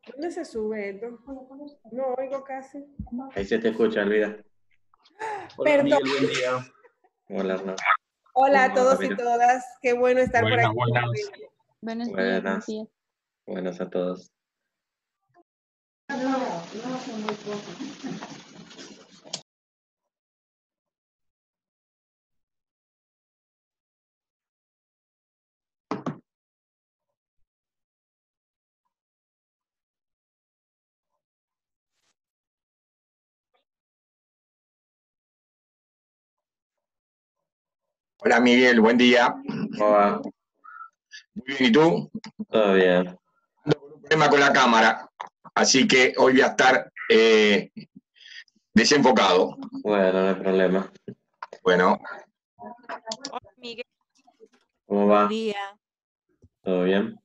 ¿Dónde se sube esto? No oigo casi. Ahí se te escucha, Elvira. Hola, Perdón. Miguel, buen día. Hola, Arnau. Hola a Hola, todos y Ramiro. todas. Qué bueno estar por aquí. Buenos días, Buenas. buenos días. Buenas a todos. Hola Miguel, buen día. ¿Cómo va? Muy bien, ¿y tú? Todo bien. Ando con un problema con la cámara, así que hoy voy a estar desenfocado. Bueno, no hay problema. Bueno, Hola, Miguel. ¿Cómo va? Buen día. ¿Todo bien?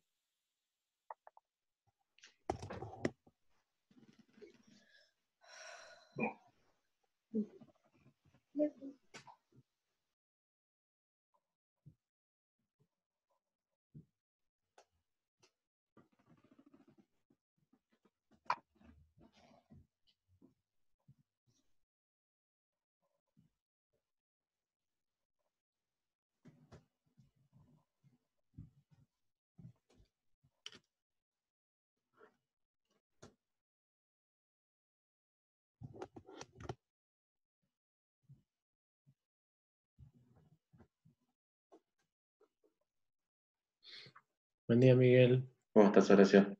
Buen día, Miguel. ¿Cómo estás, Horacio?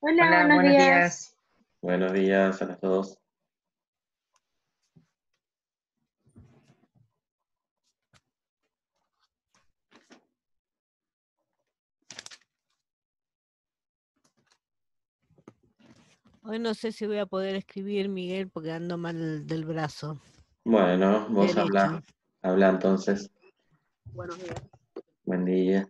Hola, Hola, buenos buenos días. días. Buenos días a todos. Hoy no sé si voy a poder escribir, Miguel, porque ando mal del brazo Bueno, vos derecho. habla entonces. Buenos días. Buen día.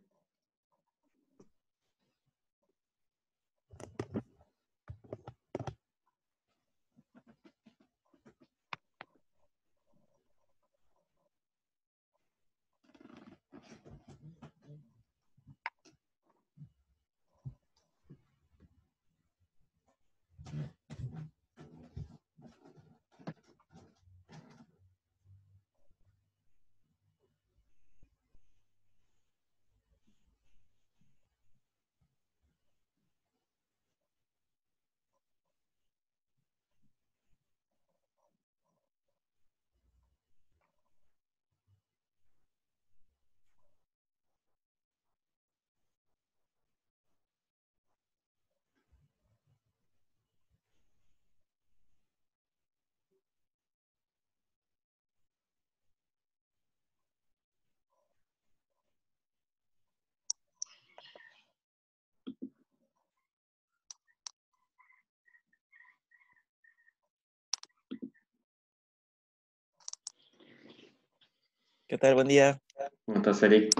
¿Qué tal? Buen día. ¿Cómo estás, Eric?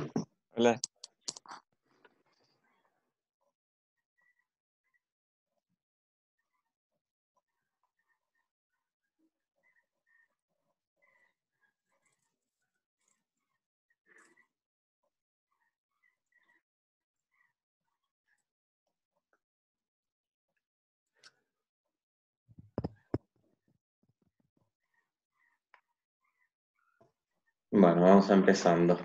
Hola. Bueno, vamos empezando.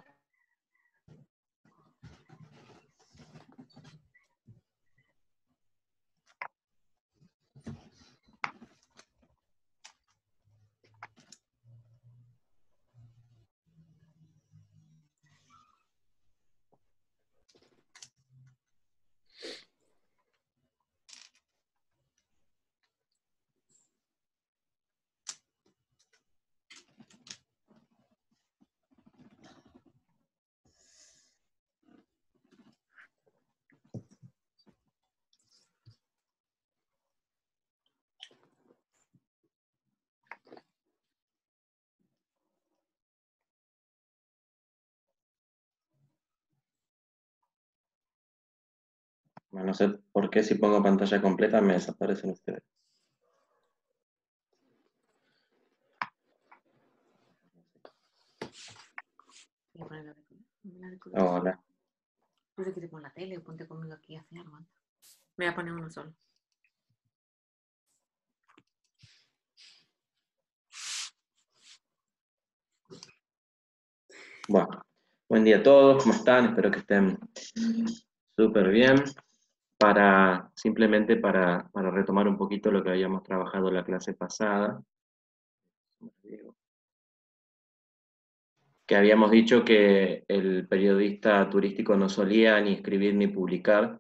Bueno, no sé por qué si pongo pantalla completa me desaparecen ustedes. Hola. No sé qué te pongo la tele o ponte conmigo aquí a hacer algo. Me voy a poner uno solo. Bueno, buen día a todos, ¿cómo están? Espero que estén súper bien. Simplemente para retomar un poquito lo que habíamos trabajado en la clase pasada, que habíamos dicho que el periodista turístico no solía ni escribir ni publicar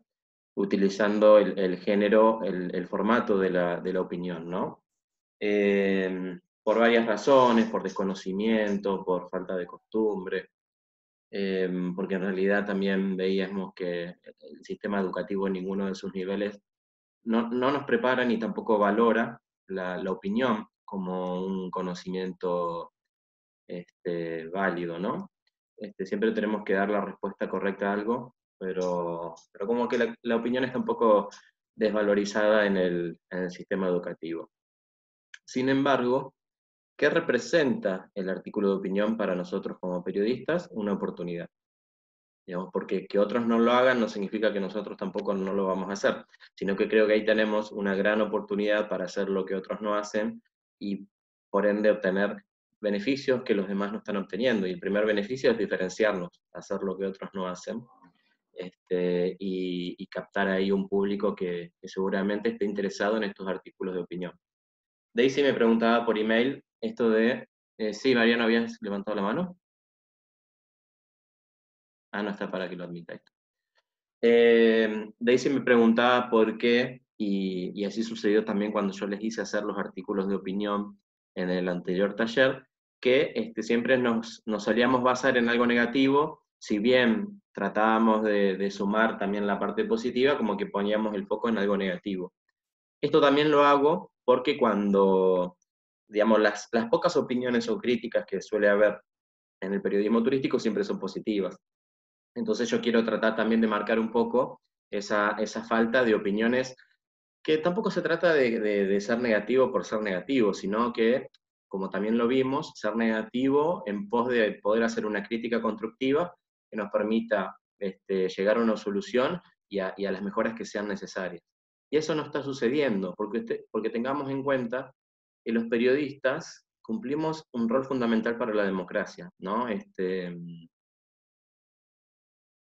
utilizando el género, el formato de la opinión, ¿no? Por varias razones, por desconocimiento, por falta de costumbre, porque en realidad también veíamos que el sistema educativo en ninguno de sus niveles no nos prepara ni tampoco valora la opinión como un conocimiento válido, ¿no? Siempre tenemos que dar la respuesta correcta a algo, pero como que la opinión está un poco desvalorizada en el sistema educativo. Sin embargo, ¿qué representa el artículo de opinión para nosotros como periodistas? Una oportunidad. Digamos, porque que otros no lo hagan no significa que nosotros tampoco no lo vamos a hacer, sino que creo que ahí tenemos una gran oportunidad para hacer lo que otros no hacen y por ende obtener beneficios que los demás no están obteniendo. Y el primer beneficio es diferenciarnos, hacer lo que otros no hacen, y captar ahí un público que seguramente esté interesado en estos artículos de opinión. Daisy me preguntaba por email esto de, sí, Mariano, ¿habías levantado la mano? Ah, no está para que lo admita esto. Daisy me preguntaba por qué, y así sucedió también cuando yo les hice hacer los artículos de opinión en el anterior taller, que siempre nos solíamos basar en algo negativo, si bien tratábamos de sumar también la parte positiva, como que poníamos el foco en algo negativo. Esto también lo hago porque cuando, digamos, las pocas opiniones o críticas que suele haber en el periodismo turístico siempre son positivas. Entonces yo quiero tratar también de marcar un poco esa falta de opiniones, que tampoco se trata de ser negativo por ser negativo, sino que, como también lo vimos, ser negativo en pos de poder hacer una crítica constructiva que nos permita llegar a una solución y a las mejoras que sean necesarias. Y eso no está sucediendo, porque tengamos en cuenta que los periodistas cumplimos un rol fundamental para la democracia, ¿no?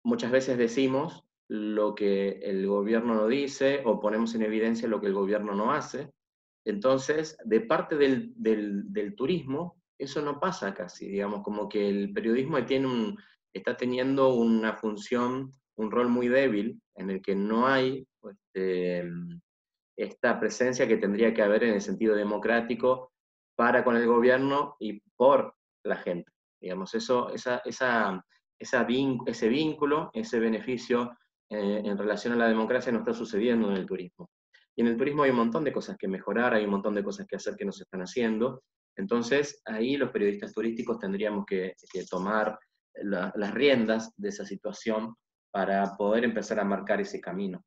Muchas veces decimos lo que el gobierno no dice o ponemos en evidencia lo que el gobierno no hace. Entonces, de parte del turismo, eso no pasa casi, digamos, como que el periodismo está teniendo una función, un rol muy débil, en el que no hay esta presencia que tendría que haber en el sentido democrático para con el gobierno y por la gente. Digamos, ese vínculo, ese beneficio en relación a la democracia no está sucediendo en el turismo. Y en el turismo hay un montón de cosas que mejorar, hay un montón de cosas que hacer que no se están haciendo. Entonces, ahí los periodistas turísticos tendríamos que tomar las riendas de esa situación para poder empezar a marcar ese camino.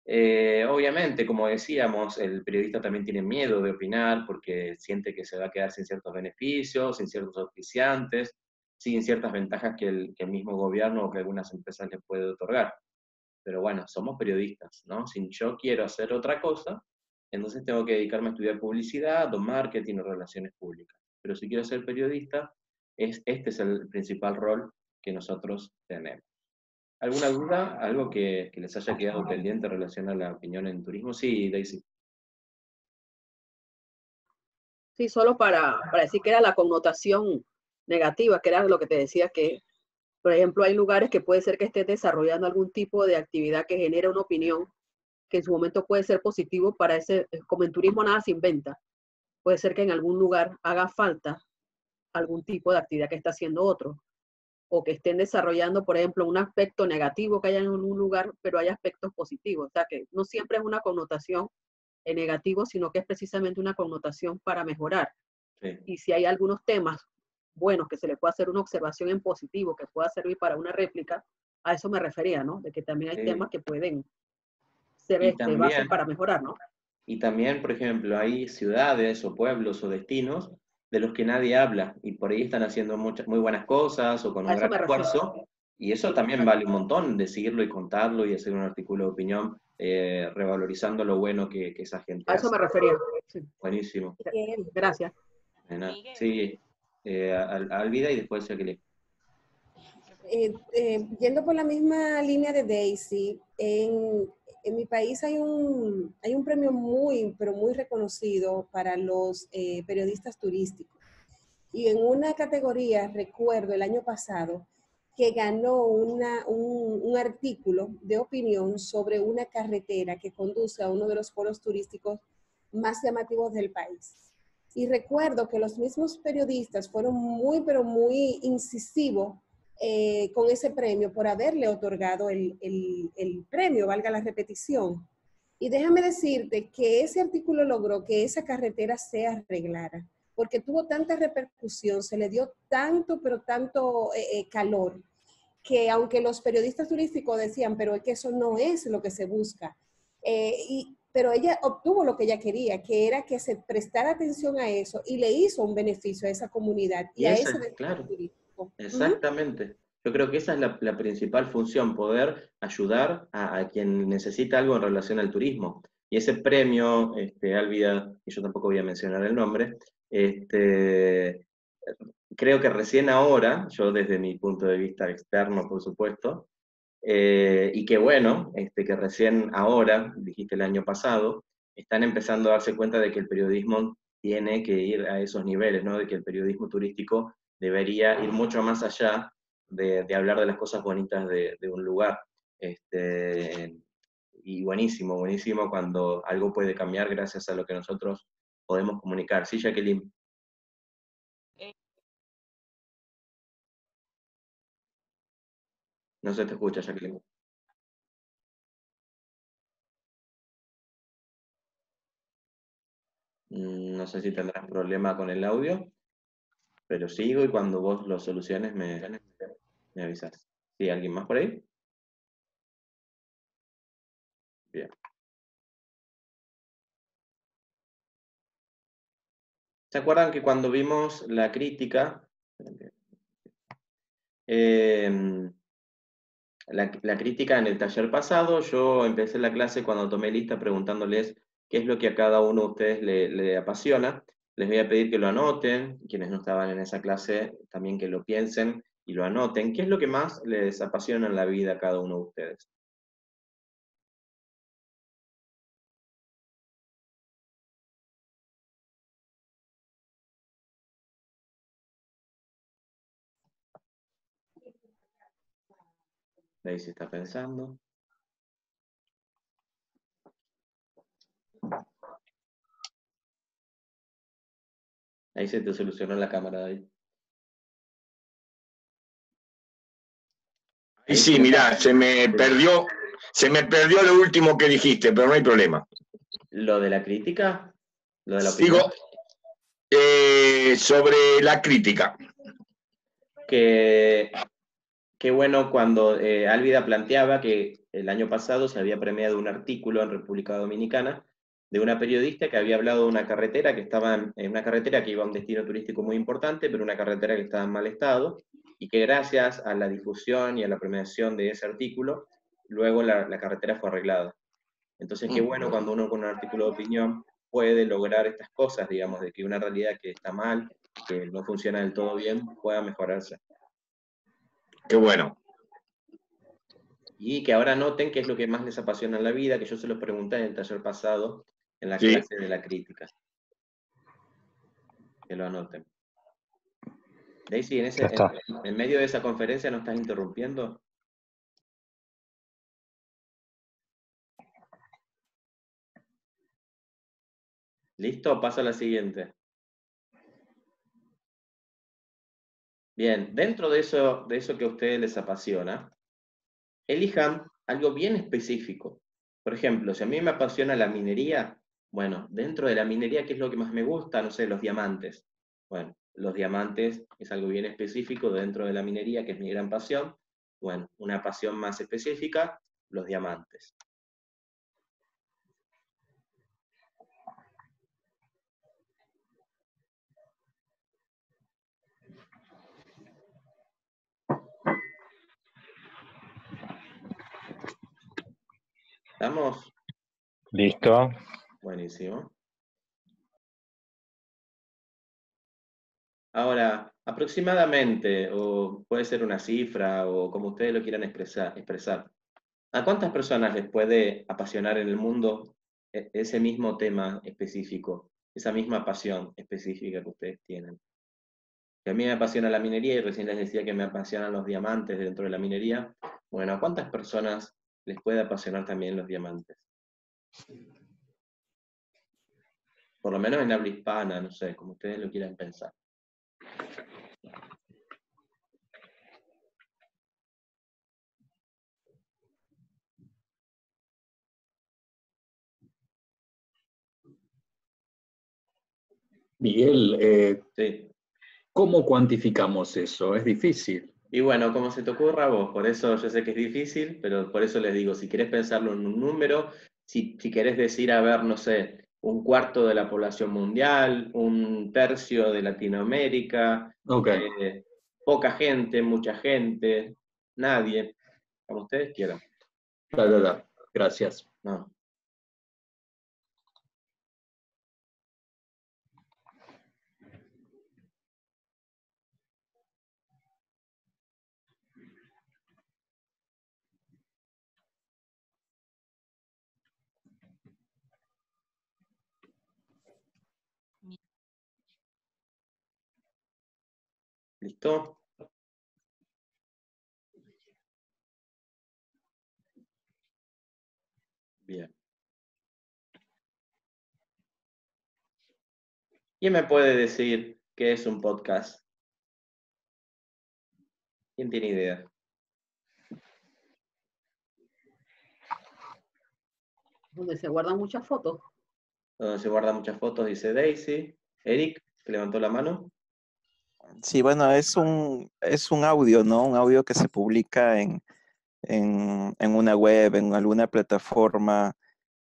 Obviamente, como decíamos, el periodista también tiene miedo de opinar porque siente que se va a quedar sin ciertos beneficios, sin ciertos auspiciantes, sin ciertas ventajas que el mismo gobierno o que algunas empresas les puede otorgar. Pero bueno, somos periodistas, ¿no? Si yo quiero hacer otra cosa, entonces tengo que dedicarme a estudiar publicidad o marketing o relaciones públicas. Pero si quiero ser periodista, este es el principal rol que nosotros tenemos. ¿Alguna duda? ¿Algo que les haya quedado pendiente en relación a la opinión en turismo? Sí, Daisy. Sí, solo para decir que era la connotación negativa, que era lo que te decía que, por ejemplo, hay lugares que puede ser que estés desarrollando algún tipo de actividad que genera una opinión que en su momento puede ser positivo para ese, como en turismo nada se inventa, puede ser que en algún lugar haga falta algún tipo de actividad que está haciendo otro, o que estén desarrollando, por ejemplo, un aspecto negativo que haya en un lugar, pero hay aspectos positivos, o sea que no siempre es una connotación en negativo, sino que es precisamente una connotación para mejorar. Sí. Y si hay algunos temas buenos que se le puede hacer una observación en positivo, que pueda servir para una réplica, a eso me refería, ¿no? De que también hay Sí. temas que pueden ser Y base también, para mejorar, ¿no? y también, por ejemplo, hay ciudades o pueblos o destinos de los que nadie habla, y por ahí están haciendo muchas, muy buenas cosas o con A un eso gran me refiero. esfuerzo, y eso Sí, también exacto. vale un montón, decirlo y contarlo y hacer un artículo de opinión revalorizando lo bueno que esa gente A eso hace. me refería. Sí. Buenísimo. Gracias. De nada. Miguel. Sí, Alvida y después Jacqueline. Yendo por la misma línea de Daisy, en mi país hay un premio muy, pero muy reconocido para los periodistas turísticos. Y en una categoría, recuerdo el año pasado, que ganó un artículo de opinión sobre una carretera que conduce a uno de los polos turísticos más llamativos del país. Y recuerdo que los mismos periodistas fueron muy, pero muy incisivos con ese premio por haberle otorgado el premio, valga la repetición. Y déjame decirte que ese artículo logró que esa carretera se arreglara, porque tuvo tanta repercusión, se le dio tanto, pero tanto calor, que aunque los periodistas turísticos decían, pero es que eso no es lo que se busca, pero ella obtuvo lo que ella quería, que era que se prestara atención a eso y le hizo un beneficio a esa comunidad y a ese destino Claro, turístico. exactamente. Yo creo que esa es la principal función, poder ayudar a quien necesita algo en relación al turismo. Y ese premio, Álvida, y yo tampoco voy a mencionar el nombre, creo que recién ahora, yo desde mi punto de vista externo, por supuesto, y que bueno, que recién ahora, dijiste el año pasado, están empezando a darse cuenta de que el periodismo tiene que ir a esos niveles, ¿no? De que el periodismo turístico debería ir mucho más allá de hablar de las cosas bonitas de un lugar. Y buenísimo, buenísimo cuando algo puede cambiar gracias a lo que nosotros podemos comunicar. Sí, Jacqueline. No se te escucha, Jacqueline. No sé si tendrás problema con el audio, pero sigo y cuando vos lo soluciones me avisas. ¿Sí? ¿Alguien más por ahí? Bien. ¿Se acuerdan que cuando vimos la crítica, la crítica en el taller pasado, yo empecé la clase cuando tomé lista preguntándoles qué es lo que a cada uno de ustedes le apasiona? Les voy a pedir que lo anoten, quienes no estaban en esa clase también que lo piensen y lo anoten. ¿Qué es lo que más les apasiona en la vida a cada uno de ustedes? Daisy está pensando. Ahí se te solucionó la cámara, Daisy. Y sí, mirá, se me perdió lo último que dijiste, pero no hay problema. ¿Lo de la crítica? ¿Lo de la opinión? Digo, sobre la crítica. Qué bueno cuando Álvida planteaba que el año pasado se había premiado un artículo en República Dominicana de una periodista que había hablado de una carretera que estaba en una carretera que iba a un destino turístico muy importante, pero una carretera que estaba en mal estado, y que gracias a la difusión y a la premiación de ese artículo, luego la carretera fue arreglada. Entonces, qué bueno cuando uno con un artículo de opinión puede lograr estas cosas, digamos, de que una realidad que está mal, que no funciona del todo bien, pueda mejorarse. Qué bueno. Y que ahora noten qué es lo que más les apasiona en la vida, que yo se los pregunté en el taller pasado, en la Sí. clase de la crítica. Que lo anoten. Daisy, en medio de esa conferencia, ¿no estás interrumpiendo? ¿Listo? Paso a la siguiente. Bien, dentro de eso que a ustedes les apasiona, elijan algo bien específico. Por ejemplo, si a mí me apasiona la minería, bueno, dentro de la minería, ¿qué es lo que más me gusta? No sé, los diamantes. Bueno, los diamantes es algo bien específico dentro de la minería, que es mi gran pasión. Bueno, una pasión más específica, los diamantes. ¿Estamos? Listo. Buenísimo. Ahora, aproximadamente, o puede ser una cifra, o como ustedes lo quieran expresar, ¿a cuántas personas les puede apasionar en el mundo ese mismo tema específico, esa misma pasión específica que ustedes tienen? Que a mí me apasiona la minería y recién les decía que me apasionan los diamantes dentro de la minería. Bueno, ¿a cuántas personas les puede apasionar también los diamantes? Por lo menos en habla hispana, no sé, como ustedes lo quieran pensar. Miguel, Sí. ¿cómo cuantificamos eso? Es difícil. Y bueno, como se te ocurra a vos, por eso yo sé que es difícil, pero por eso les digo, si querés pensarlo en un número, si querés decir, a ver, no sé, un cuarto de la población mundial, un tercio de Latinoamérica, Ok, poca gente, mucha gente, nadie, como ustedes quieran. gracias. No. ¿Listo? Bien. ¿Quién me puede decir qué es un podcast? ¿Quién tiene idea? Donde se guardan muchas fotos. Donde se guardan muchas fotos, dice Daisy. Eric, que levantó la mano. Sí, bueno, es un audio, ¿no? Un audio que se publica en una web, en alguna plataforma,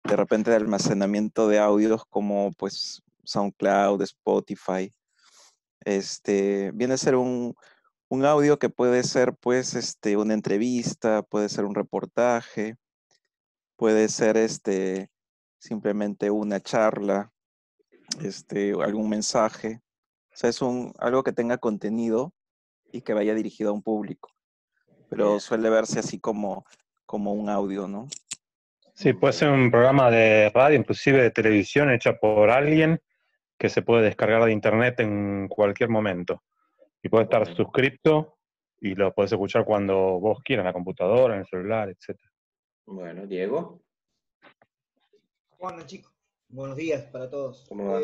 de repente de almacenamiento de audios como pues SoundCloud, Spotify. Viene a ser un audio que puede ser pues una entrevista, puede ser un reportaje, puede ser simplemente una charla, algún mensaje. O sea, es algo que tenga contenido y que vaya dirigido a un público. Pero Bien. suele verse así como un audio, ¿no? Sí, puede ser un programa de radio, inclusive de televisión, hecha por alguien que se puede descargar de internet en cualquier momento. Y puede estar Bueno. suscripto y lo puedes escuchar cuando vos quieras, en la computadora, en el celular, etc. Bueno, Diego, Bueno, chicos, buenos días para todos. ¿cómo va?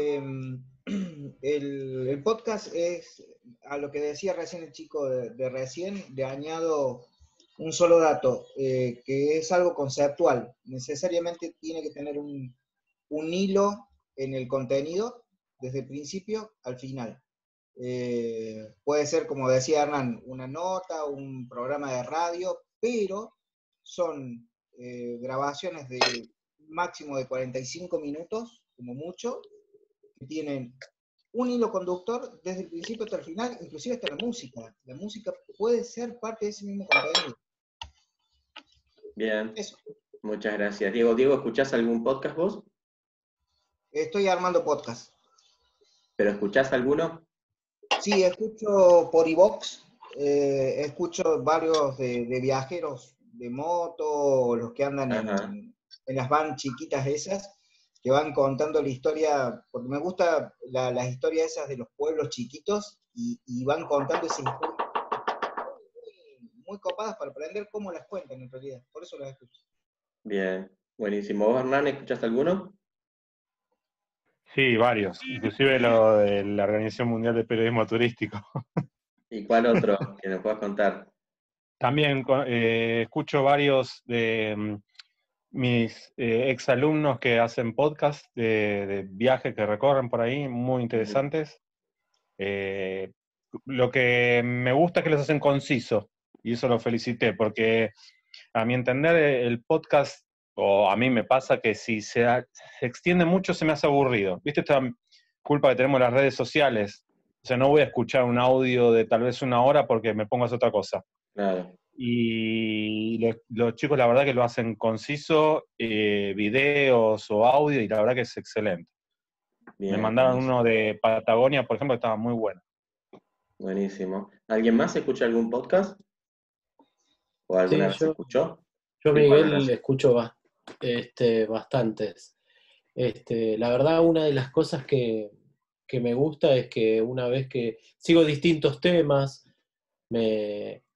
El podcast es, a lo que decía recién el chico de recién, le añado un solo dato, que es algo conceptual. Necesariamente tiene que tener un hilo en el contenido, desde el principio al final. Puede ser, como decía Hernán, una nota, un programa de radio, pero son grabaciones de máximo de 45 minutos, como mucho, que tienen un hilo conductor desde el principio hasta el final, inclusive hasta la música. La música puede ser parte de ese mismo contenido. Bien, Eso. muchas gracias. Diego, ¿escuchás algún podcast vos? Estoy armando podcast. ¿Pero escuchás alguno? Sí, escucho por iVoox, escucho varios de viajeros de moto, los que andan Ajá. en las van chiquitas esas, que van contando la historia, porque me gusta las historias esas de los pueblos chiquitos, y van contando esas historias muy copadas para aprender cómo las cuentan en realidad, por eso las escucho. Bien, buenísimo. ¿Vos, Hernán, escuchaste alguno? Sí, varios. Inclusive lo de la Organización Mundial de Periodismo Turístico. ¿Y cuál otro que nos puedas contar? También escucho varios de mis exalumnos que hacen podcast de viajes que recorren por ahí, muy interesantes. Lo que me gusta es que los hacen conciso, y eso lo felicité, porque a mi entender el podcast, o a mí me pasa que si se extiende mucho se me hace aburrido. ¿Viste esta culpa que tenemos en las redes sociales? O sea, no voy a escuchar un audio de tal vez 1 hora porque me pongo a hacer otra cosa. Claro. Y los chicos la verdad que lo hacen conciso, videos o audio, y la verdad que es excelente. Bien, Me mandaron buenísimo. uno de Patagonia, por ejemplo, que estaba muy bueno. Buenísimo. ¿Alguien más escucha algún podcast? ¿O alguna Sí, vez escuchó? yo ¿Y cuál Miguel, es? escucho bastantes. La verdad, una de las cosas que me gusta es que una vez que sigo distintos temas,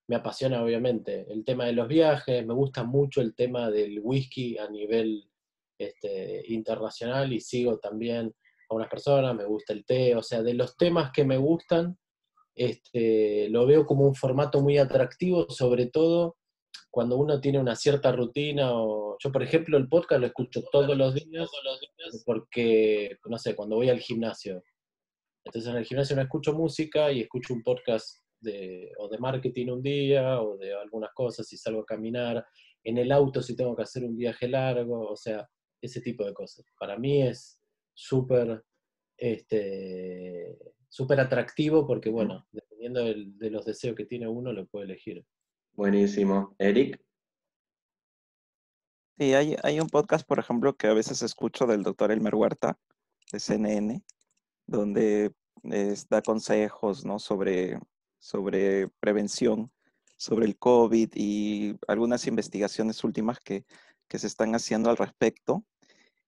me apasiona obviamente el tema de los viajes, me gusta mucho el tema del whisky a nivel internacional, y sigo también a unas personas, me gusta el té, o sea, de los temas que me gustan, lo veo como un formato muy atractivo, sobre todo cuando uno tiene una cierta rutina. O yo, por ejemplo, el podcast lo escucho todos los días porque, no sé, cuando voy al gimnasio. Entonces en el gimnasio no escucho música y escucho un podcast o de marketing un día, o de algunas cosas si salgo a caminar, en el auto si tengo que hacer un viaje largo, o sea, ese tipo de cosas. Para mí es súper súper atractivo porque, bueno, dependiendo de los deseos que tiene uno, lo puede elegir. Buenísimo. ¿Eric? Sí, hay un podcast, por ejemplo, que a veces escucho del doctor Elmer Huerta, de CNN, donde da consejos, ¿no? sobre prevención, sobre el COVID y algunas investigaciones últimas que se están haciendo al respecto.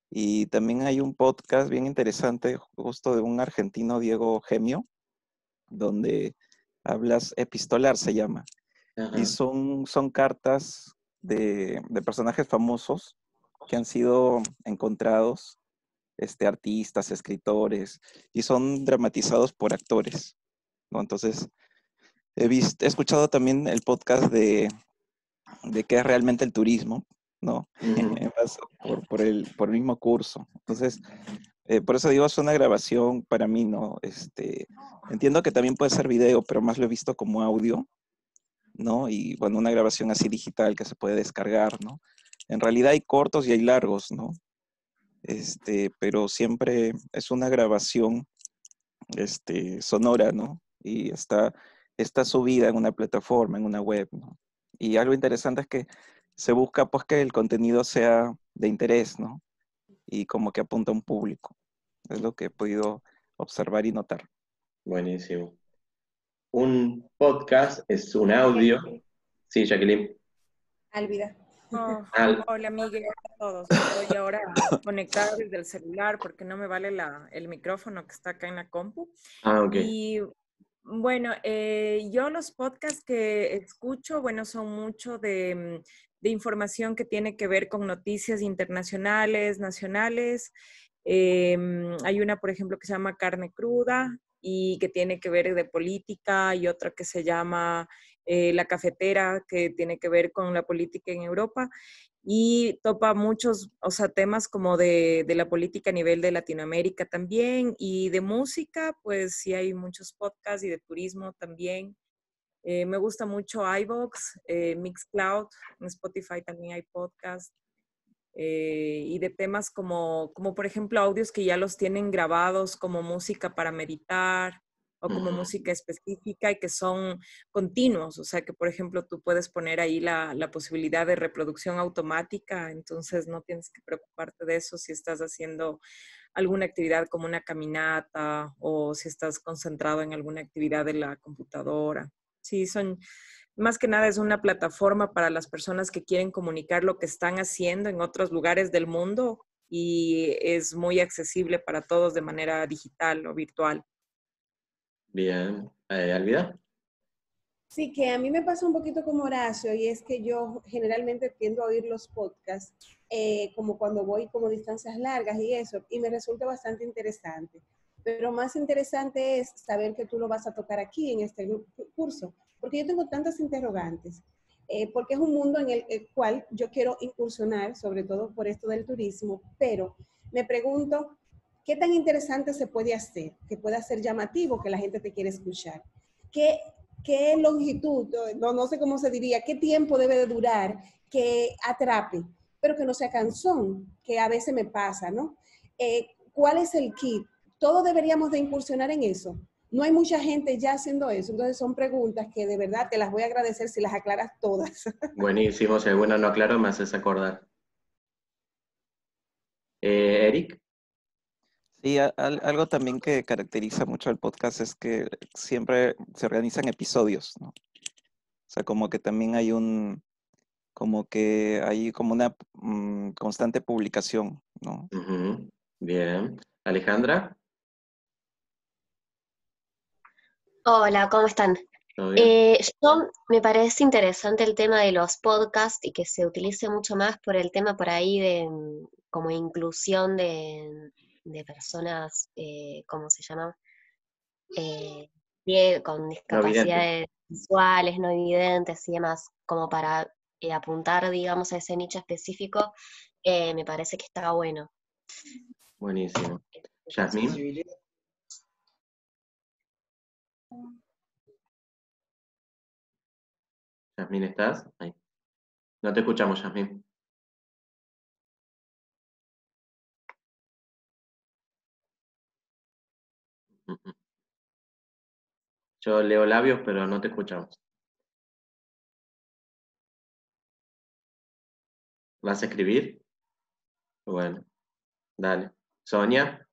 Y también hay un podcast bien interesante, justo de un argentino, Diego Gemio, donde hablas epistolar, se llama. Ajá. Y son cartas de personajes famosos que han sido encontrados, artistas, escritores, y son dramatizados por actores, ¿no? Entonces, he escuchado también el podcast de qué es realmente el turismo, ¿no? por el mismo curso. Entonces, por eso digo, es una grabación para mí, ¿no? Entiendo que también puede ser video, pero más lo he visto como audio, ¿no? Y bueno, una grabación así digital que se puede descargar, ¿no? En realidad hay cortos y hay largos, ¿no? Pero siempre es una grabación, sonora, ¿no? Y está subida en una plataforma, en una web, ¿no? Y algo interesante es que se busca, pues, que el contenido sea de interés, ¿no? Y como que apunta a un público. Es lo que he podido observar y notar. Buenísimo. Un podcast es un audio. Sí, Jacqueline. Álvida. Hola, Miguel, hola a todos. Me estoy ahora conectada desde el celular porque no me vale el micrófono que está acá en la compu. Ah, ok. Y bueno, yo los podcasts que escucho, bueno, son mucho de información que tiene que ver con noticias internacionales, nacionales. Hay una, por ejemplo, que se llama Carne Cruda y que tiene que ver de política, y otra que se llama La Cafetera, que tiene que ver con la política en Europa, y topa muchos, o sea, temas como de la política a nivel de Latinoamérica también, y de música, pues sí hay muchos podcasts, y de turismo también. Me gusta mucho iVoox, Mixcloud, en Spotify también hay podcasts. Y de temas como por ejemplo audios que ya los tienen grabados como música para meditar o como música específica y que son continuos, o sea que por ejemplo tú puedes poner ahí la posibilidad de reproducción automática, entonces no tienes que preocuparte de eso si estás haciendo alguna actividad como una caminata o si estás concentrado en alguna actividad de la computadora. Sí, son, más que nada es una plataforma para las personas que quieren comunicar lo que están haciendo en otros lugares del mundo, y es muy accesible para todos de manera digital o virtual. Bien. ¿Álvida? Sí, que a mí me pasa un poquito como Horacio, y es que yo generalmente tiendo a oír los podcasts como cuando voy como distancias largas y eso, y me resulta bastante interesante. Pero más interesante es saber que tú lo vas a tocar aquí en este curso, porque yo tengo tantas interrogantes, porque es un mundo en el cual yo quiero incursionar, sobre todo por esto del turismo, pero me pregunto, ¿qué tan interesante se puede hacer? Que pueda ser llamativo, que la gente te quiera escuchar. ¿Qué longitud, no sé cómo se diría, qué tiempo debe de durar que atrape, pero que no sea cansón, que a veces me pasa, ¿no? ¿Cuál es el kit? Todos deberíamos de incursionar en eso. no hay mucha gente ya haciendo eso. Entonces son preguntas que de verdad te las voy a agradecer si las aclaras todas. Buenísimo, si alguna no aclaro me haces acordar. Eric. Sí, algo también que caracteriza mucho al podcast es que siempre se organizan episodios, ¿no? O sea, como que también hay como una constante publicación, ¿no? Bien. Alejandra. Hola, ¿cómo están? ¿Todo bien? Me parece interesante el tema de los podcasts y que se utilice mucho más por el tema por ahí de como inclusión de personas, ¿cómo se llama? Con No vidente. discapacidades visuales, no evidentes y demás, como para apuntar, digamos, a ese nicho específico, me parece que está bueno. Buenísimo. Yasmín. Sensibilidad. Yasmín, ¿estás? Ahí. No te escuchamos, Yasmín. Yo leo labios, pero no te escuchamos. ¿Vas a escribir? Bueno, dale. Sonia,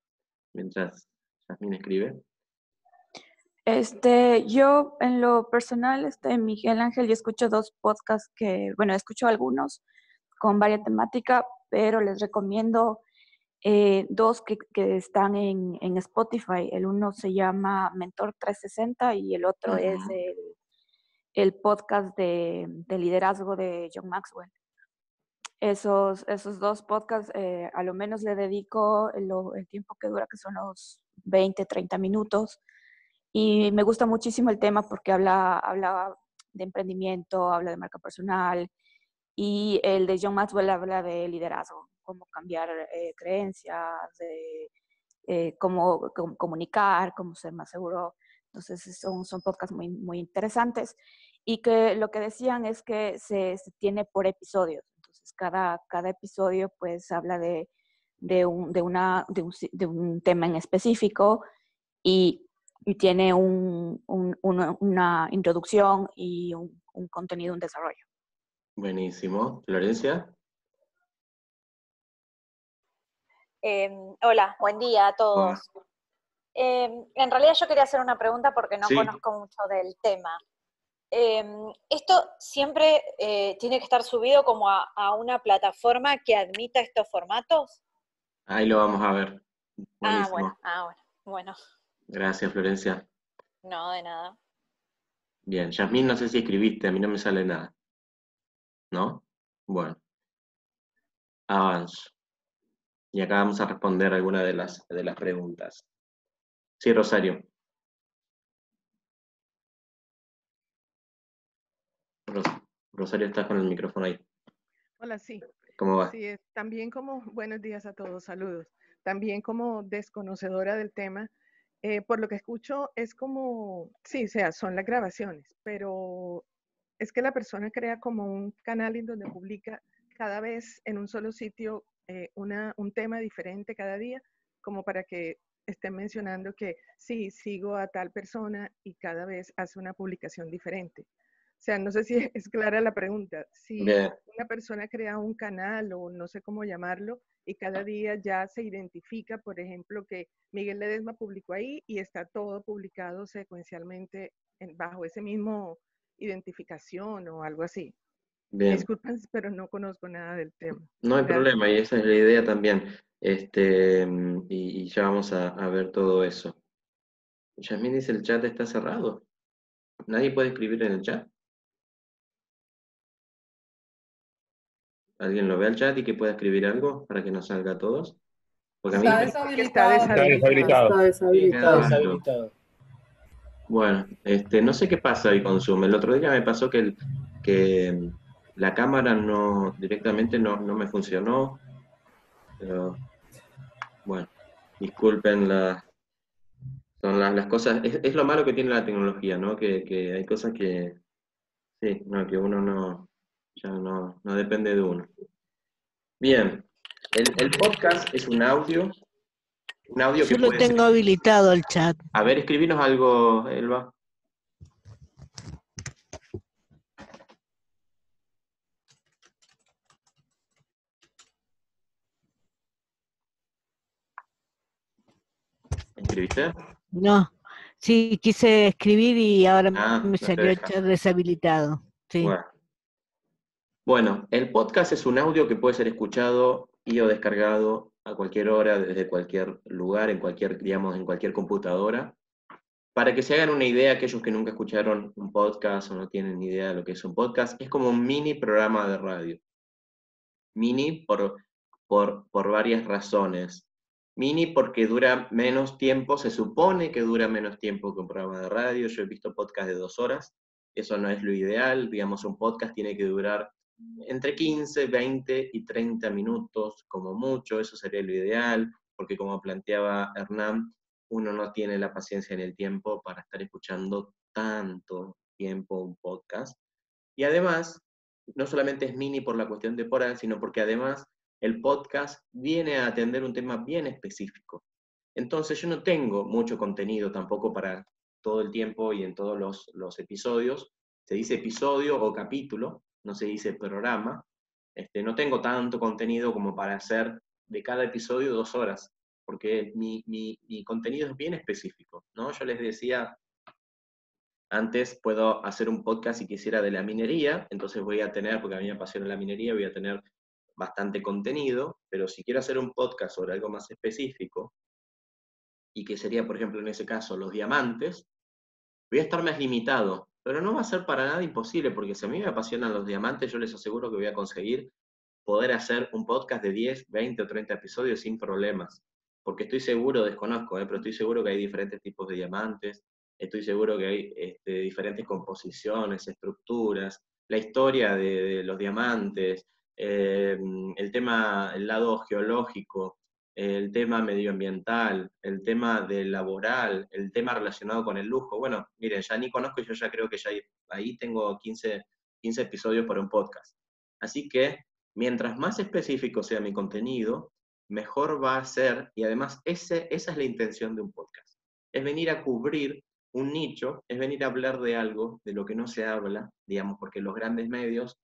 mientras Yasmín escribe. Yo en lo personal, Miguel Ángel, yo escucho 2 podcasts escucho algunos con varias temáticas, pero les recomiendo 2 que están en Spotify. El uno se llama Mentor 360 y el otro es el podcast de liderazgo de John Maxwell. Esos 2 podcasts, a lo menos le dedico el tiempo que dura, que son los 20, 30 minutos. Y me gusta muchísimo el tema porque habla de emprendimiento, habla de marca personal, y el de John Maxwell habla de liderazgo, cómo cambiar creencias, cómo comunicar, cómo ser más seguro. Entonces son podcasts muy, muy interesantes, y que lo que decían es que se tiene por episodios. Entonces cada episodio pues habla de un tema en específico, y tiene una introducción y un contenido, un desarrollo. Buenísimo. Florencia. Hola, buen día a todos. En realidad yo quería hacer una pregunta porque no Sí. conozco mucho del tema. ¿Esto siempre tiene que estar subido como a una plataforma que admita estos formatos? Ahí lo vamos a ver. Buenísimo. Bueno. Gracias, Florencia. No, de nada. Bien, Yasmín, no sé si escribiste, a mí no me sale nada. ¿No? Bueno, avanzo. Y acá vamos a responder algunas de las preguntas. Sí, Rosario. Rosario, estás con el micrófono ahí. Hola, sí. ¿Cómo va? Sí, también buenos días a todos, saludos. También como desconocedora del tema, por lo que escucho es sí, o sea, son las grabaciones, pero es que la persona crea como un canal en donde publica cada vez en un solo sitio un tema diferente cada día, como para que estén mencionando que sí, sigo a tal persona y cada vez hace una publicación diferente. O sea, no sé si es clara la pregunta. Si Bien. una persona crea un canal o no sé cómo llamarlo y cada día ya se identifica, por ejemplo, que Miguel Ledesma publicó ahí y está todo publicado secuencialmente bajo ese mismo identificación o algo así. Me Bien. disculpan, pero no conozco nada del tema. No hay Gracias. problema, y esa es la idea también. Y ya vamos a ver todo eso. Yasmín dice, el chat está cerrado. ¿Nadie puede escribir en el chat? ¿Alguien lo ve al chat y que pueda escribir algo para que nos salga a todos? Porque a mí Está deshabilitado. Está deshabilitado. Bueno, no sé qué pasa hoy con Zoom. El otro día me pasó que la cámara directamente no me funcionó. Pero bueno, disculpen, son las cosas. Es lo malo que tiene la tecnología, ¿no? Que hay cosas que sí, no, que uno ya no depende de uno. Bien, el podcast es un audio Un audio que Yo lo puede ser... tengo habilitado el chat. A ver, escribinos algo, Elba. ¿Escribiste? No, sí, quise escribir y ahora Ah, me no te salió el deja. chat deshabilitado. Sí. Bueno, el podcast es un audio que puede ser escuchado y o descargado a cualquier hora, desde cualquier lugar, en cualquier, digamos, en cualquier computadora. Para que se hagan una idea, aquellos que nunca escucharon un podcast o no tienen ni idea de lo que es un podcast, es como un mini programa de radio. Mini por varias razones. Mini porque dura menos tiempo, se supone que dura menos tiempo que un programa de radio. Yo he visto podcasts de 2 horas, eso no es lo ideal. Digamos, un podcast tiene que durar entre 15, 20 y 30 minutos, como mucho, eso sería lo ideal, porque como planteaba Hernán, uno no tiene la paciencia ni el tiempo para estar escuchando tanto tiempo un podcast. Y además, no solamente es mini por la cuestión temporal, sino porque además el podcast viene a atender un tema bien específico. Entonces yo no tengo mucho contenido tampoco para todo el tiempo y en todos los episodios. Se dice episodio o capítulo, no se dice programa. No tengo tanto contenido como para hacer de cada episodio 2 horas, porque mi contenido es bien específico, ¿no? Yo les decía, antes puedo hacer un podcast si quisiera de la minería, entonces voy a tener, porque a mí me apasiona la minería, voy a tener bastante contenido, pero si quiero hacer un podcast sobre algo más específico, y que sería, por ejemplo, en ese caso, los diamantes, voy a estar más limitado, pero no va a ser para nada imposible, porque si a mí me apasionan los diamantes, yo les aseguro que voy a conseguir poder hacer un podcast de 10, 20 o 30 episodios sin problemas, porque estoy seguro, desconozco, pero estoy seguro que hay diferentes tipos de diamantes, estoy seguro que hay diferentes composiciones, estructuras, la historia de los diamantes, el tema, el lado geológico, el tema medioambiental, el tema del laboral, el tema relacionado con el lujo. Bueno, miren, ya ni conozco y yo ya creo que ya ahí tengo 15 episodios para un podcast. Así que, mientras más específico sea mi contenido, mejor va a ser, y además esa es la intención de un podcast. Es venir a cubrir un nicho, es venir a hablar de algo de lo que no se habla, digamos, porque los grandes medios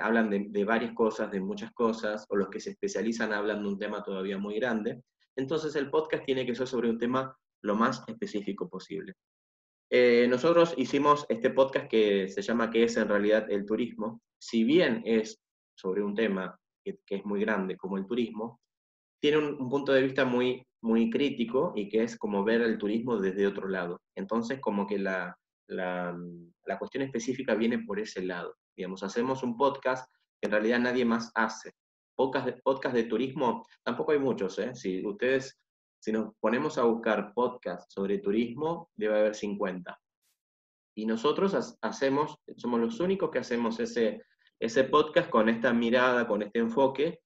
hablan de varias cosas, de muchas cosas, o los que se especializan hablan de un tema todavía muy grande. Entonces el podcast tiene que ser sobre un tema lo más específico posible. Nosotros hicimos este podcast que se llama ¿Qué es en realidad el turismo? Si bien es sobre un tema que es muy grande como el turismo, tiene un punto de vista muy, muy crítico y que es como ver el turismo desde otro lado. Entonces como que la cuestión específica viene por ese lado. Digamos, hacemos un podcast que en realidad nadie más hace. Podcast de turismo, tampoco hay muchos, ¿eh? Si nos ponemos a buscar podcasts sobre turismo, debe haber 50. Y nosotros somos los únicos que hacemos ese podcast con esta mirada, con este enfoque,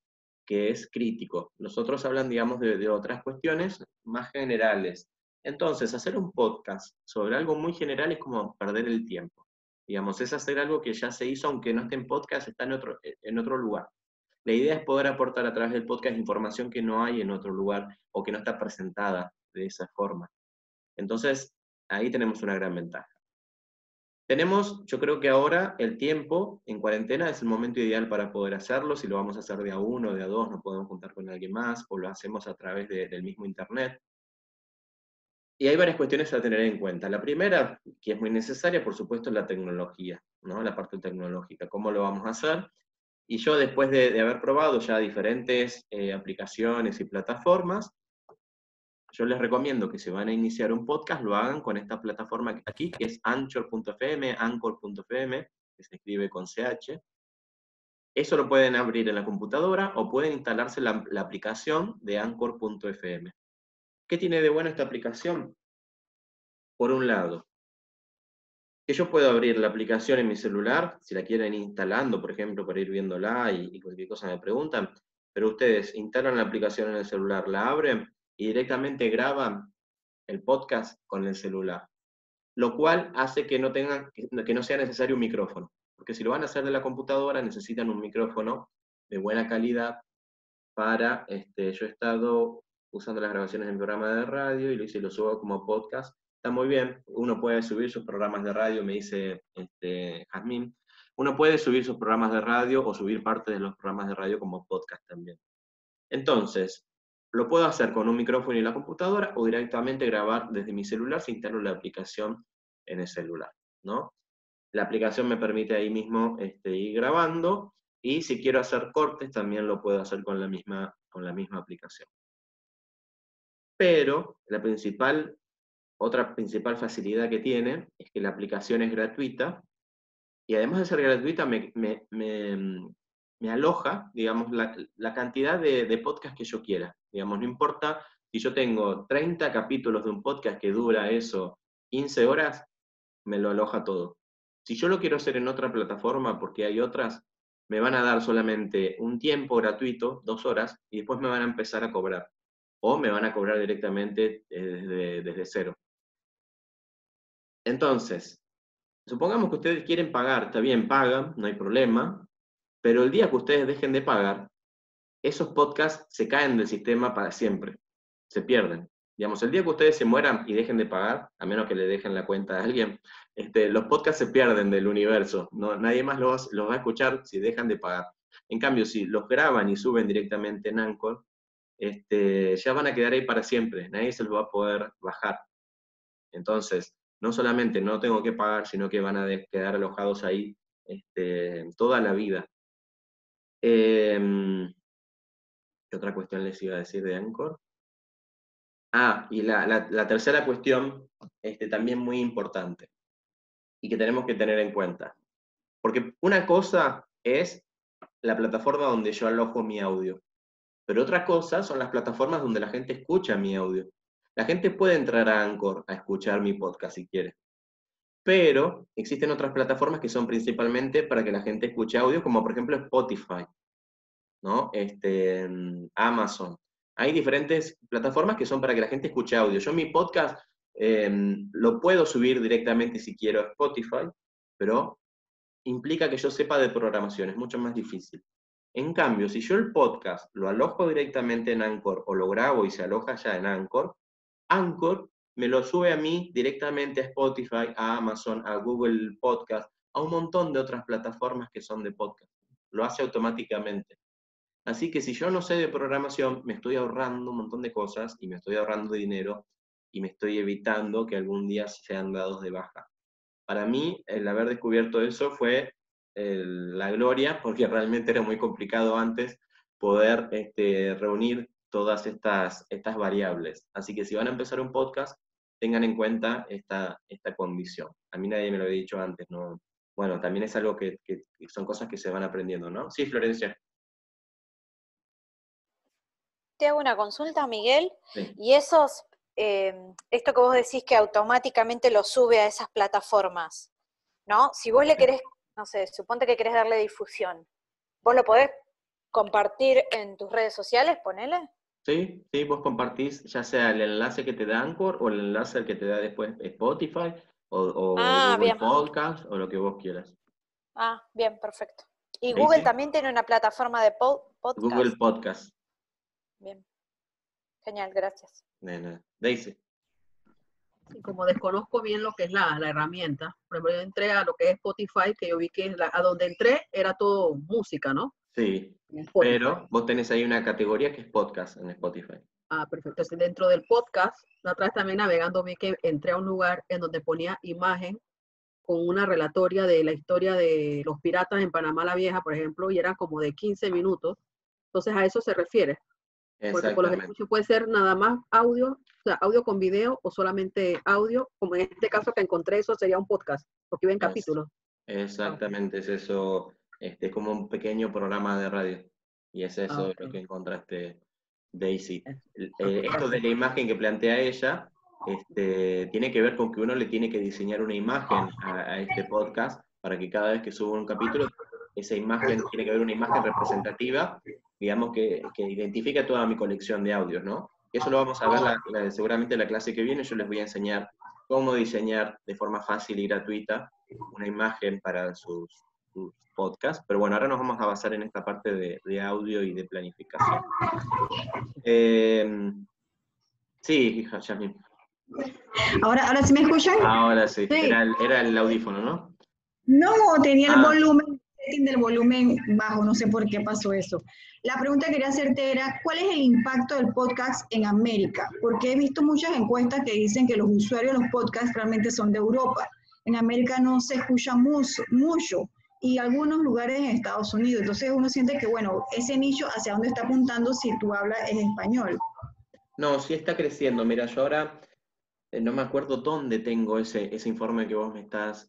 que es crítico. Los otros hablan, digamos, de otras cuestiones más generales. Entonces, hacer un podcast sobre algo muy general es como perder el tiempo. Digamos, es hacer algo que ya se hizo, aunque no esté en podcast, está en otro lugar. La idea es poder aportar a través del podcast información que no hay en otro lugar o que no está presentada de esa forma. Entonces, ahí tenemos una gran ventaja. Yo creo que ahora el tiempo en cuarentena es el momento ideal para poder hacerlo. Si lo vamos a hacer de a uno, de a dos, no podemos juntar con alguien más, o lo hacemos a través del mismo internet. Y hay varias cuestiones a tener en cuenta. La primera, que es muy necesaria, por supuesto, es la tecnología, ¿no? La parte tecnológica. ¿Cómo lo vamos a hacer? Y yo, después de haber probado ya diferentes aplicaciones y plataformas, yo les recomiendo que si van a iniciar un podcast, lo hagan con esta plataforma aquí, que es anchor.fm, anchor.fm, que se escribe con CH. Eso lo pueden abrir en la computadora o pueden instalarse la aplicación de anchor.fm. ¿Qué tiene de bueno esta aplicación? Por un lado, que yo puedo abrir la aplicación en mi celular, si la quieren ir instalando, por ejemplo, para ir viéndola y cualquier cosa me preguntan, pero ustedes instalan la aplicación en el celular, la abren y directamente graban el podcast con el celular, lo cual hace que no sea necesario un micrófono, porque si lo van a hacer de la computadora necesitan un micrófono de buena calidad para, yo he estado usando las grabaciones de mi programa de radio y lo subo como podcast. Está muy bien, uno puede subir sus programas de radio, me dice Jazmín, uno puede subir sus programas de radio o subir parte de los programas de radio como podcast también. Entonces, lo puedo hacer con un micrófono y la computadora o directamente grabar desde mi celular si instalo la aplicación en el celular, ¿no? La aplicación me permite ahí mismo ir grabando, y si quiero hacer cortes también lo puedo hacer con la misma aplicación. Pero otra principal facilidad que tiene es que la aplicación es gratuita, y además de ser gratuita me aloja, digamos, la cantidad de podcasts que yo quiera. Digamos, no importa si yo tengo 30 capítulos de un podcast que dura eso 15 horas, me lo aloja todo. Si yo lo quiero hacer en otra plataforma, porque hay otras, me van a dar solamente un tiempo gratuito, 2 horas, y después me van a empezar a cobrar. O me van a cobrar directamente desde cero. Entonces, supongamos que ustedes quieren pagar, está bien, pagan, no hay problema, pero el día que ustedes dejen de pagar, esos podcasts se caen del sistema para siempre, se pierden. Digamos, el día que ustedes se mueran y dejen de pagar, a menos que le dejen la cuenta a alguien, los podcasts se pierden del universo, nadie más los va a escuchar si dejan de pagar. En cambio, si los graban y suben directamente en Anchor, ya van a quedar ahí para siempre, nadie se los va a poder bajar. Entonces, no solamente no tengo que pagar, sino que van a quedar alojados ahí toda la vida. ¿Qué otra cuestión les iba a decir de Anchor? Y la tercera cuestión, también muy importante, y que tenemos que tener en cuenta. Porque una cosa es la plataforma donde yo alojo mi audio, pero otra cosa son las plataformas donde la gente escucha mi audio. La gente puede entrar a Anchor a escuchar mi podcast si quiere, pero existen otras plataformas que son principalmente para que la gente escuche audio, como por ejemplo Spotify, ¿no? Amazon. Hay diferentes plataformas que son para que la gente escuche audio. Yo mi podcast lo puedo subir directamente si quiero a Spotify, pero implica que yo sepa de programación, es mucho más difícil. En cambio, si yo el podcast lo alojo directamente en Anchor o lo grabo y se aloja ya en Anchor, Anchor me lo sube a mí directamente a Spotify, a Amazon, a Google Podcast, a un montón de otras plataformas que son de podcast. Lo hace automáticamente. Así que si yo no sé de programación, me estoy ahorrando un montón de cosas, y me estoy ahorrando dinero, y me estoy evitando que algún día sean dados de baja. Para mí, el haber descubierto eso fue la gloria, porque realmente era muy complicado antes poder reunir todas estas variables. Así que si van a empezar un podcast, tengan en cuenta esta condición. A mí nadie me lo había dicho antes, ¿no? Bueno, también es algo que son cosas que se van aprendiendo, ¿no? Sí, Florencia. Te hago una consulta, Miguel, Sí. y esto que vos decís que automáticamente lo sube a esas plataformas, ¿no? Si vos le querés, no sé, suponte que querés darle difusión, ¿vos lo podés compartir en tus redes sociales, ponele? Sí, vos compartís ya sea el enlace que te da Anchor o el enlace que te da después Spotify o Google bien. Podcast o lo que vos quieras. Bien, perfecto. ¿Y Daisy. Google también tiene una plataforma de podcast? Google Podcast. Bien. Genial, gracias. Daisy. Y como desconozco bien lo que es la herramienta, por ejemplo, yo entré a lo que es Spotify, que yo vi que a donde entré era todo música, ¿no? Sí, pero vos tenés ahí una categoría que es podcast en Spotify. Perfecto. Entonces, dentro del podcast, la otra vez también navegando vi que entré a un lugar en donde ponía imagen con una relatoria de la historia de los piratas en Panamá la Vieja, por ejemplo, y eran como de 15 minutos. Entonces, a eso se refiere. Porque por lo que escucho puede ser nada más audio, o sea, audio con video o solamente audio, como en este caso que encontré, eso sería un podcast, porque iba en capítulos. Exactamente, es eso, es como un pequeño programa de radio, y es eso lo que encontraste, Daisy. Esto de la imagen que plantea ella, tiene que ver con que uno le tiene que diseñar una imagen a este podcast, para que cada vez que suba un capítulo, esa imagen tiene que haber una imagen representativa, digamos, que identifique toda mi colección de audios, ¿no? Eso lo vamos a ver seguramente en la clase que viene. Yo les voy a enseñar cómo diseñar de forma fácil y gratuita una imagen para sus podcasts, pero bueno, ahora nos vamos a basar en esta parte de audio y de planificación. Sí, hija, Yasmin. ¿Ahora sí me escuchan? Ahora sí, Sí. era el audífono, ¿no? No, tenía el Ah, volumen, setting del volumen bajo, no sé por qué pasó eso. La pregunta que quería hacerte era, ¿cuál es el impacto del podcast en América? Porque he visto muchas encuestas que dicen que los usuarios de los podcasts realmente son de Europa. En América no se escucha mucho y algunos lugares en Estados Unidos. Entonces uno siente que, bueno, ese nicho hacia dónde está apuntando si tú hablas en español. no, sí está creciendo. Mira, yo ahora no me acuerdo dónde tengo ese informe que vos me estás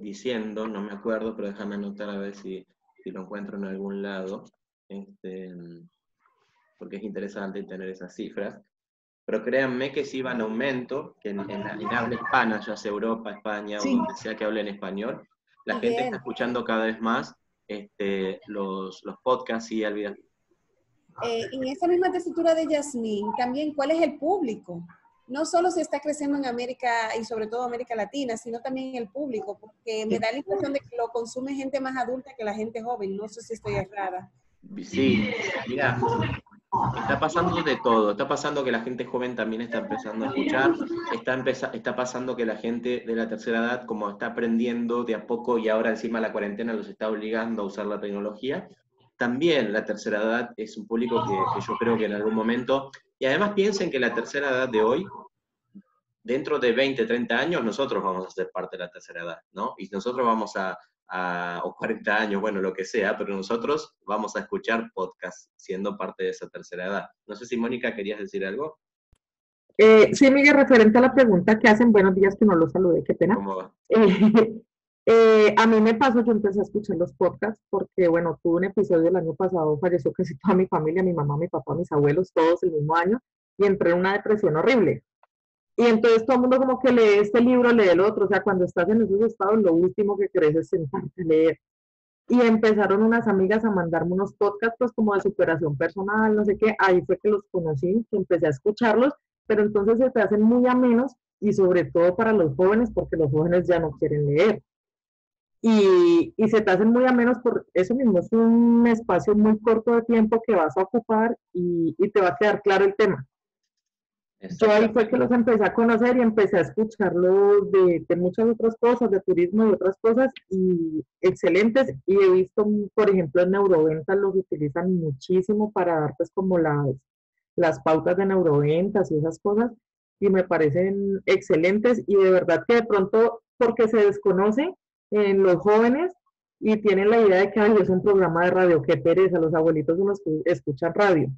diciendo, no me acuerdo, pero déjame anotar a ver si lo encuentro en algún lado, este, porque es interesante tener esas cifras. Pero créanme que sí va en aumento, que en habla hispana, ya sea Europa, España o donde sea que hable en español, la gente está Miguel, escuchando cada vez más los podcasts y Alvida. en esa misma tesitura de Yasmín, también, ¿cuál es el público? No solo se está creciendo en América y sobre todo América Latina, sino también el público, porque me da la impresión de que lo consume gente más adulta que la gente joven. No sé si estoy errada. Sí, mira, está pasando de todo. Está pasando que la gente joven también está empezando a escuchar. Está pasando que la gente de la tercera edad, como está aprendiendo de a poco y ahora encima la cuarentena los está obligando a usar la tecnología, también la tercera edad es un público que yo creo que en algún momento... Y además piensen que la tercera edad de hoy, dentro de 20, 30 años, nosotros vamos a ser parte de la tercera edad, ¿no? Y nosotros vamos o 40 años, bueno, lo que sea, pero nosotros vamos a escuchar podcast siendo parte de esa tercera edad. No sé si, Mónica, ¿querías decir algo? Sí, Miguel, referente a la pregunta que hacen, buenos días, que no los saludé, qué pena. ¿Cómo va? A mí me pasó, yo empecé a escuchar los podcasts porque, bueno, tuve un episodio el año pasado, falleció casi toda mi familia, mi mamá, mi papá, mis abuelos, todos el mismo año, y entré en una depresión horrible. Y entonces todo el mundo como que lee este libro, lee el otro, o sea, cuando estás en esos estados, lo último que querés es sentarte a leer. Y empezaron unas amigas a mandarme unos podcasts, pues como de superación personal, no sé qué, ahí fue que los conocí, que empecé a escucharlos, pero entonces se te hacen muy amenos y sobre todo para los jóvenes, porque los jóvenes ya no quieren leer. Y se te hacen muy amenos por eso mismo, es un espacio muy corto de tiempo que vas a ocupar y te va a quedar claro el tema. Yo ahí fue que los empecé a conocer y empecé a escucharlos de muchas otras cosas, de turismo y otras cosas, y excelentes. Y he visto, por ejemplo, en Neuroventas los utilizan muchísimo para dar pues como las pautas de neuroventas y esas cosas, y me parecen excelentes. Y de verdad que de pronto, porque se desconoce en los jóvenes y tienen la idea de que ay, es un programa de radio, qué pereza, los abuelitos son los que escuchan radio,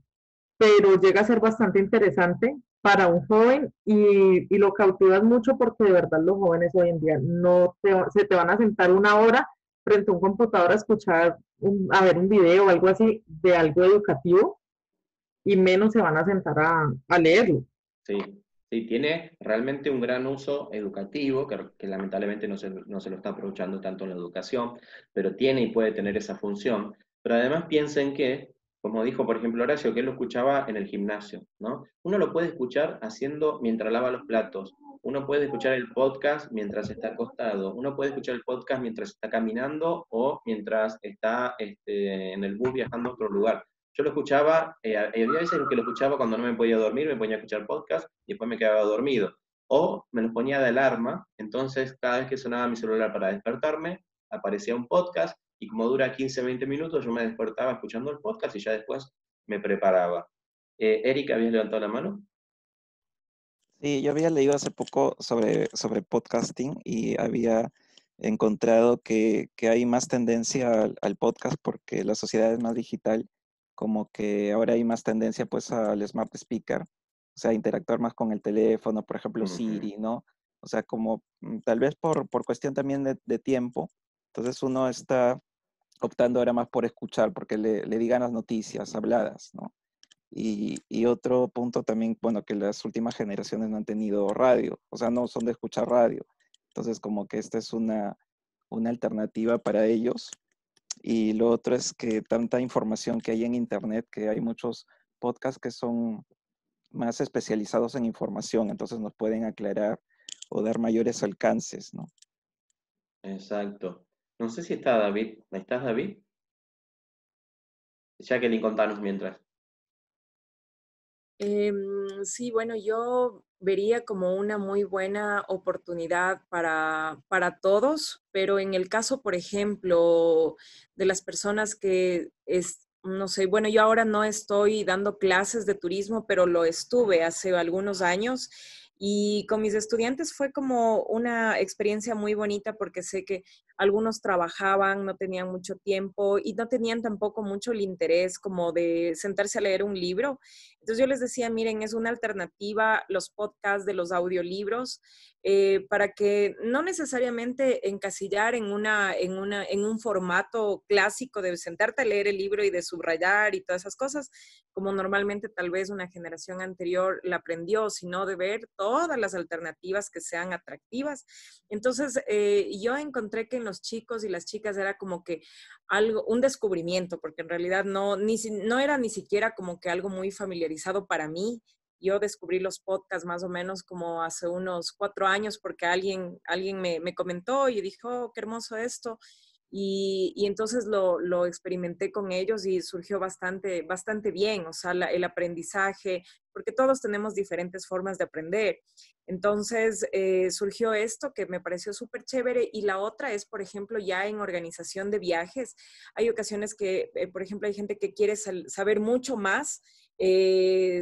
pero llega a ser bastante interesante para un joven y lo cautivas mucho porque de verdad los jóvenes hoy en día se te van a sentar una hora frente a un computador a escuchar, a ver un video o algo así de algo educativo y menos se van a sentar a leerlo. Sí, sí, tiene realmente un gran uso educativo, que lamentablemente no se lo está aprovechando tanto en la educación, pero tiene y puede tener esa función. Pero además piensen que, como dijo por ejemplo Horacio, que él lo escuchaba en el gimnasio, ¿no? Uno lo puede escuchar haciendo mientras lava los platos, uno puede escuchar el podcast mientras está acostado, uno puede escuchar el podcast mientras está caminando o mientras está en el bus viajando a otro lugar. Yo lo escuchaba, había veces que lo escuchaba cuando no me podía dormir, me ponía a escuchar podcast y después me quedaba dormido. O me los ponía de alarma, entonces cada vez que sonaba mi celular para despertarme, aparecía un podcast y como dura 15, 20 minutos, yo me despertaba escuchando el podcast y ya después me preparaba. Erika, ¿habías levantado la mano? Sí, yo había leído hace poco sobre podcasting y había encontrado que hay más tendencia al podcast porque la sociedad es más digital, como que ahora hay más tendencia pues al smart speaker, o sea, interactuar más con el teléfono, por ejemplo, Siri, ¿no? O sea, como tal vez por cuestión también de tiempo, entonces uno está optando ahora más por escuchar, porque le digan las noticias habladas, ¿no? Y otro punto también, bueno, que las últimas generaciones no han tenido radio, o sea, no son de escuchar radio. Entonces, como que esta es una alternativa para ellos. Y lo otro es que tanta información que hay en Internet, que hay muchos podcasts que son más especializados en información, entonces nos pueden aclarar o dar mayores alcances, ¿no? Exacto. No sé si está David. ¿Estás, David? Jacqueline, contanos mientras. Sí, bueno, yo vería como una muy buena oportunidad para todos, pero en el caso, por ejemplo, de las personas que no sé, bueno, yo ahora no estoy dando clases de turismo, pero lo estuve hace algunos años y con mis estudiantes fue como una experiencia muy bonita porque sé que algunos trabajaban, no tenían mucho tiempo y no tenían tampoco mucho el interés como de sentarse a leer un libro. Entonces yo les decía, miren, es una alternativa los podcasts de los audiolibros para que no necesariamente encasillar en un formato clásico de sentarte a leer el libro y de subrayar y todas esas cosas, como normalmente tal vez una generación anterior la aprendió, sino de ver todas las alternativas que sean atractivas. Entonces yo encontré que en los chicos y las chicas era como que algo, un descubrimiento, porque en realidad no era ni siquiera como que algo muy familiarizado para mí. Yo descubrí los podcasts más o menos como hace unos 4 años porque alguien me comentó y dijo, oh, qué hermoso esto. Y entonces lo experimenté con ellos y surgió bastante bien, o sea, el aprendizaje, porque todos tenemos diferentes formas de aprender. Entonces surgió esto que me pareció súper chévere y la otra es, por ejemplo, ya en organización de viajes. Hay ocasiones que, por ejemplo, hay gente que quiere saber mucho más,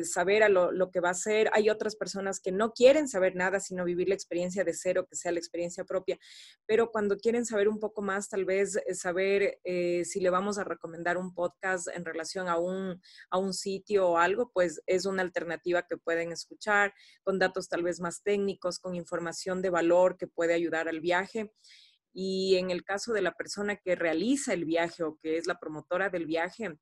saber lo que va a hacer. Hay otras personas que no quieren saber nada, sino vivir la experiencia de cero, que sea la experiencia propia. Pero cuando quieren saber un poco más, tal vez saber si le vamos a recomendar un podcast en relación a un sitio o algo, pues es una alternativa que pueden escuchar con datos tal vez más técnicos, con información de valor que puede ayudar al viaje. Y en el caso de la persona que realiza el viaje o que es la promotora del viaje,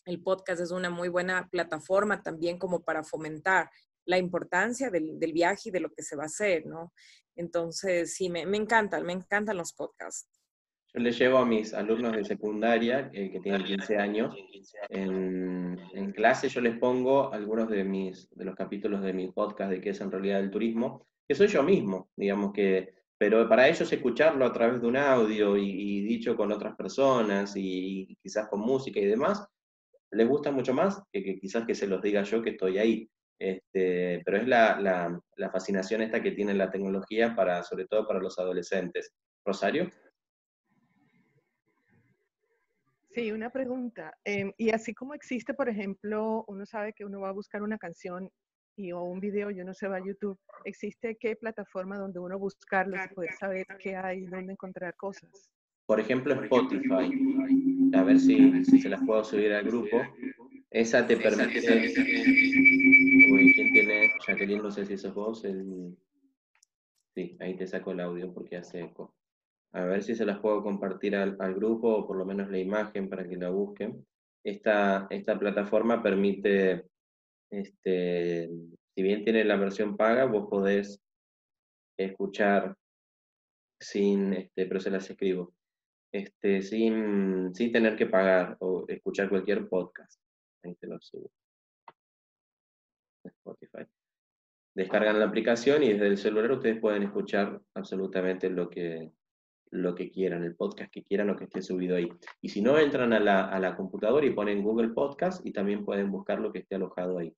el podcast es una muy buena plataforma también como para fomentar la importancia del viaje y de lo que se va a hacer, ¿no? Entonces, sí, me encantan los podcasts. Yo le llevo a mis alumnos de secundaria, que tienen 15 años, en clase yo les pongo algunos de los capítulos de mi podcast de qué es en realidad el turismo, que soy yo mismo, digamos pero para ellos escucharlo a través de un audio y dicho con otras personas y quizás con música y demás, les gusta mucho más que quizás que se los diga yo que estoy ahí. Pero es la fascinación esta que tiene la tecnología, sobre todo para los adolescentes. ¿Rosario? Sí, una pregunta. Y así como existe, por ejemplo, uno sabe que uno va a buscar una canción o un video y uno se va a YouTube, ¿existe qué plataforma donde uno buscarlos y poder saber qué hay, dónde encontrar cosas? Por ejemplo, Spotify. A ver si se las puedo subir al grupo. Esa te permite... Uy, ¿quién tiene? Jacqueline, no sé si sos vos. Sí, ahí te saco el audio porque hace eco. A ver si se las puedo compartir al grupo, o por lo menos la imagen para que la busquen. Esta plataforma permite, si bien tiene la versión paga, vos podés escuchar pero se las escribo, sin tener que pagar o escuchar cualquier podcast. Ahí te lo subo. Spotify. Descargan la aplicación y desde el celular ustedes pueden escuchar absolutamente lo que quieran, el podcast que quieran o que esté subido ahí. Y si no, entran a la computadora y ponen Google Podcast y también pueden buscar lo que esté alojado ahí.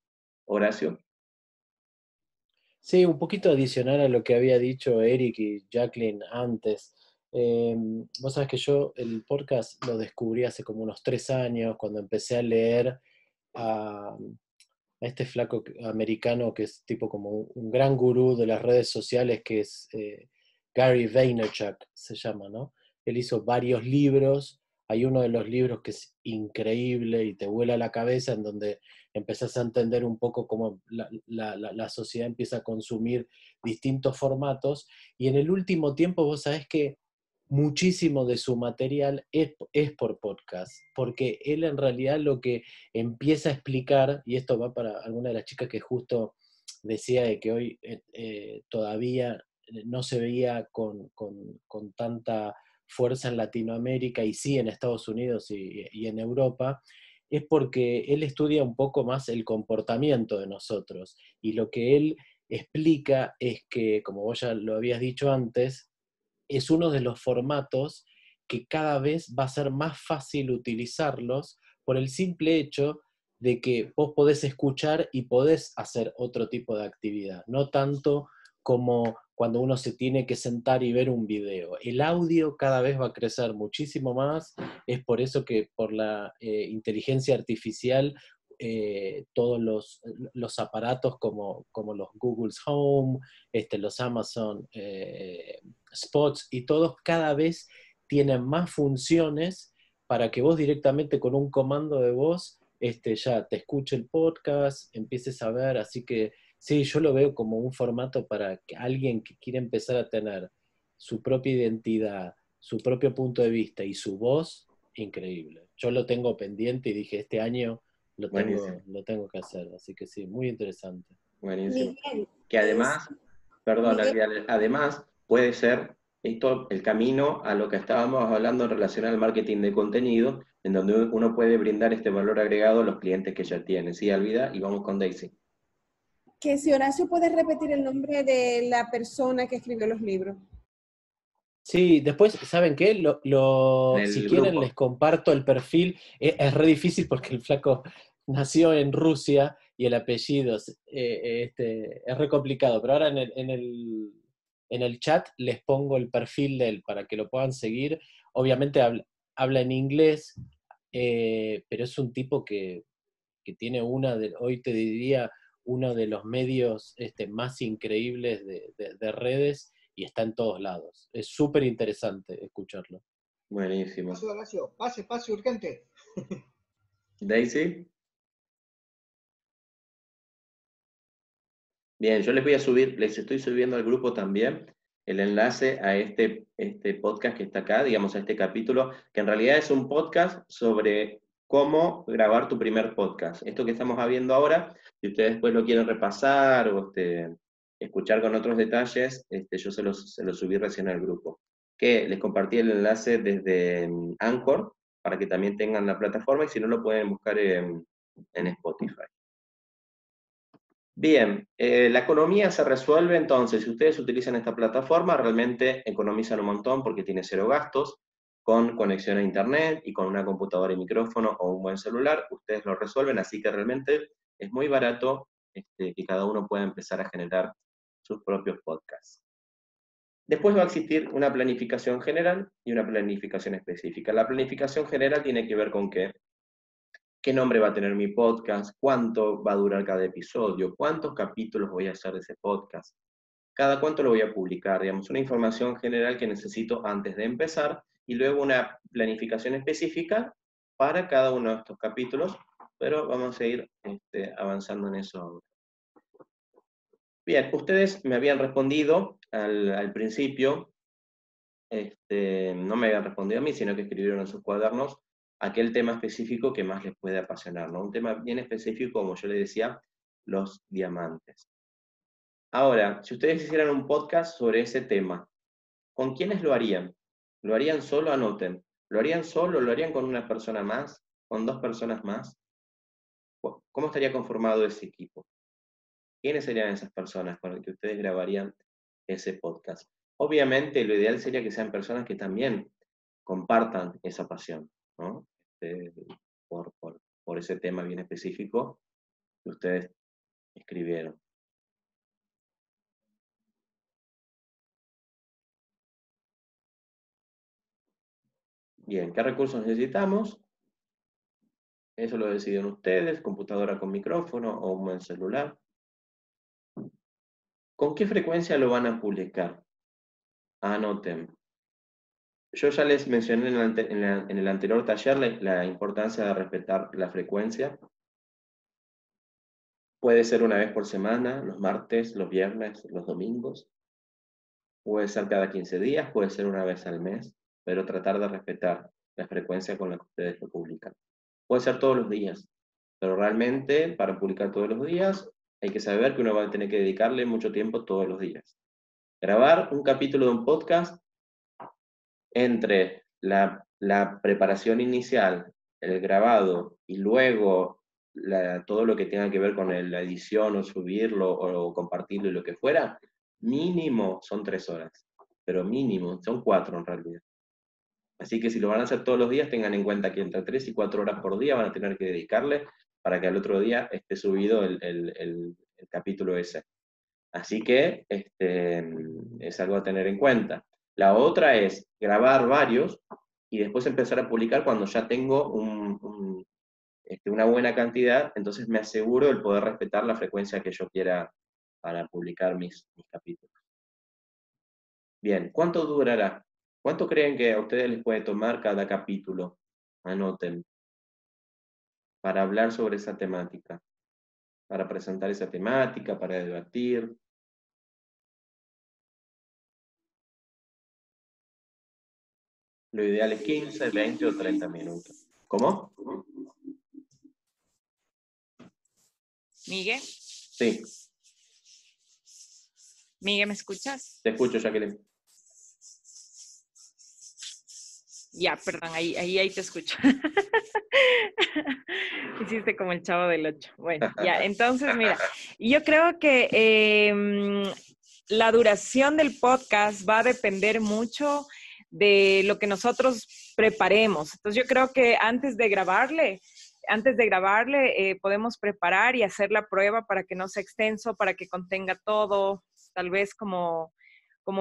Horacio. Sí, un poquito adicional a lo que había dicho Eric y Jacqueline antes. Vos sabés que yo el podcast lo descubrí hace como unos 3 años, cuando empecé a leer a este flaco americano que es tipo como un gran gurú de las redes sociales, que es Gary Vaynerchuk, se llama, ¿no? Él hizo varios libros. Hay uno de los libros que es increíble y te vuela la cabeza, en donde empezás a entender un poco cómo la sociedad empieza a consumir distintos formatos. Y en el último tiempo vos sabés que muchísimo de su material es por podcast, porque él en realidad lo que empieza a explicar, y esto va para alguna de las chicas que justo decía de que hoy todavía no se veía con tanta fuerza en Latinoamérica y sí en Estados Unidos y en Europa, es porque él estudia un poco más el comportamiento de nosotros, y lo que él explica es que, como vos ya lo habías dicho antes, es uno de los formatos que cada vez va a ser más fácil utilizarlos por el simple hecho de que vos podés escuchar y podés hacer otro tipo de actividad, no tanto como cuando uno se tiene que sentar y ver un video. El audio cada vez va a crecer muchísimo más, es por eso que por la inteligencia artificial todos los aparatos como los Google's Home, los Amazon Spots y todos cada vez tienen más funciones para que vos directamente con un comando de voz ya te escuche el podcast, empieces a ver, así que sí, yo lo veo como un formato para que alguien que quiere empezar a tener su propia identidad, su propio punto de vista y su voz, increíble. Yo lo tengo pendiente y dije, este año lo tengo que hacer, así que sí, muy interesante. Buenísimo. Miguel, Que además, perdón, Miguel, además puede ser esto el camino a lo que estábamos hablando en relación al marketing de contenido, en donde uno puede brindar este valor agregado a los clientes que ya tiene. Sí, Alvida, y vamos con Daisy. que si Horacio puede repetir el nombre de la persona que escribió los libros. Sí, después, ¿saben qué? Si quieren grupo. les comparto el perfil. Es re difícil porque el flaco nació en Rusia y el apellido es re complicado, pero ahora en el chat les pongo el perfil de él para que lo puedan seguir. Obviamente habla en inglés, pero es un tipo que tiene hoy te diría, uno de los medios más increíbles de redes y está en todos lados. Es súper interesante escucharlo. Buenísimo. Pase, urgente. Daisy. Bien, yo les estoy subiendo al grupo también el enlace a este podcast que está acá, digamos, a este capítulo, que en realidad es un podcast sobre cómo grabar tu primer podcast. Esto que estamos viendo ahora, si ustedes después lo quieren repasar o escuchar con otros detalles, yo se los subí recién al grupo. Que les compartí el enlace desde Anchor, para que también tengan la plataforma, y si no lo pueden buscar en Spotify. Bien, la economía se resuelve entonces, si ustedes utilizan esta plataforma, realmente economizan un montón porque tiene 0 gastos, con conexión a internet y con una computadora y micrófono o un buen celular, ustedes lo resuelven, así que realmente es muy barato que cada uno pueda empezar a generar sus propios podcasts. Después va a existir una planificación general y una planificación específica. La planificación general tiene que ver con qué nombre va a tener mi podcast, cuánto va a durar cada episodio, cuántos capítulos voy a hacer de ese podcast, cada cuánto lo voy a publicar, digamos, una información general que necesito antes de empezar, y luego una planificación específica para cada uno de estos capítulos, pero vamos a ir avanzando en eso ahora. Bien, ustedes me habían respondido al principio, no me habían respondido a mí, sino que escribieron en sus cuadernos aquel tema específico que más les puede apasionar, ¿no? Un tema bien específico, como yo les decía, los diamantes. Ahora, si ustedes hicieran un podcast sobre ese tema, ¿con quiénes lo harían? ¿Lo harían solo? Anoten. ¿Lo harían solo? ¿Lo harían con una persona más? ¿Con 2 personas más? ¿Cómo estaría conformado ese equipo? ¿Quiénes serían esas personas con las que ustedes grabarían ese podcast? Obviamente, lo ideal sería que sean personas que también compartan esa pasión, ¿no? Por ese tema bien específico que ustedes escribieron. Bien, ¿qué recursos necesitamos? Eso lo deciden ustedes, computadora con micrófono o un buen celular. ¿Con qué frecuencia lo van a publicar? Anoten. Yo ya les mencioné en el anterior taller la importancia de respetar la frecuencia. Puede ser una vez por semana, los martes, los viernes, los domingos. Puede ser cada 15 días, puede ser una vez al mes, pero tratar de respetar la frecuencia con la que ustedes lo publican. Puede ser todos los días, pero realmente para publicar todos los días hay que saber que uno va a tener que dedicarle mucho tiempo todos los días. Grabar un capítulo de un podcast entre la preparación inicial, el grabado y luego todo lo que tenga que ver con la edición o subirlo o compartirlo y lo que fuera, mínimo son 3 horas, pero mínimo, son 4 en realidad. Así que si lo van a hacer todos los días, tengan en cuenta que entre 3 y 4 horas por día van a tener que dedicarle para que al otro día esté subido el capítulo ese. Así que es algo a tener en cuenta. La otra es grabar varios y después empezar a publicar cuando ya tengo una buena cantidad, entonces me aseguro el poder respetar la frecuencia que yo quiera para publicar mis capítulos. Bien, ¿cuánto durará? ¿Cuánto creen que a ustedes les puede tomar cada capítulo? Anoten. Para hablar sobre esa temática, para presentar esa temática, para debatir. Lo ideal es 15, 20 o 30 minutos. ¿Cómo? Miguel. Sí. Miguel, ¿me escuchas? Te escucho, Jacqueline. Ya, perdón, ahí te escucho. Hiciste como el Chavo del 8. Bueno, ya, entonces mira, yo creo que la duración del podcast va a depender mucho de lo que nosotros preparemos. Entonces yo creo que antes de grabarle, podemos preparar y hacer la prueba para que no sea extenso, para que contenga todo, tal vez como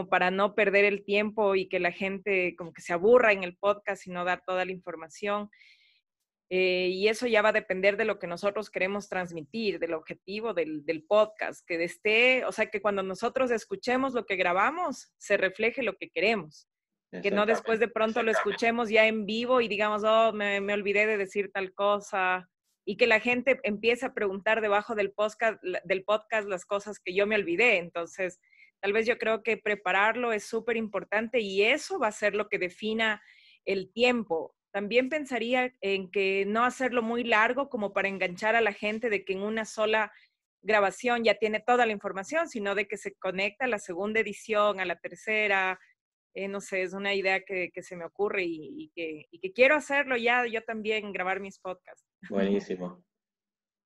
para no perder el tiempo y que la gente como que se aburra en el podcast y no dar toda la información. Y eso ya va a depender de lo que nosotros queremos transmitir, del objetivo del podcast, o sea, que cuando nosotros escuchemos lo que grabamos, se refleje lo que queremos. Que no después de pronto lo escuchemos ya en vivo y digamos, oh, me olvidé de decir tal cosa, y que la gente empiece a preguntar debajo del podcast las cosas que yo me olvidé. Entonces, tal vez yo creo que prepararlo es súper importante y eso va a ser lo que defina el tiempo. También pensaría en que no hacerlo muy largo como para enganchar a la gente de que en una sola grabación ya tiene toda la información, sino de que se conecta a la segunda edición, a la tercera. No sé, es una idea que se me ocurre y que quiero hacerlo ya, yo también, grabar mis podcasts. Buenísimo.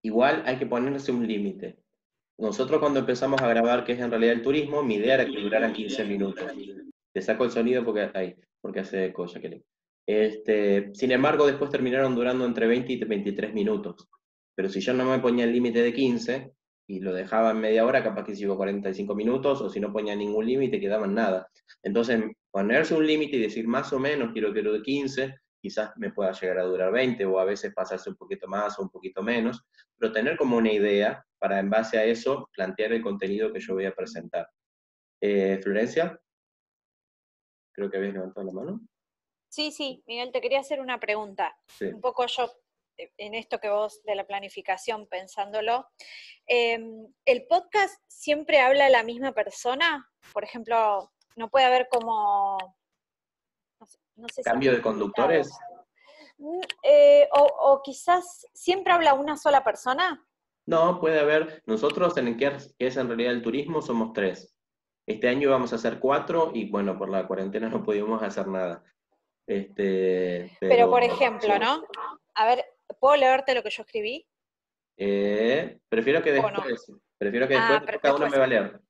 Igual hay que ponerse un límite. Nosotros cuando empezamos a grabar, que es en realidad el turismo, mi idea era que duraran 15 minutos. Te saco el sonido porque hace eco, Jacqueline. Sin embargo, después terminaron durando entre 20 y 23 minutos. Pero si yo no me ponía el límite de 15 y lo dejaba en media hora, capaz que sigo 45 minutos, o si no ponía ningún límite, quedaban nada. Entonces, ponerse un límite y decir más o menos quiero que dure 15, quizás me pueda llegar a durar 20, o a veces pasarse un poquito más o un poquito menos, pero tener como una idea para en base a eso plantear el contenido que yo voy a presentar. Florencia, creo que habías levantado la mano. Sí, Miguel, te quería hacer una pregunta. Sí. Un poco yo, en esto que vos de la planificación, pensándolo. ¿El podcast siempre habla la misma persona? Por ejemplo, no puede haber como... No sé ¿Cambio si de conductores? O quizás siempre habla una sola persona. No, puede haber. Nosotros en el que es en realidad el turismo somos 3. Este año vamos a hacer 4 y bueno, por la cuarentena no pudimos hacer nada. Pero por ejemplo, ¿no? A ver, ¿puedo leerte lo que yo escribí? Prefiero que después. No. Prefiero que después cada uno me va a leer.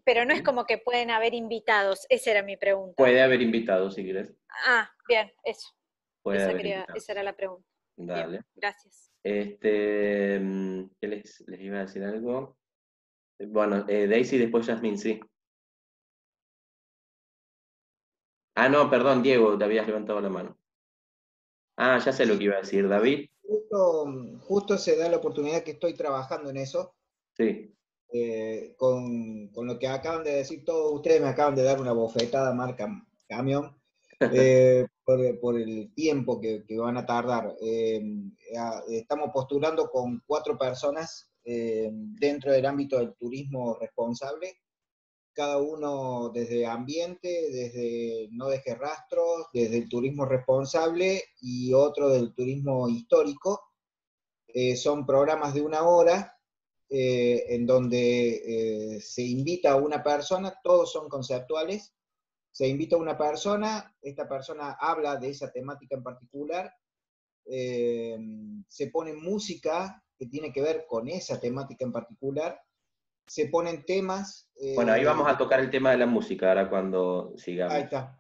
Pero no es como que pueden haber invitados, esa era mi pregunta. Puede haber invitados, si quieres. Ah, bien, eso. Esa era la pregunta. Dale. Bien, gracias. ¿Qué les iba a decir algo? Bueno, Daisy, después Jasmine, sí. Ah, no, perdón, Diego, te habías levantado la mano. Ah, ya sé lo que iba a decir, David. Justo se da la oportunidad que estoy trabajando en eso. Sí. Con lo que acaban de decir todos ustedes, me acaban de dar una bofetada marca camión por el tiempo que van a tardar. Estamos postulando con 4 personas dentro del ámbito del turismo responsable, cada uno desde ambiente, desde no deje rastros, desde el turismo responsable y otro del turismo histórico. Son programas de 1 hora en donde se invita a una persona, todos son conceptuales, se invita a una persona, esta persona habla de esa temática en particular, se pone música que tiene que ver con esa temática en particular, se ponen temas... bueno, ahí vamos a tocar el tema de la música, ahora cuando sigamos. Ahí está.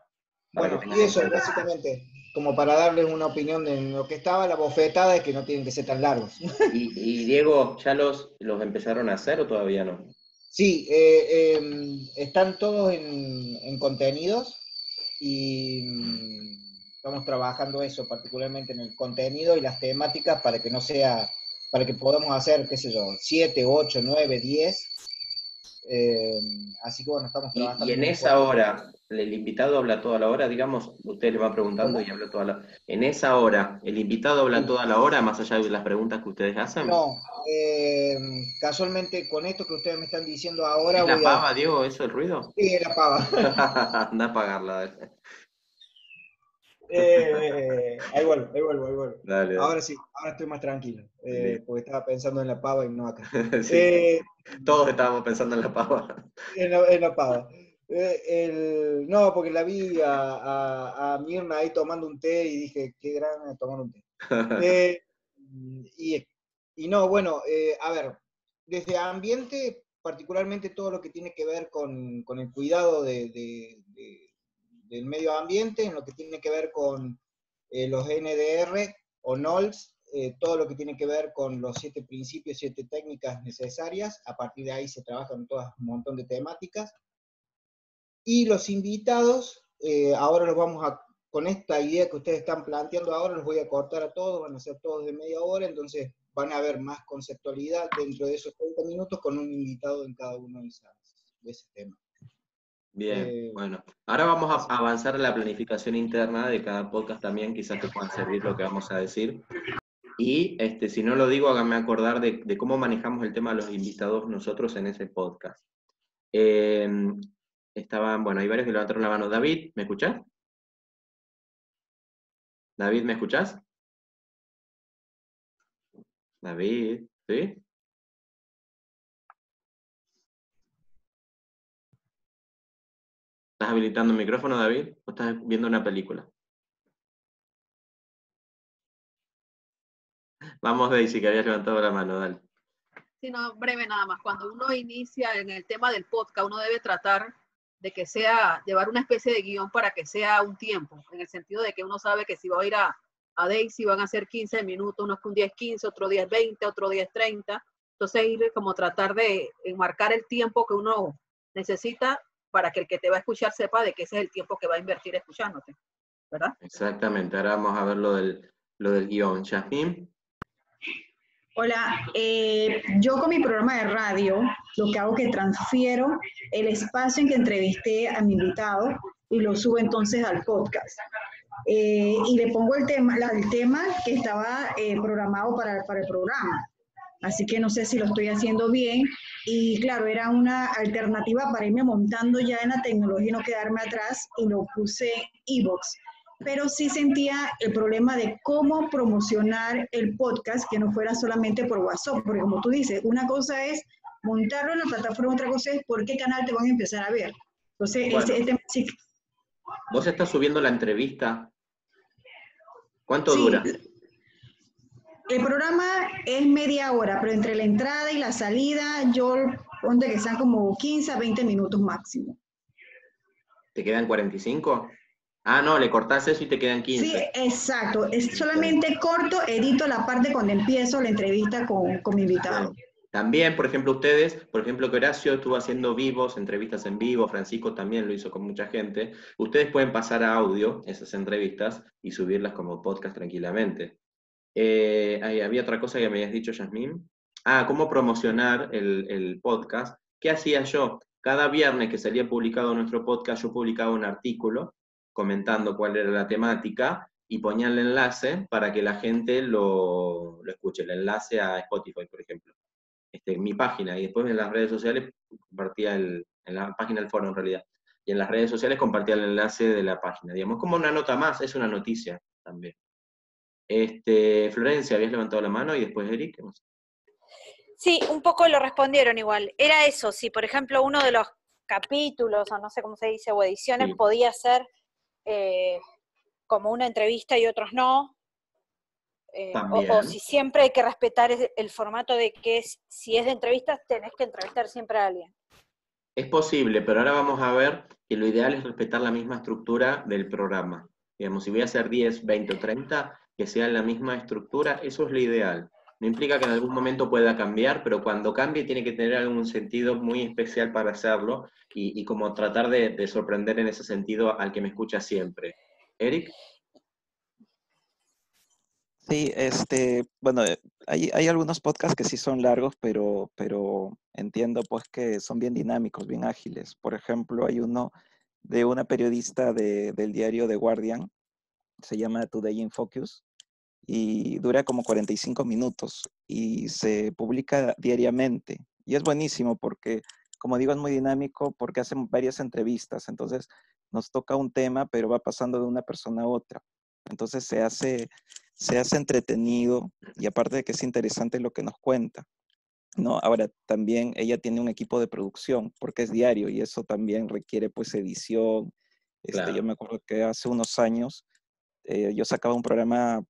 Bueno, y eso, básicamente. como para darles una opinión de lo que estaba. La bofetada es que no tienen que ser tan largos. Y Diego, ¿ya los empezaron a hacer o todavía no? Sí, están todos en contenidos y estamos trabajando eso, particularmente en el contenido y las temáticas para que no sea, para que podamos hacer, qué sé yo, 7, 8, 9, 10. Así que bueno, estamos trabajando. Y en esa hora, ¿el invitado habla toda la hora? Digamos, usted le va preguntando y habla toda la... En esa hora, ¿el invitado habla toda la hora, más allá de las preguntas que ustedes hacen? No, casualmente con esto que ustedes me están diciendo ahora ¿Es la voy pava, Diego, eso, el ruido? Sí, es la pava. Anda a apagarla. Ahí vuelvo. Dale. Ahora sí, ahora estoy más tranquilo, porque estaba pensando en la pava y no acá. Sí, todos estábamos pensando en la pava. En la pava. No, porque la vi a Mirna ahí tomando un té y dije, qué gran tomando un té. Y no, bueno, a ver, desde ambiente, particularmente todo lo que tiene que ver con el cuidado del medio ambiente, en lo que tiene que ver con los NDR o NOLS, todo lo que tiene que ver con los 7 principios, 7 técnicas necesarias. A partir de ahí se trabajan todas un montón de temáticas. Y los invitados, ahora los vamos a, con esta idea que ustedes están planteando ahora, los voy a cortar a todos, van a ser todos de media hora, entonces van a haber más conceptualidad dentro de esos 30 minutos con un invitado en cada uno de ese tema. Bien, bueno. Ahora vamos a avanzar en la planificación interna de cada podcast también, quizás te puedan servir lo que vamos a decir. Y si no lo digo, háganme acordar de cómo manejamos el tema de los invitados nosotros en ese podcast. Bueno, hay varios que levantaron la mano. David, ¿me escuchás? David, ¿me escuchás? David, ¿sí? ¿Estás habilitando el micrófono, David? ¿O estás viendo una película? Vamos, Daisy, que habías levantado la mano, dale. Sí, no, breve nada más. Cuando uno inicia en el tema del podcast, uno debe tratar de que sea, llevar una especie de guión para que sea un tiempo, en el sentido de que uno sabe que si va a ir a Daisy van a ser 15 minutos, unos con 10, 15, otro 10, 20, otro 10, 30. Entonces ir como tratar de enmarcar el tiempo que uno necesita para que el que te va a escuchar sepa de que ese es el tiempo que va a invertir escuchándote, ¿verdad? Exactamente, ahora vamos a ver lo del guión. Yasmín. Hola, yo con mi programa de radio lo que hago es que transfiero el espacio en que entrevisté a mi invitado y lo subo entonces al podcast. Y le pongo el tema que estaba programado para el programa. Así que no sé si lo estoy haciendo bien. Y claro, era una alternativa para irme montando ya en la tecnología y no quedarme atrás, y lo puse en iVoox. Pero sí sentía el problema de cómo promocionar el podcast, que no fuera solamente por WhatsApp, porque como tú dices, una cosa es montarlo en la plataforma, otra cosa es por qué canal te van a empezar a ver. Entonces, Bueno, sí. ¿Vos estás subiendo la entrevista? ¿Cuánto dura? El programa es media hora, pero entre la entrada y la salida, yo ponte que sean como 15 a 20 minutos máximo. ¿Te quedan 45? Ah, no, le cortás eso y te quedan 15. Sí, exacto. Es solamente corto, edito la parte cuando empiezo la entrevista con mi invitado. También, por ejemplo, ustedes, por ejemplo, que Horacio estuvo haciendo vivos, entrevistas en vivo, Francisco también lo hizo con mucha gente. Ustedes pueden pasar a audio esas entrevistas y subirlas como podcast tranquilamente. Había otra cosa que me habías dicho, Yasmín. ¿Cómo promocionar el podcast? ¿Qué hacía yo? Cada viernes que salía publicado nuestro podcast, yo publicaba un artículo comentando cuál era la temática y ponía el enlace para que la gente lo escuche, el enlace a Spotify, por ejemplo. Mi página, y después en las redes sociales compartía en la página del foro en realidad, y en las redes sociales compartía el enlace de la página, digamos, como una nota más, es una noticia también. Florencia, habías levantado la mano y después Eric. No sé. Sí, un poco lo respondieron igual. Era eso, si por ejemplo uno de los capítulos, o no sé cómo se dice, o ediciones, sí, podía ser como una entrevista y otros no. O si siempre hay que respetar el formato de que si es de entrevistas, tenés que entrevistar siempre a alguien. Es posible, pero ahora vamos a ver que lo ideal es respetar la misma estructura del programa. Digamos, si voy a hacer 10, 20 o 30, que sean la misma estructura, eso es lo ideal. No implica que en algún momento pueda cambiar, pero cuando cambie tiene que tener algún sentido muy especial para hacerlo y como tratar de sorprender en ese sentido al que me escucha siempre. Eric. Sí, bueno, hay algunos podcasts que sí son largos, pero entiendo pues que son bien dinámicos, bien ágiles. Por ejemplo, hay uno de una periodista del diario The Guardian, se llama Today in Focus, y dura como 45 minutos y se publica diariamente. Y es buenísimo porque, como digo, es muy dinámico porque hacen varias entrevistas. Entonces, nos toca un tema, pero va pasando de una persona a otra. Entonces, se hace entretenido y aparte de que es interesante lo que nos cuenta. No, ahora también ella tiene un equipo de producción porque es diario y eso también requiere pues edición. Yo me acuerdo que hace unos años yo sacaba un programa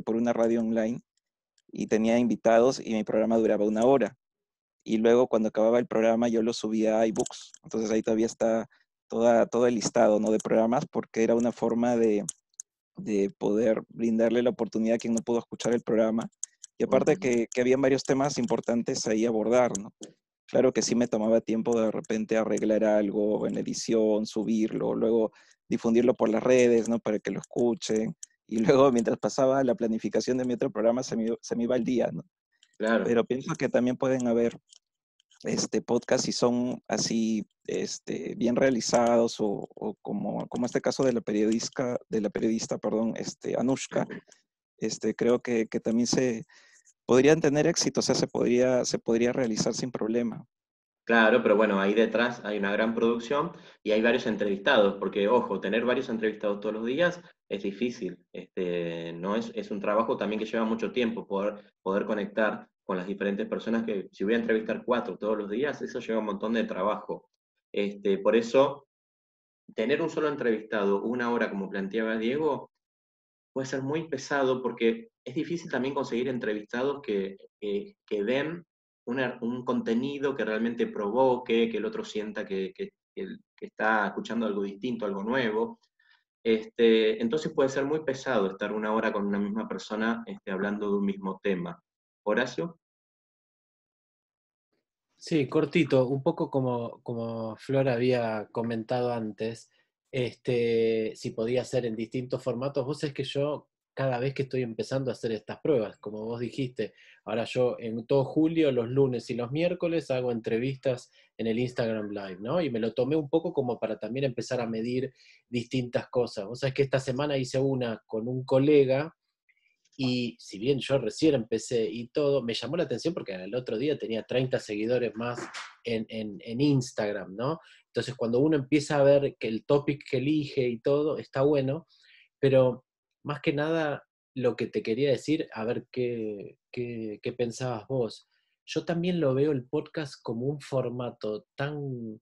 por una radio online y tenía invitados y mi programa duraba 1 hora. Y luego cuando acababa el programa yo lo subía a iBooks. Entonces ahí todavía está todo el listado, ¿no?, de programas porque era una forma de poder brindarle la oportunidad a quien no pudo escuchar el programa. Y aparte que habían varios temas importantes ahí a abordar, ¿no? Claro que sí me tomaba tiempo de repente arreglar algo en la edición, subirlo, luego difundirlo por las redes, ¿no?, para que lo escuchen. Y luego, mientras pasaba la planificación de mi otro programa, se me iba el día, ¿no? Claro. Pero pienso que también pueden haber podcasts si son así bien realizados o como este caso de la periodista, perdón, Anushka, creo que también se podrían tener éxito, o sea, se podría realizar sin problema. Claro, pero bueno, ahí detrás hay una gran producción y hay varios entrevistados, porque ojo, tener varios entrevistados todos los días es difícil. No es un trabajo también que lleva mucho tiempo poder conectar con las diferentes personas que si voy a entrevistar 4 todos los días, eso lleva un montón de trabajo. Por eso, tener un solo entrevistado 1 hora, como planteaba Diego, puede ser muy pesado porque es difícil también conseguir entrevistados que den un contenido que realmente provoque, que el otro sienta que está escuchando algo distinto, algo nuevo. Entonces puede ser muy pesado estar 1 hora con una misma persona hablando de un mismo tema. Horacio. Sí, cortito, un poco como Flor había comentado antes, si podía ser en distintos formatos. Vos sabés que yo cada vez que estoy empezando a hacer estas pruebas, como vos dijiste, ahora yo en todo julio, los lunes y los miércoles hago entrevistas en el Instagram Live, ¿no? Y me lo tomé un poco como para también empezar a medir distintas cosas. Vos sabés que esta semana hice una con un colega. Y si bien yo recién empecé y todo, me llamó la atención porque el otro día tenía 30 seguidores más en Instagram, ¿no? Entonces cuando uno empieza a ver que el topic que elige y todo, está bueno, pero más que nada lo que te quería decir, a ver qué pensabas vos. Yo también lo veo el podcast como un formato tan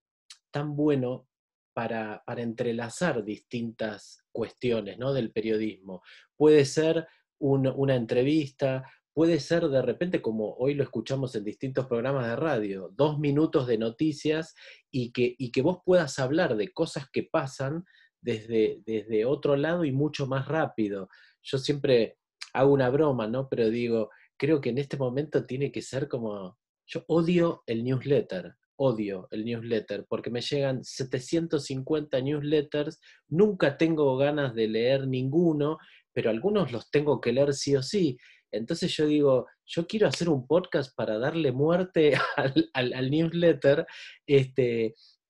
bueno para entrelazar distintas cuestiones, ¿no?, del periodismo. Puede ser una entrevista, puede ser de repente, como hoy lo escuchamos en distintos programas de radio, 2 minutos de noticias y que vos puedas hablar de cosas que pasan desde otro lado y mucho más rápido. Yo siempre hago una broma, ¿no? Pero digo, creo que en este momento tiene que ser como, yo odio el newsletter, porque me llegan 750 newsletters, nunca tengo ganas de leer ninguno, pero algunos los tengo que leer sí o sí. Entonces yo digo, yo quiero hacer un podcast para darle muerte al newsletter,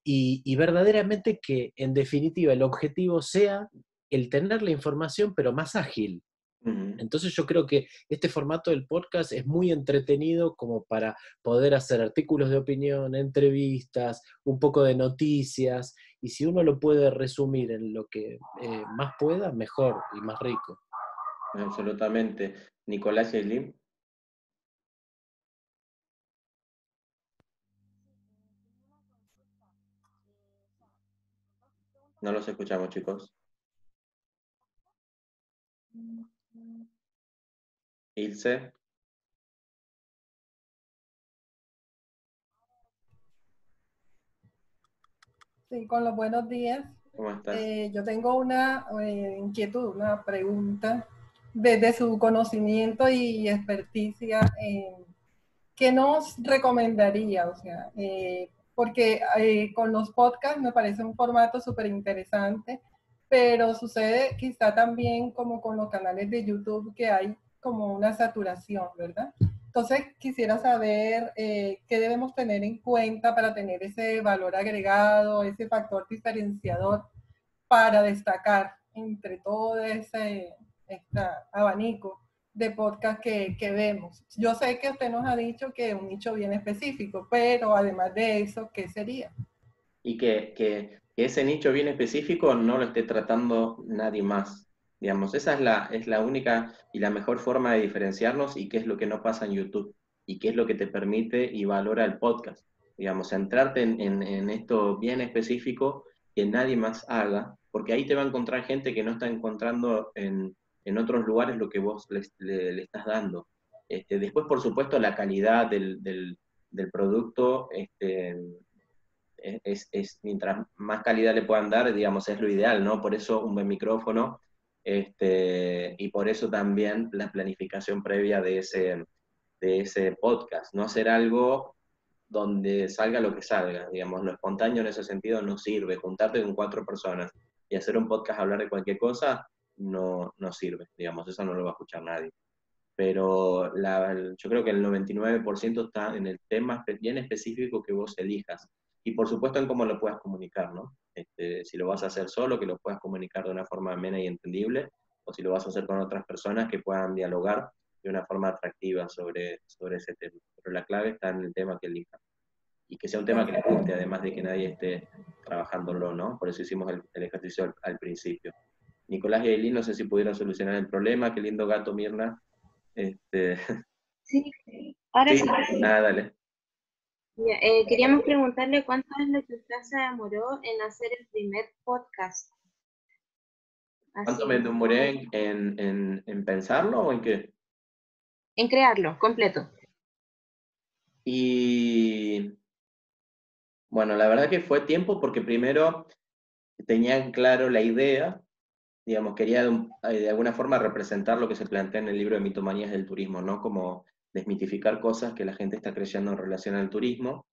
y verdaderamente que en definitiva el objetivo sea el tener la información pero más ágil. Entonces yo creo que este formato del podcast es muy entretenido como para poder hacer artículos de opinión, entrevistas, un poco de noticias, y si uno lo puede resumir en lo que más pueda, mejor y más rico. Absolutamente. Nicolás y Eileen. No los escuchamos, chicos. Ilse. Sí, con los buenos días. ¿Cómo estás? Yo tengo una inquietud, una pregunta. Desde su conocimiento y experticia, ¿qué nos recomendaría? O sea, porque con los podcasts me parece un formato súper interesante, pero sucede quizá también como con los canales de YouTube que hay como una saturación, ¿verdad? Entonces quisiera saber qué debemos tener en cuenta para tener ese valor agregado, ese factor diferenciador para destacar entre todo ese abanico de podcast que vemos. Yo sé que usted nos ha dicho que es un nicho bien específico, pero además de eso, ¿qué sería? Y que ese nicho bien específico no lo esté tratando nadie más. Digamos, esa es la única y la mejor forma de diferenciarnos y qué es lo que no pasa en YouTube y qué es lo que te permite y valora el podcast. Digamos, centrarte en esto bien específico que nadie más haga, porque ahí te va a encontrar gente que no está encontrando en otros lugares lo que vos le estás dando. Después, por supuesto, la calidad del producto, mientras más calidad le puedan dar, digamos, es lo ideal, ¿no? Por eso un buen micrófono, y por eso también la planificación previa de ese podcast, no hacer algo donde salga lo que salga, digamos, lo espontáneo en ese sentido no sirve, juntarte con 4 personas y hacer un podcast, hablar de cualquier cosa, no sirve, digamos, eso no lo va a escuchar nadie. Pero yo creo que el 99% está en el tema bien específico que vos elijas. Y por supuesto en cómo lo puedas comunicar, ¿no? Si lo vas a hacer solo, que lo puedas comunicar de una forma amena y entendible, o si lo vas a hacer con otras personas que puedan dialogar de una forma atractiva sobre ese tema. Pero la clave está en el tema que elijas. Y que sea un tema que les guste, además de que nadie esté trabajándolo, ¿no? Por eso hicimos el ejercicio al principio. Nicolás y Aileen, no sé si pudieron solucionar el problema. Qué lindo gato, Mirna. Sí, ahora Sí, sí. dale. Ya, queríamos preguntarle cuánto es lo que usted se demoró en hacer el primer podcast. ¿Cuánto Así, me demoré en pensarlo o en qué? en crearlo, completo. Y bueno, la verdad que fue tiempo porque primero tenía claro la idea, digamos, quería de alguna forma representar lo que se plantea en el libro de Mitomanías del Turismo, ¿no? Como desmitificar cosas que la gente está creyendo en relación al turismo.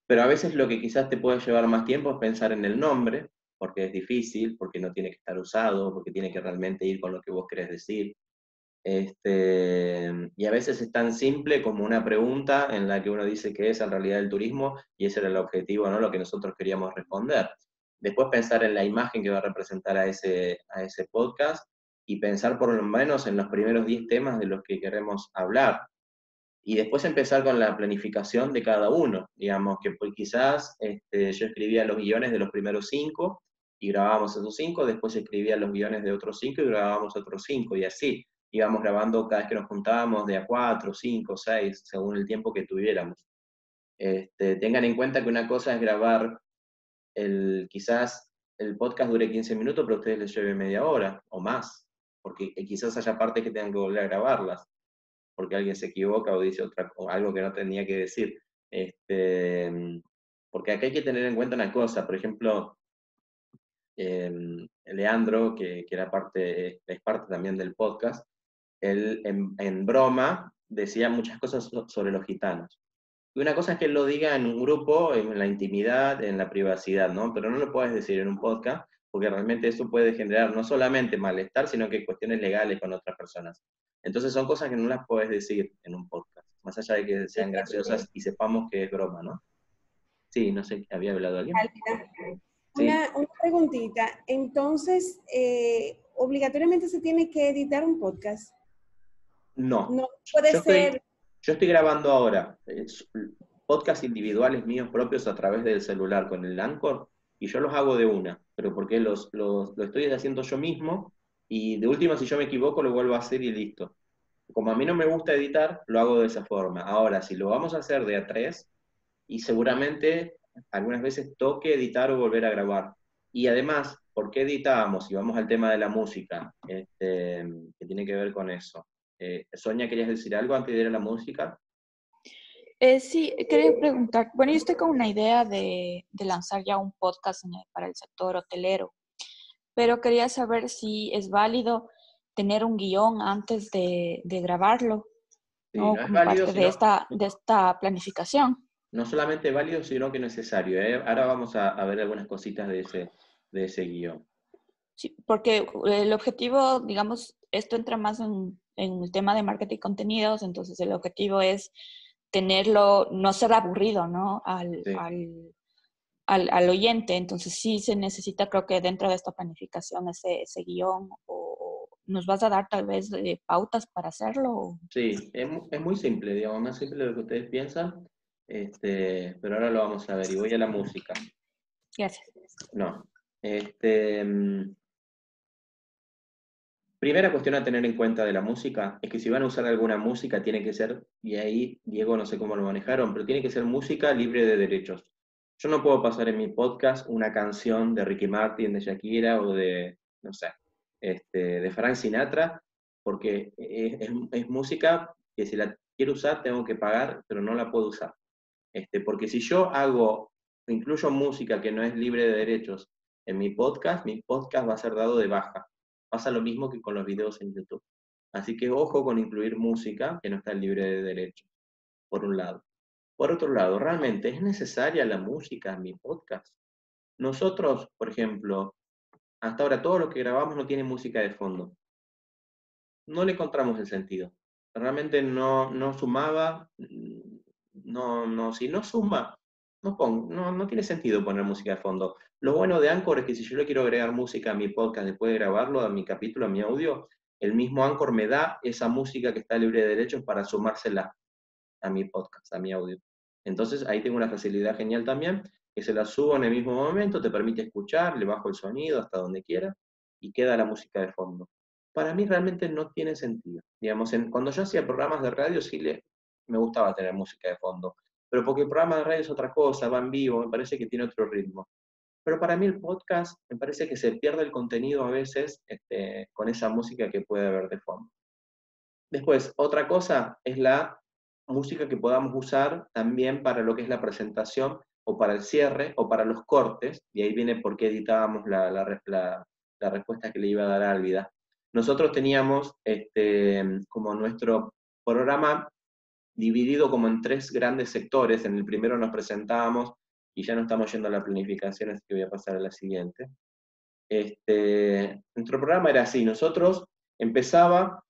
Pero a veces lo que quizás te puede llevar más tiempo es pensar en el nombre, porque es difícil, porque no tiene que estar usado, porque tiene que realmente ir con lo que vos querés decir. Y a veces es tan simple como una pregunta en la que uno dice qué es en realidad el turismo, y ese era el objetivo, ¿no? Lo que nosotros queríamos responder. Después pensar en la imagen que va a representar a ese podcast, y pensar por lo menos en los primeros 10 temas de los que queremos hablar. Y después empezar con la planificación de cada uno. Digamos que pues, quizás yo escribía los guiones de los primeros 5 y grabábamos esos 5, después escribía los guiones de otros 5 y grabábamos otros 5, y así. Íbamos grabando cada vez que nos juntábamos de a 4, 5, 6, según el tiempo que tuviéramos. Tengan en cuenta que una cosa es grabar, quizás el podcast dure 15 minutos, pero a ustedes les lleve media hora o más, porque quizás haya partes que tengan que volver a grabarlas, porque alguien se equivoca o dice algo que no tenía que decir. Porque acá hay que tener en cuenta una cosa, por ejemplo, Leandro, que es parte también del podcast, él en broma decía muchas cosas sobre los gitanos. Y una cosa es que él lo diga en un grupo, en la intimidad, en la privacidad, ¿no? Pero no lo puedes decir en un podcast, porque realmente eso puede generar no solamente malestar, sino que cuestiones legales con otras personas. Entonces son cosas que no las puedes decir en un podcast, más allá de que sean graciosas y sepamos que es broma, ¿no? Sí, no sé, ¿había hablado alguien? Una preguntita. Entonces, ¿obligatoriamente se tiene que editar un podcast? No. No puede ser... Yo estoy grabando ahora podcasts individuales míos propios a través del celular con el Anchor, y yo los hago de una, pero porque lo estoy haciendo yo mismo, y de última, si yo me equivoco, lo vuelvo a hacer y listo. Como a mí no me gusta editar, lo hago de esa forma. Ahora, si lo vamos a hacer de a 3, y seguramente algunas veces toque editar o volver a grabar. Y además, ¿por qué editábamos? Y vamos al tema de la música, que tiene que ver con eso. Sonia, ¿querías decir algo antes de ir a la música? Sí, quería preguntar, bueno, yo estoy con una idea de lanzar ya un podcast para el sector hotelero, pero quería saber si es válido tener un guión antes de grabarlo, Sí, ¿no? no es Como válido, parte sino de esta planificación. no solamente válido, sino que necesario, ¿eh? Ahora vamos a ver algunas cositas de ese guión. Sí, porque el objetivo, digamos, esto entra más en el tema de marketing y contenidos, entonces el objetivo es tenerlo, no ser aburrido, ¿no? Al oyente. Entonces sí se necesita, creo que dentro de esta planificación, ese guión, o nos vas a dar tal vez pautas para hacerlo. Sí, es muy simple, digamos, más simple de lo que ustedes piensan, pero ahora lo vamos a ver. Y voy a la música. Gracias. No. Primera cuestión a tener en cuenta de la música es que si van a usar alguna música tiene que ser, y ahí Diego no sé cómo lo manejaron, pero tiene que ser música libre de derechos. Yo no puedo pasar en mi podcast una canción de Ricky Martin, de Shakira o de, no sé, de Frank Sinatra, porque es música que si la quiero usar tengo que pagar, pero no la puedo usar. Porque si yo incluyo música que no es libre de derechos en mi podcast va a ser dado de baja. Pasa lo mismo que con los videos en YouTube. Así que ojo con incluir música que no está libre de derechos, por un lado. Por otro lado, ¿realmente es necesaria la música en mi podcast? Nosotros, por ejemplo, hasta ahora todo lo que grabamos no tiene música de fondo. No le encontramos el sentido. Realmente no sumaba, si no suma, no tiene sentido poner música de fondo. Lo bueno de Anchor es que si yo le quiero agregar música a mi podcast después de grabarlo, a mi capítulo, a mi audio, el mismo Anchor me da esa música que está libre de derechos para sumársela a mi podcast, a mi audio. Entonces ahí tengo una facilidad genial también, que se la subo en el mismo momento, te permite escuchar, le bajo el sonido hasta donde quiera y queda la música de fondo. Para mí realmente no tiene sentido. Digamos, cuando yo hacía programas de radio sí me gustaba tener música de fondo, pero porque el programa de radio es otra cosa, va en vivo, me parece que tiene otro ritmo. Pero para mí el podcast me parece que se pierde el contenido a veces con esa música que puede haber de fondo. Después, otra cosa es la música que podamos usar también para lo que es la presentación o para el cierre o para los cortes, y ahí viene por qué editábamos la respuesta que le iba a dar a Álvida. Nosotros teníamos como nuestro programa dividido como en 3 grandes sectores. En el primero nos presentábamos, y ya no estamos yendo a la planificación, así que voy a pasar a la siguiente. Nuestro programa era así, nosotros empezaba,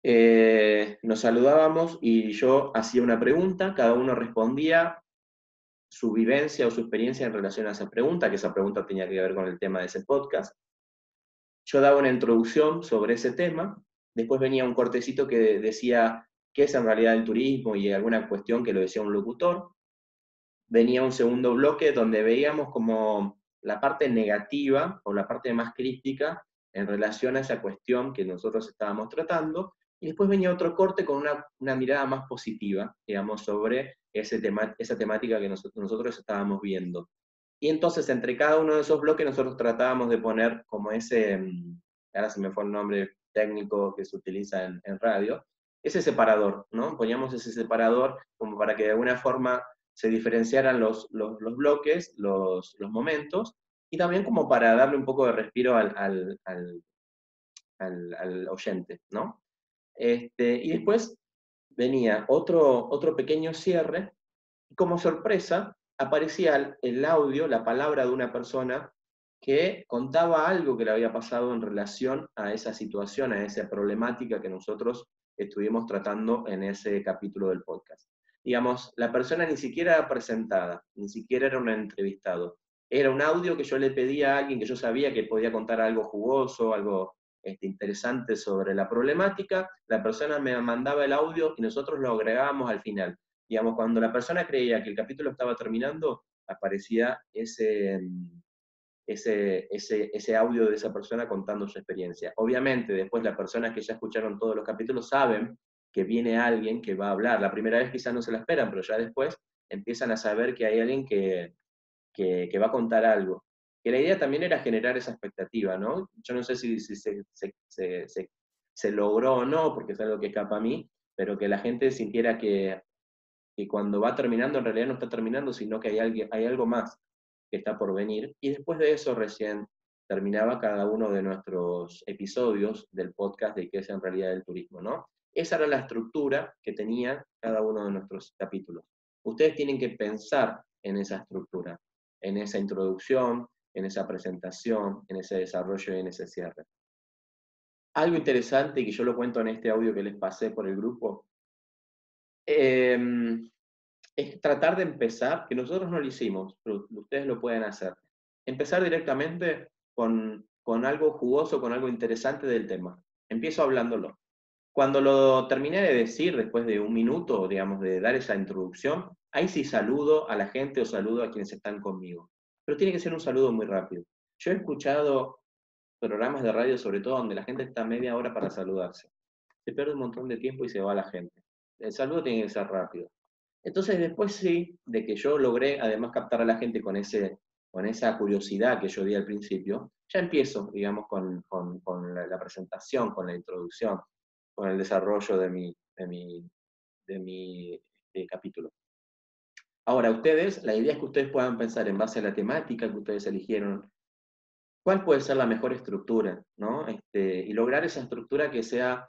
nos saludábamos y yo hacía una pregunta, cada uno respondía su vivencia o su experiencia en relación a esa pregunta, que esa pregunta tenía que ver con el tema de ese podcast. Yo daba una introducción sobre ese tema, después venía un cortecito que decía qué es en realidad el turismo y alguna cuestión que lo decía un locutor. Venía un segundo bloque donde veíamos como la parte negativa o la parte más crítica en relación a esa cuestión que nosotros estábamos tratando, y después venía otro corte con una mirada más positiva, digamos, sobre esa temática que nosotros estábamos viendo. Y entonces, entre cada uno de esos bloques, nosotros tratábamos de poner como ahora se me fue el nombre técnico que se utiliza en radio, ese separador, ¿no? Poníamos ese separador como para que de alguna forma se diferenciaran los bloques, los momentos, y también como para darle un poco de respiro al oyente, ¿no? Y después venía otro pequeño cierre, y como sorpresa aparecía el audio, la palabra de una persona que contaba algo que le había pasado en relación a esa situación, a esa problemática que nosotros estuvimos tratando en ese capítulo del podcast. Digamos, la persona ni siquiera era presentada, ni siquiera era un entrevistado. Era un audio que yo le pedía a alguien que yo sabía que podía contar algo jugoso, algo interesante sobre la problemática. La persona me mandaba el audio y nosotros lo agregábamos al final. Digamos, cuando la persona creía que el capítulo estaba terminando, aparecía ese audio de esa persona contando su experiencia. Obviamente, después las personas que ya escucharon todos los capítulos saben que viene alguien que va a hablar. La primera vez quizás no se la esperan, pero ya después empiezan a saber que hay alguien que va a contar algo. Que la idea también era generar esa expectativa, ¿no? Yo no sé si se logró o no, porque es algo que escapa a mí, pero que la gente sintiera que que cuando va terminando en realidad no está terminando, sino que hay algo más que está por venir, y después de eso recién terminaba cada uno de nuestros episodios del podcast de qué es en realidad el turismo, ¿no? Esa era la estructura que tenía cada uno de nuestros capítulos. Ustedes tienen que pensar en esa estructura, en esa introducción, en esa presentación, en ese desarrollo y en ese cierre. Algo interesante, y que yo lo cuento en este audio que les pasé por el grupo, es tratar de empezar, que nosotros no lo hicimos, pero ustedes lo pueden hacer. Empezar directamente con algo jugoso, con algo interesante del tema. Empiezo hablándolo. Cuando lo terminé de decir, después de un minuto, digamos, de dar esa introducción, ahí sí saludo a la gente o saludo a quienes están conmigo. Pero tiene que ser un saludo muy rápido. Yo he escuchado programas de radio, sobre todo, donde la gente está media hora para saludarse. Se pierde un montón de tiempo y se va la gente. El saludo tiene que ser rápido. Entonces, después sí, de que yo logré además captar a la gente con esa curiosidad que yo di al principio, ya empiezo, digamos, con la presentación, con la introducción, con el desarrollo de mi capítulo. Ahora, la idea es que ustedes puedan pensar en base a la temática que ustedes eligieron, cuál puede ser la mejor estructura, ¿no? Y lograr esa estructura que sea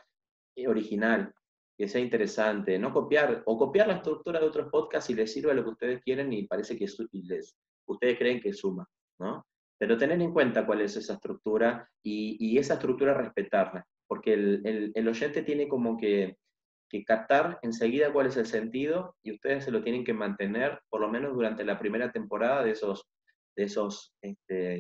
original, que sea interesante, no copiar, o copiar la estructura de otros podcasts y les sirve a lo que ustedes quieren y parece que ustedes creen que suma, ¿no? Pero tener en cuenta cuál es esa estructura y esa estructura respetarla, porque el oyente tiene como que captar enseguida cuál es el sentido y ustedes se lo tienen que mantener por lo menos durante la primera temporada de esos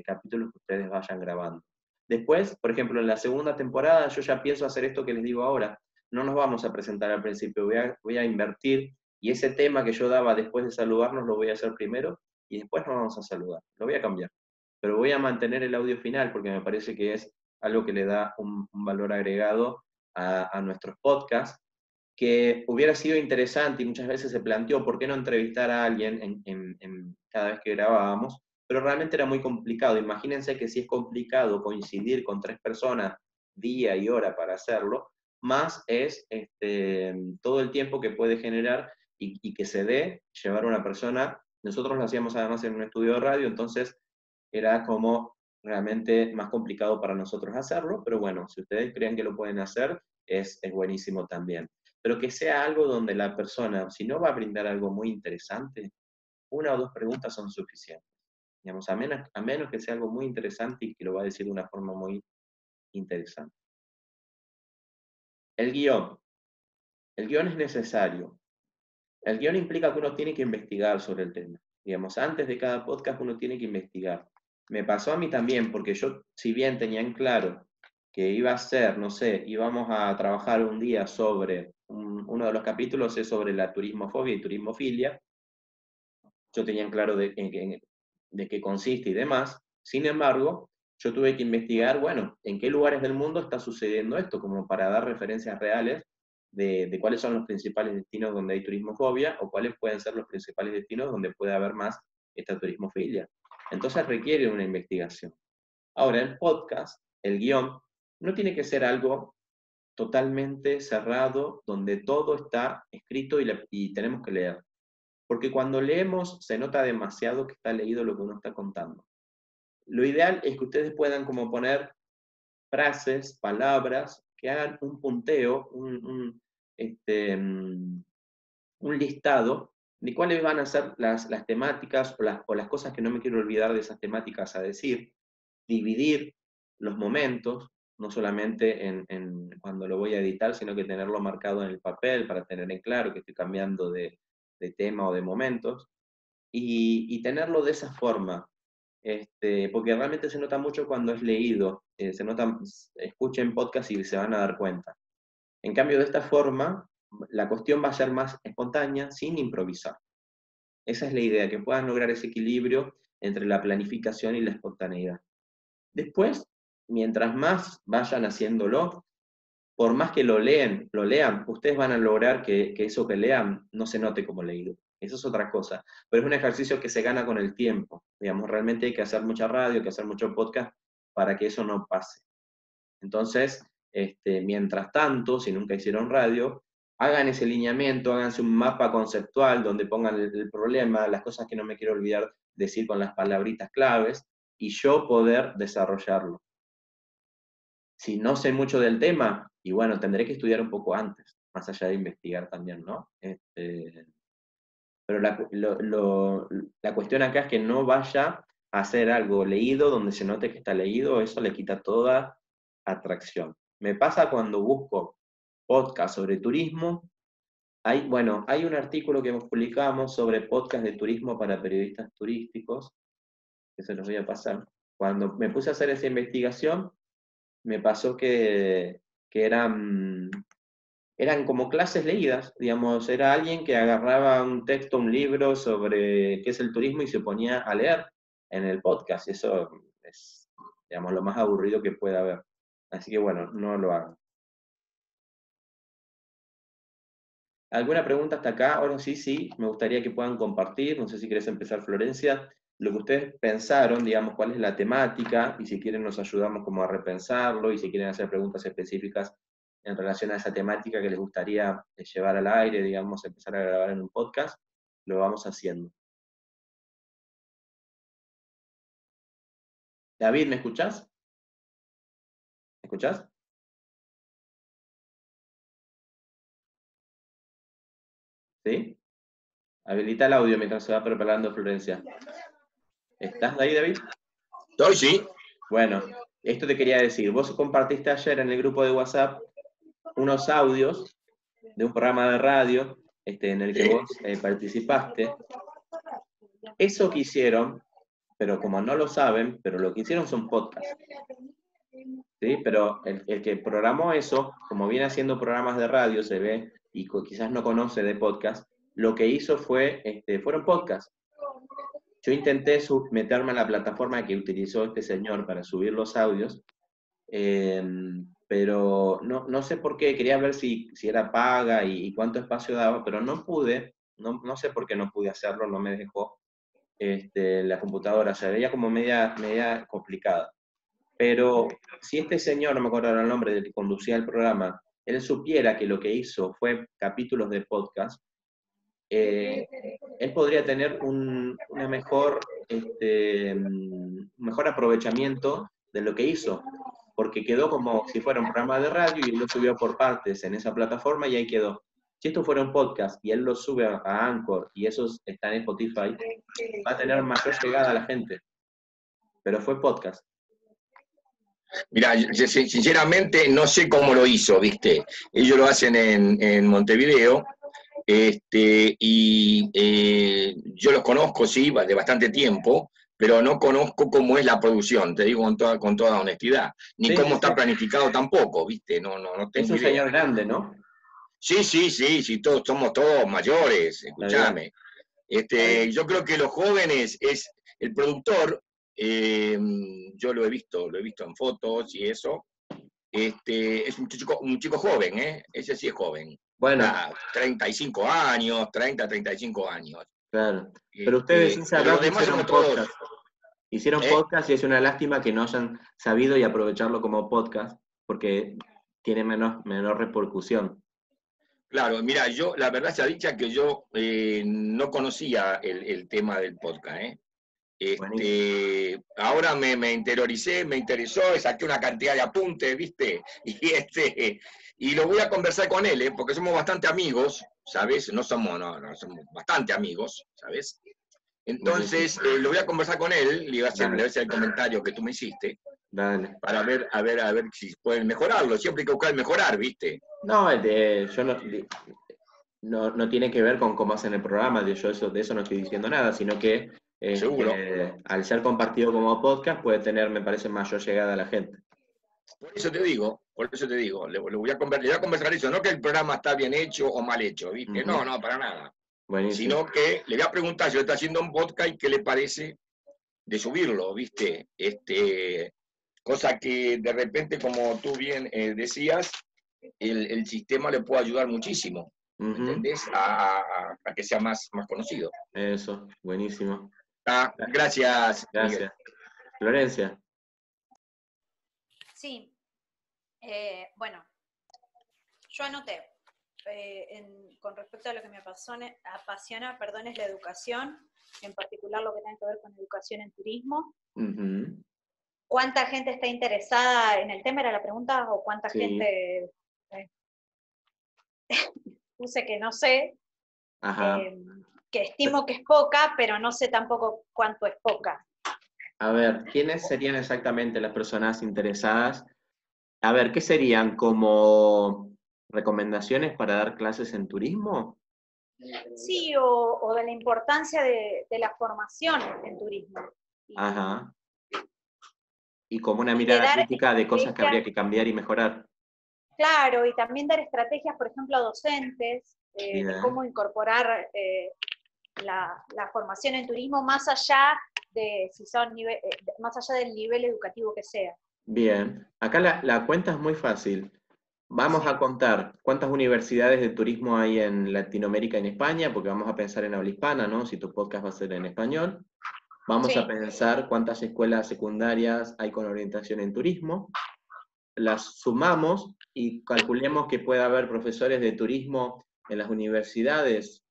capítulos que ustedes vayan grabando. Después, por ejemplo, en la segunda temporada yo ya pienso hacer esto que les digo ahora. No nos vamos a presentar al principio, voy a invertir, y ese tema que yo daba después de saludarnos lo voy a hacer primero, y después nos vamos a saludar. Lo voy a cambiar. Pero voy a mantener el audio final, porque me parece que es algo que le da un valor agregado a nuestros podcasts, que hubiera sido interesante, y muchas veces se planteó, ¿por qué no entrevistar a alguien cada vez que grabábamos? Pero realmente era muy complicado. Imagínense que si es complicado coincidir con 3 personas día y hora para hacerlo, más es todo el tiempo que puede generar y que se dé llevar a una persona. Nosotros lo hacíamos además en un estudio de radio, entonces era como realmente más complicado para nosotros hacerlo, pero bueno, si ustedes creen que lo pueden hacer, es buenísimo también. Pero que sea algo donde la persona, si no va a brindar algo muy interesante, 1 o 2 preguntas son suficientes. Digamos, a menos que sea algo muy interesante y que lo va a decir de una forma muy interesante. El guión. El guión es necesario. El guión implica que uno tiene que investigar sobre el tema. Digamos, antes de cada podcast uno tiene que investigar. Me pasó a mí también, porque yo, si bien tenía en claro que iba a ser, no sé, íbamos a trabajar un día sobre, uno de los capítulos es sobre la turismofobia y turismofilia, yo tenía en claro de qué consiste y demás. Sin embargo, yo tuve que investigar, bueno, en qué lugares del mundo está sucediendo esto, como para dar referencias reales de cuáles son los principales destinos donde hay turismofobia o cuáles pueden ser los principales destinos donde puede haber más esta turismofilia. Entonces requiere una investigación. Ahora, el podcast, el guión, no tiene que ser algo totalmente cerrado, donde todo está escrito y tenemos que leer. Porque cuando leemos se nota demasiado que está leído lo que uno está contando. Lo ideal es que ustedes puedan como poner frases, palabras, que hagan un punteo, un listado de cuáles van a ser las temáticas o las cosas que no me quiero olvidar de esas temáticas a decir, dividir los momentos, no solamente cuando lo voy a editar, sino que tenerlo marcado en el papel para tener en claro que estoy cambiando de tema o de momentos, y tenerlo de esa forma, porque realmente se nota mucho cuando es leído, escuchen podcast y se van a dar cuenta. En cambio, de esta forma, la cuestión va a ser más espontánea, sin improvisar. Esa es la idea, que puedan lograr ese equilibrio entre la planificación y la espontaneidad. Después, mientras más vayan haciéndolo, por más que lo lean, ustedes van a lograr que eso que lean no se note como leído. Eso es otra cosa. Pero es un ejercicio que se gana con el tiempo. Digamos, realmente hay que hacer mucha radio, hay que hacer mucho podcast para que eso no pase. Entonces, mientras tanto, si nunca hicieron radio, hagan ese lineamiento, háganse un mapa conceptual donde pongan el problema, las cosas que no me quiero olvidar decir con las palabritas claves, y yo poder desarrollarlo. Si no sé mucho del tema, y bueno, tendré que estudiar un poco antes, más allá de investigar también, ¿no? Pero la cuestión acá es que no vaya a hacer algo leído donde se note que está leído, eso le quita toda atracción. Me pasa cuando busco podcast sobre turismo. Hay un artículo que publicamos sobre podcast de turismo para periodistas turísticos, que se los voy a pasar. Cuando me puse a hacer esa investigación, me pasó que eran como clases leídas, digamos, era alguien que agarraba un texto, un libro sobre qué es el turismo y se ponía a leer en el podcast. Eso es, digamos, lo más aburrido que pueda haber. Así que bueno, no lo hagan. ¿Alguna pregunta hasta acá? Ahora sí, me gustaría que puedan compartir, no sé si querés empezar, Florencia, lo que ustedes pensaron, digamos, cuál es la temática, y si quieren nos ayudamos como a repensarlo, y si quieren hacer preguntas específicas en relación a esa temática que les gustaría llevar al aire, digamos, empezar a grabar en un podcast, lo vamos haciendo. David, ¿me escuchás? ¿Me escuchás? ¿Sí? Habilita el audio mientras se va preparando Florencia. ¿Estás ahí, David? Estoy, sí. Bueno, esto te quería decir. Vos compartiste ayer en el grupo de WhatsApp unos audios de un programa de radio en el que vos participaste. Eso que hicieron, pero como no lo saben, pero lo que hicieron son podcasts. ¿Sí? Pero el que programó eso, como viene haciendo programas de radio, se ve, y quizás no conoce de podcast, lo que hizo fueron podcasts. Yo intenté meterme a la plataforma que utilizó este señor para subir los audios, pero no sé por qué, quería ver si era paga y cuánto espacio daba, pero no pude, no sé por qué no pude hacerlo, no me dejó la computadora, se veía como media complicada. Pero si este señor, no me acuerdo el nombre del que conducía el programa, él supiera que lo que hizo fue capítulos de podcast, él podría tener un mejor aprovechamiento de lo que hizo, porque quedó como si fuera un programa de radio y él lo subió por partes en esa plataforma y ahí quedó. Si esto fuera un podcast y él lo sube a Anchor y esos están en Spotify, va a tener mayor llegada a la gente. Pero fue podcast. Mira, sinceramente no sé cómo lo hizo, ¿viste? Ellos lo hacen en Montevideo, y yo los conozco, sí, de bastante tiempo, pero no conozco cómo es la producción, te digo con toda honestidad, ni Sí, cómo sí, está sí. planificado tampoco, ¿viste? No tengo Es un idea. señor grande, ¿no? Sí, somos todos mayores, escúchame. Yo creo que los jóvenes es el productor, yo lo he visto en fotos y eso, es un chico joven, ese sí es joven. Bueno. 35 años, 35 años. Claro. Pero ustedes sin saber los demás hicieron somos todos. podcast. Hicieron podcast y es una lástima que no hayan sabido y aprovecharlo como podcast, porque tiene menor repercusión. Claro, mira, la verdad sea dicha que yo no conocía el tema del podcast, ahora me interioricé, me interesó, saqué una cantidad de apuntes, ¿viste? Y lo voy a conversar con él, porque somos bastante amigos, ¿sabes? No somos bastante amigos, ¿sabes? Entonces, lo voy a conversar con él, le voy a hacer el comentario que tú me hiciste. Dale. Para ver si pueden mejorarlo. Siempre hay que buscar mejorar, ¿viste? No, no tiene que ver con cómo hacen el programa, de eso no estoy diciendo nada, sino que al ser compartido como podcast puede tener, me parece, mayor llegada a la gente. Por eso te digo, le voy a conversar eso, no que el programa está bien hecho o mal hecho, ¿viste? Uh-huh. No, para nada. Buenísimo. Sino que le voy a preguntar si lo está haciendo un podcast y qué le parece de subirlo, ¿viste? Cosa que de repente, como tú bien decías, el sistema le puede ayudar muchísimo, Uh-huh. ¿entendés? A que sea más conocido. Eso, buenísimo. Gracias. Gracias. Miguel. Florencia. Sí. Bueno, yo anoté. con respecto a lo que me apasiona, perdón, es la educación, en particular lo que tiene que ver con educación en turismo. Ujú. ¿Cuánta gente está interesada en el tema? ¿Era la pregunta? ¿O cuánta Sí. gente? Puse que no sé, Ajá. que estimo que es poca, pero no sé tampoco cuánto es poca. A ver, ¿quiénes serían exactamente las personas interesadas? A ver, ¿qué serían como recomendaciones para dar clases en turismo? Sí, o de la importancia de la formación en turismo. Ajá. Y como una Y de mirada dar crítica de cosas que habría estrategias, que cambiar y mejorar. claro, y también dar estrategias, por ejemplo, a docentes, de Bien. cómo incorporar la formación en turismo más allá de si son más allá del nivel educativo que sea. Bien. Acá la cuenta es muy fácil. Vamos a contar cuántas universidades de turismo hay en Latinoamérica y en España, porque vamos a pensar en habla hispana, ¿no? Si tu podcast va a ser en español. Vamos a pensar cuántas escuelas secundarias hay con orientación en turismo. Las sumamos y calculemos que puede haber profesores de turismo en las universidades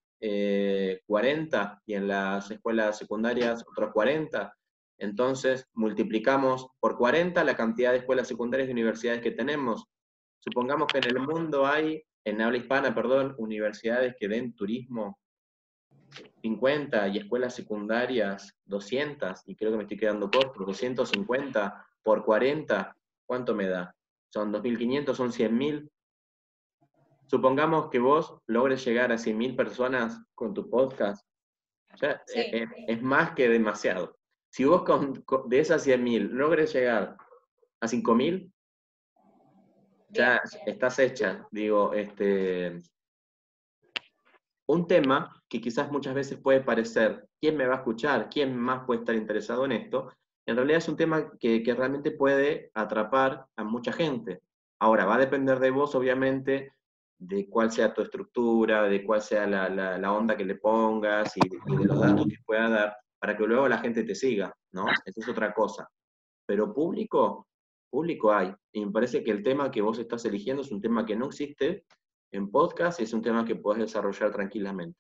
40 y en las escuelas secundarias otros 40. Entonces multiplicamos por 40 la cantidad de escuelas secundarias y universidades que tenemos. Supongamos que en el mundo hay, en habla hispana, perdón, universidades que den turismo 50 y escuelas secundarias 200, y creo que me estoy quedando corto, 250 por 40, ¿cuánto me da? Son 2.500, son 100.000. Supongamos que vos logres llegar a 100.000 personas con tu podcast, ya es más que demasiado. Si vos de esas 100.000 logres llegar a 5.000, ya estás hecha. Digo, un tema que quizás muchas veces puede parecer, ¿quién me va a escuchar? ¿Quién más puede estar interesado en esto? En realidad es un tema que realmente puede atrapar a mucha gente. Ahora, va a depender de vos, obviamente, de cuál sea tu estructura, de cuál sea la onda que le pongas y de los datos que pueda dar, para que luego la gente te siga, ¿no? Eso es otra cosa. Pero público hay. Y me parece que el tema que vos estás eligiendo es un tema que no existe en podcast y es un tema que puedes desarrollar tranquilamente.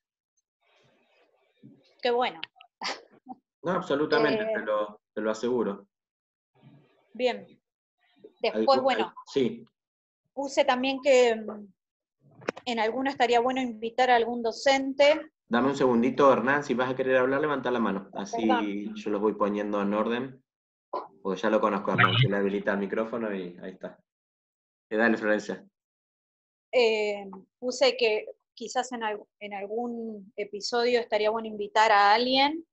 Qué bueno. No, absolutamente, te lo aseguro. Bien. Después, bueno, sí. Puse también que en alguno estaría bueno invitar a algún docente. Dame un segundito, Hernán, si vas a querer hablar, levanta la mano. Así Perdón. yo los voy poniendo en orden, porque ya lo conozco, Hernán, se le habilita el micrófono y ahí está. Dale, Florencia. Puse que quizás en algún episodio estaría bueno invitar a alguien,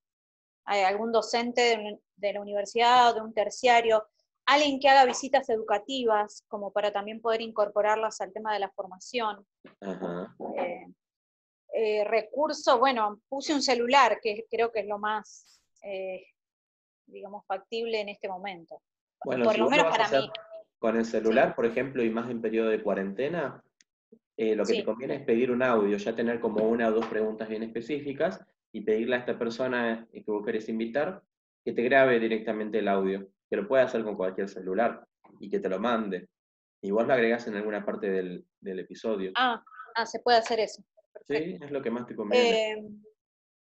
a algún docente de la universidad o de un terciario, alguien que haga visitas educativas, como para también poder incorporarlas al tema de la formación. Ajá. Recursos, bueno, puse un celular, que creo que es lo más, digamos, factible en este momento. Bueno, por si lo vos menos lo vas a para hacer mí. con el celular, por ejemplo, y más en periodo de cuarentena, lo que te conviene es pedir un audio, ya tener como una o dos preguntas bien específicas y pedirle a esta persona que vos querés invitar que te grabe directamente el audio, que lo pueda hacer con cualquier celular y que te lo mande. Y vos lo agregás en alguna parte del episodio. Se puede hacer eso. Perfecto. Sí, es lo que más te conviene.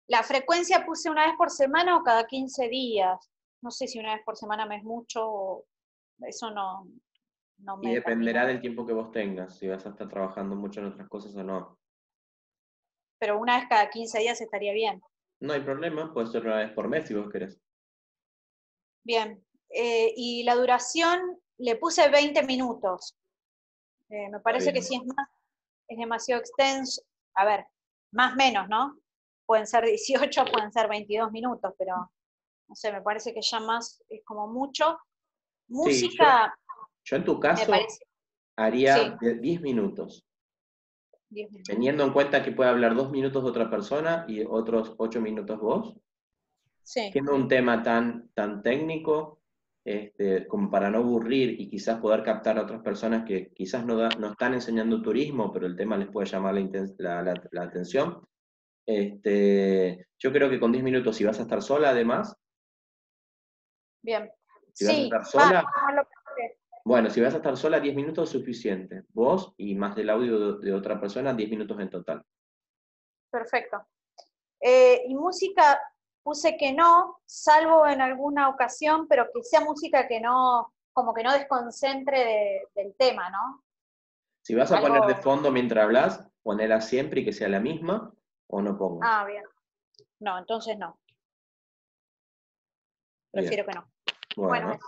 La frecuencia puse una vez por semana o cada 15 días. No sé si una vez por semana me es mucho o eso no me Y dependerá termina. del tiempo que vos tengas, si vas a estar trabajando mucho en otras cosas o no. Pero una vez cada 15 días estaría bien. No hay problema, puede ser una vez por mes si vos querés. Bien. Y la duración le puse 20 minutos. Me parece que si es más, es demasiado extenso. A ver, más o menos, ¿no? Pueden ser 18, pueden ser 22 minutos, pero no sé, me parece que ya más es como mucho. Música. Sí, yo en tu caso haría 10 minutos. 10 minutos. Teniendo en cuenta que puede hablar 2 minutos de otra persona y otros 8 minutos vos. Sí. Siendo un tema tan técnico, como para no aburrir y quizás poder captar a otras personas que quizás no están enseñando turismo, pero el tema les puede llamar la atención. Yo creo que con 10 minutos, si vas a estar sola además. Bien. Si vas a estar sola, Bueno, si vas a estar sola, 10 minutos es suficiente. Vos y más del audio de otra persona, 10 minutos en total. Perfecto. Y música, puse que no, salvo en alguna ocasión, pero que sea música que no, como que no desconcentre del tema, ¿no? Si vas a poner de Algo... fondo mientras hablas, ponela siempre y que sea la misma, o no pongas. Ah, bien. No, entonces no. Prefiero que no. Bueno, Bueno, eso.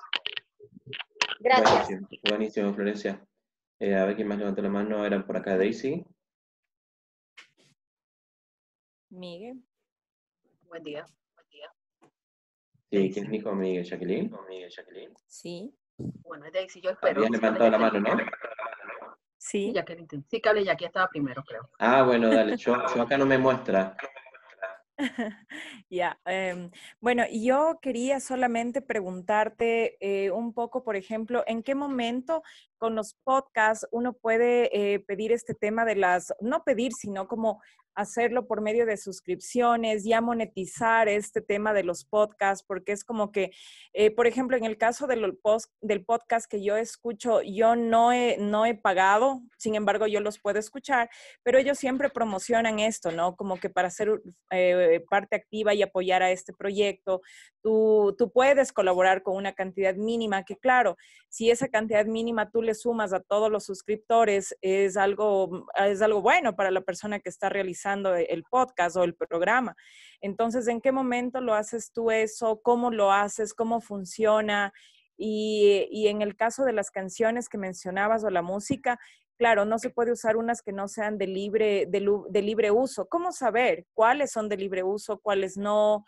Gracias. buenísimo, buenísimo, Florencia. A ver quién más levantó la mano, eran por acá Daisy. Miguel. Buen día. Sí, ¿quién dijo Miguel? ¿Jacqueline? Sí. Bueno, es Daisy, yo espero. Habían levantado la mano, ¿no? Sí. Sí, que hable ya, aquí estaba primero, creo. Ah, bueno, dale, yo acá no me muestra. Ya, bueno, yo quería solamente preguntarte un poco, por ejemplo, ¿en qué momento con los podcasts uno puede pedir este tema de no pedir, sino como hacerlo por medio de suscripciones, ya monetizar este tema de los podcasts? Porque es como que, por ejemplo, en el caso del podcast que yo escucho, yo no he pagado, sin embargo, yo los puedo escuchar, pero ellos siempre promocionan esto, ¿no? Como que para ser parte activa y apoyar a este proyecto, tú puedes colaborar con una cantidad mínima, que claro, si esa cantidad mínima tú le sumas a todos los suscriptores, es algo bueno para la persona que está realizando el podcast o el programa. Entonces, ¿en qué momento lo haces tú eso? ¿Cómo lo haces? ¿Cómo funciona? Y en el caso de las canciones que mencionabas o la música, claro, no se puede usar unas que no sean de libre uso. ¿Cómo saber cuáles son de libre uso, cuáles no?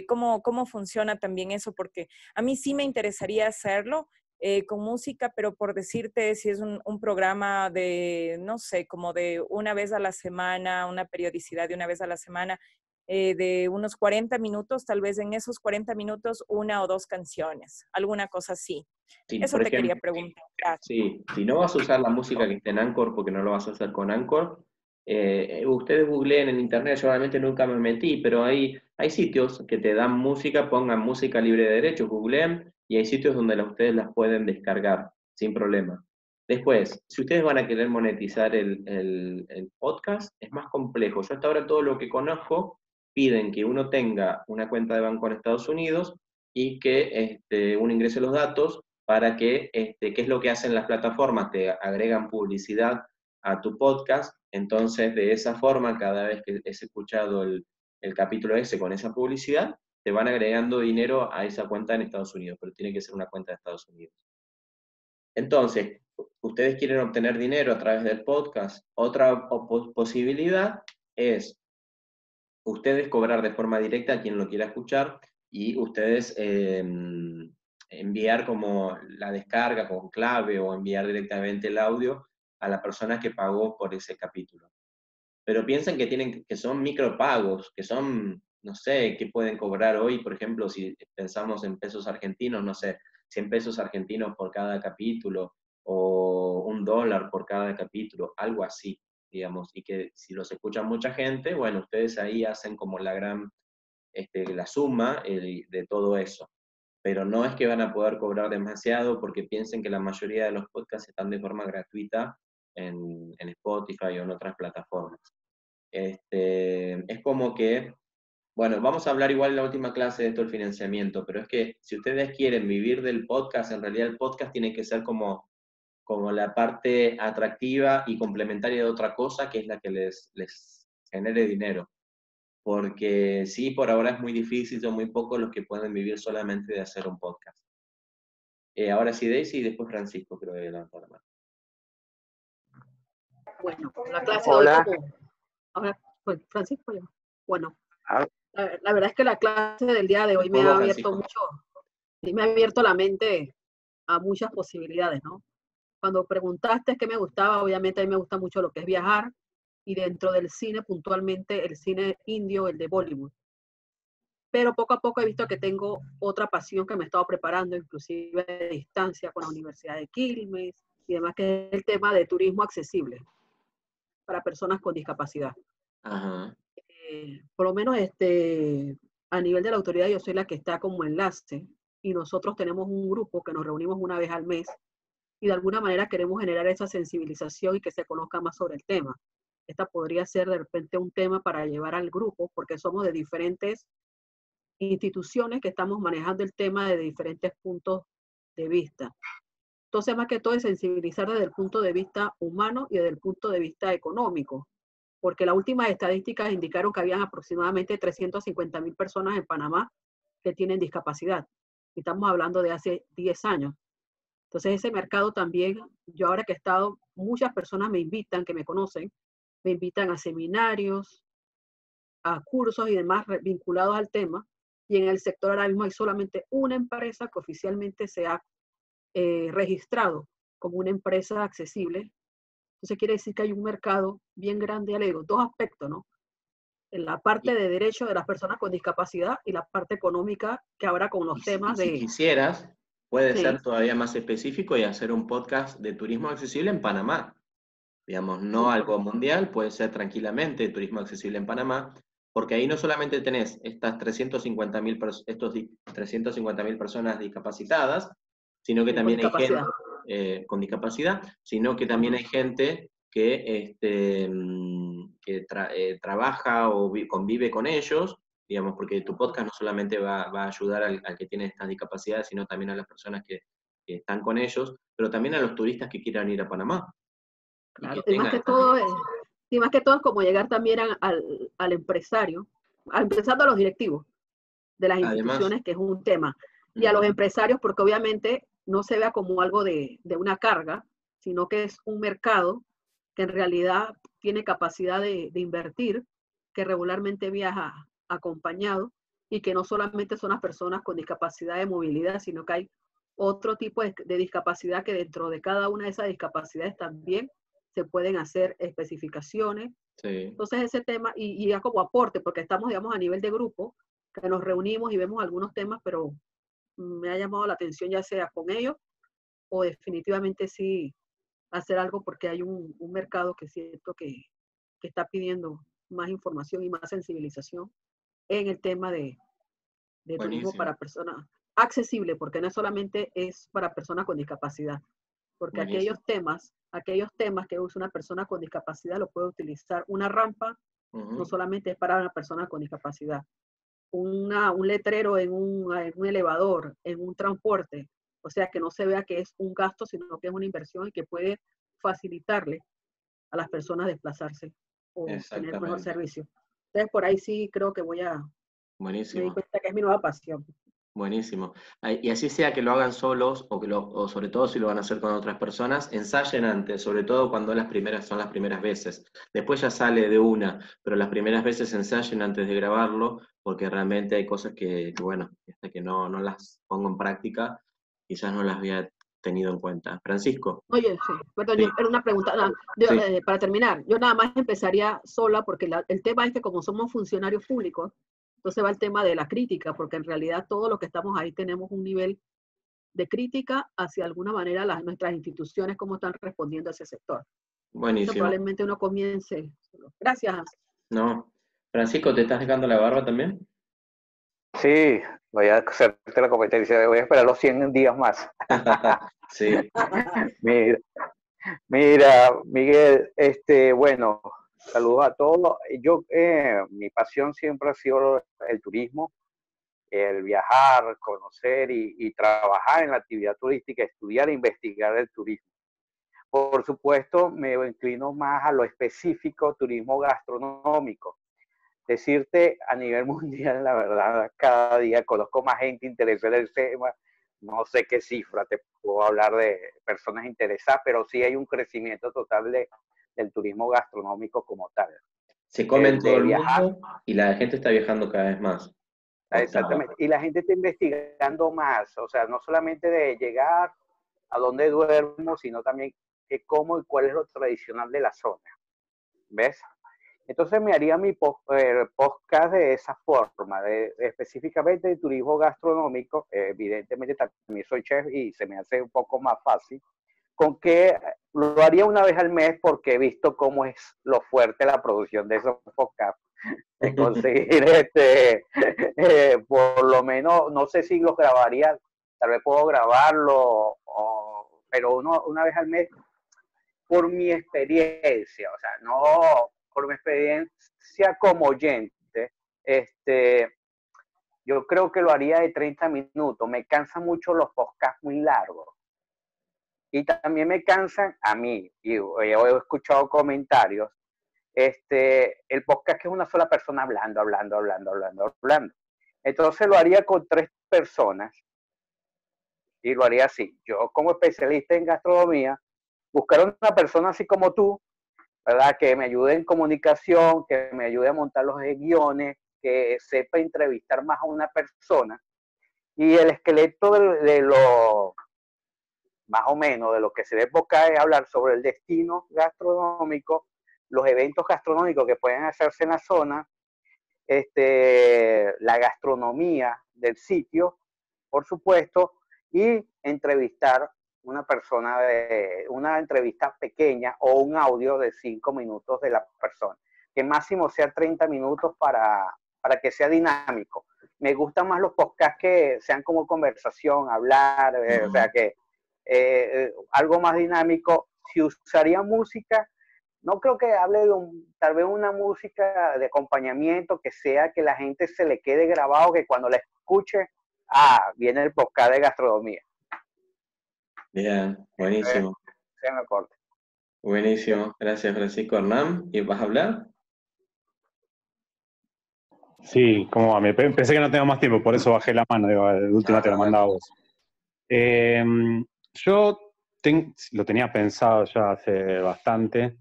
¿Cómo funciona también eso? Porque a mí sí me interesaría hacerlo con música, pero por decirte, si es un programa de, no sé, como de una vez a la semana, una periodicidad de una vez a la semana, de unos 40 minutos, tal vez en esos 40 minutos una o dos canciones, alguna cosa así. Sí, Eso por te quería ejemplo, preguntar. sí, si no vas a usar la música que esté en Anchor, porque no lo vas a hacer con Anchor, ustedes googleen en internet, yo realmente nunca me metí, pero hay sitios que te dan música, pongan música libre de derechos, googleen, y hay sitios donde ustedes las pueden descargar sin problema. Después, si ustedes van a querer monetizar el podcast, es más complejo. Yo hasta ahora todo lo que conozco piden que uno tenga una cuenta de banco en Estados Unidos y que uno ingrese los datos para que, ¿qué es lo que hacen las plataformas? Te agregan publicidad a tu podcast, entonces de esa forma, cada vez que es escuchado el capítulo ese con esa publicidad, te van agregando dinero a esa cuenta en Estados Unidos, pero tiene que ser una cuenta de Estados Unidos. Entonces, ustedes quieren obtener dinero a través del podcast. Otra posibilidad es ustedes cobrar de forma directa a quien lo quiera escuchar y ustedes enviar como la descarga con clave o enviar directamente el audio a la persona que pagó por ese capítulo. Pero piensen que son micropagos, que son, no sé, qué pueden cobrar hoy, por ejemplo, si pensamos en pesos argentinos, no sé, 100 pesos argentinos por cada capítulo o $1 por cada capítulo, algo así, digamos, y que si los escucha mucha gente, bueno, ustedes ahí hacen como la suma de todo eso. Pero no es que van a poder cobrar demasiado porque piensen que la mayoría de los podcasts están de forma gratuita en Spotify o en otras plataformas. Es como que, bueno, vamos a hablar igual en la última clase de esto del financiamiento, pero es que si ustedes quieren vivir del podcast, en realidad el podcast tiene que ser como la parte atractiva y complementaria de otra cosa, que es la que les genere dinero. Porque sí, por ahora es muy difícil, son muy pocos los que pueden vivir solamente de hacer un podcast. Ahora sí Daisy y después Francisco, creo que levantó la mano. Bueno, la clase de hoy como... Ahora, pues, Francisco, ya. Bueno, la verdad es que la clase del día de hoy me ha abierto mucho, y me ha abierto la mente a muchas posibilidades, ¿no? Cuando preguntaste qué me gustaba, obviamente a mí me gusta mucho lo que es viajar, y dentro del cine, puntualmente, el cine indio, el de Bollywood. Pero poco a poco he visto que tengo otra pasión que me he estado preparando, inclusive a distancia con la Universidad de Quilmes, y demás, que es el tema de turismo accesible para personas con discapacidad. Ajá. Por lo menos a nivel de la autoridad yo soy la que está como enlace, y nosotros tenemos un grupo que nos reunimos una vez al mes y de alguna manera queremos generar esa sensibilización y que se conozca más sobre el tema. Esta podría ser de repente un tema para llevar al grupo, porque somos de diferentes instituciones que estamos manejando el tema de diferentes puntos de vista. Entonces, más que todo es sensibilizar desde el punto de vista humano y desde el punto de vista económico, porque las últimas estadísticas indicaron que habían aproximadamente 350.000 personas en Panamá que tienen discapacidad. Y estamos hablando de hace 10 años. Entonces, ese mercado también, yo ahora que he estado, muchas personas me invitan, que me conocen, me invitan a seminarios, a cursos y demás vinculados al tema. Y en el sector ahora mismo hay solamente una empresa que oficialmente se ha registrado como una empresa accesible. Entonces quiere decir que hay un mercado bien grande, alegro, dos aspectos, ¿no? En la parte de derechos de las personas con discapacidad y la parte económica, que ahora con los temas Si de... quisieras, puedes Sí. ser todavía más específico y hacer un podcast de turismo accesible en Panamá. Digamos, no algo mundial, puede ser tranquilamente turismo accesible en Panamá, porque ahí no solamente tenés estas 350.000 personas discapacitadas, sino que también hay gente con discapacidad, sino que también hay gente que, trabaja o convive con ellos, digamos, porque tu podcast no solamente va a ayudar al que tiene estas discapacidades, sino también a las personas que están con ellos, pero también a los turistas que quieran ir a Panamá. Claro, y más que todo es como llegar también al empresario, empezando a los directivos de las instituciones, que es un tema, y a los empresarios, porque obviamente no se vea como algo de una carga, sino que es un mercado que en realidad tiene capacidad de invertir, que regularmente viaja acompañado, y que no solamente son las personas con discapacidad de movilidad, sino que hay otro tipo de discapacidad que dentro de cada una de esas discapacidades también se pueden hacer especificaciones. Sí. Entonces ese tema, y ya como aporte, porque estamos, digamos, a nivel de grupo, que nos reunimos y vemos algunos temas, pero me ha llamado la atención ya sea con ellos o definitivamente sí hacer algo, porque hay un mercado que siento que está pidiendo más información y más sensibilización en el tema de turismo para personas accesible, porque no solamente es para personas con discapacidad, porque aquellos temas que usa una persona con discapacidad lo puede utilizar una rampa, no solamente es para una persona con discapacidad, un letrero en un elevador, en un transporte, o sea, que no se vea que es un gasto, sino que es una inversión y que puede facilitarle a las personas desplazarse o tener un mejor servicio. Entonces, por ahí sí creo que me di cuenta que es mi nueva pasión. Buenísimo. Y así sea que lo hagan solos o sobre todo si lo van a hacer con otras personas, ensayen antes, sobre todo cuando son las primeras veces. Después ya sale de una, pero las primeras veces ensayen antes de grabarlo, porque realmente hay cosas que bueno, hasta que no las pongo en práctica, quizás no las había tenido en cuenta. Francisco. Oye, sí, perdón, sí. Era una pregunta, para terminar, yo nada más empezaría sola, porque el tema es que como somos funcionarios públicos, entonces va el tema de la crítica, porque en realidad todos los que estamos ahí tenemos un nivel de crítica hacia alguna manera nuestras instituciones, cómo están respondiendo a ese sector. Buenísimo. Entonces probablemente uno comience. Gracias. No. Francisco, ¿te estás dejando la barba también? Sí, voy a hacerte la competencia, voy a esperar los 100 días más. Sí. Mira, Miguel, bueno, saludos a todos. Yo, mi pasión siempre ha sido el turismo, el viajar, conocer y trabajar en la actividad turística, estudiar e investigar el turismo. Por supuesto, me inclino más a lo específico, turismo gastronómico. Decirte, a nivel mundial, la verdad, cada día conozco más gente interesada en el tema. No sé qué cifra te puedo hablar de personas interesadas, pero sí hay un crecimiento total del turismo gastronómico como tal. Se come en todo el mundo y la gente está viajando cada vez más. Exactamente. Y la gente está investigando más, o sea, no solamente de llegar a donde duermo, sino también cómo y cuál es lo tradicional de la zona. ¿Ves? Entonces me haría mi podcast de esa forma, específicamente de turismo gastronómico. Evidentemente también soy chef y se me hace un poco más fácil, con que lo haría una vez al mes porque he visto cómo es lo fuerte la producción de esos podcasts. De conseguir por lo menos, no sé si los grabaría, tal vez puedo grabarlo o pero una vez al mes, por mi experiencia, o sea, no por mi experiencia como oyente, yo creo que lo haría de 30 minutos. Me cansan mucho los podcasts muy largos. Y también me cansan a mí, y he escuchado comentarios, el podcast que es una sola persona hablando. Entonces lo haría con 3 personas y lo haría así. Yo como especialista en gastronomía, buscar una persona así como tú, ¿verdad? Que me ayude en comunicación, que me ayude a montar los guiones, que sepa entrevistar más a una persona. Y el esqueleto de lo, más o menos, de lo que se ve por acá es hablar sobre el destino gastronómico, los eventos gastronómicos que pueden hacerse en la zona, la gastronomía del sitio, por supuesto, y entrevistar una persona, una entrevista pequeña o un audio de 5 minutos de la persona, que máximo sea 30 minutos para que sea dinámico. Me gustan más los podcasts que sean como conversación, hablar, o sea que algo más dinámico. Si usaría música, no creo que hable de tal vez una música de acompañamiento que sea que la gente se le quede grabado, que cuando la escuche, viene el podcast de gastronomía. Bien, buenísimo. Se me corta. Buenísimo. Gracias, Francisco. Hernán, ¿y vas a hablar? Sí, ¿cómo va? Pensé que no tenía más tiempo, por eso bajé la mano, digo, de última te lo mandaba a vos. Yo lo tenía pensado ya hace bastante,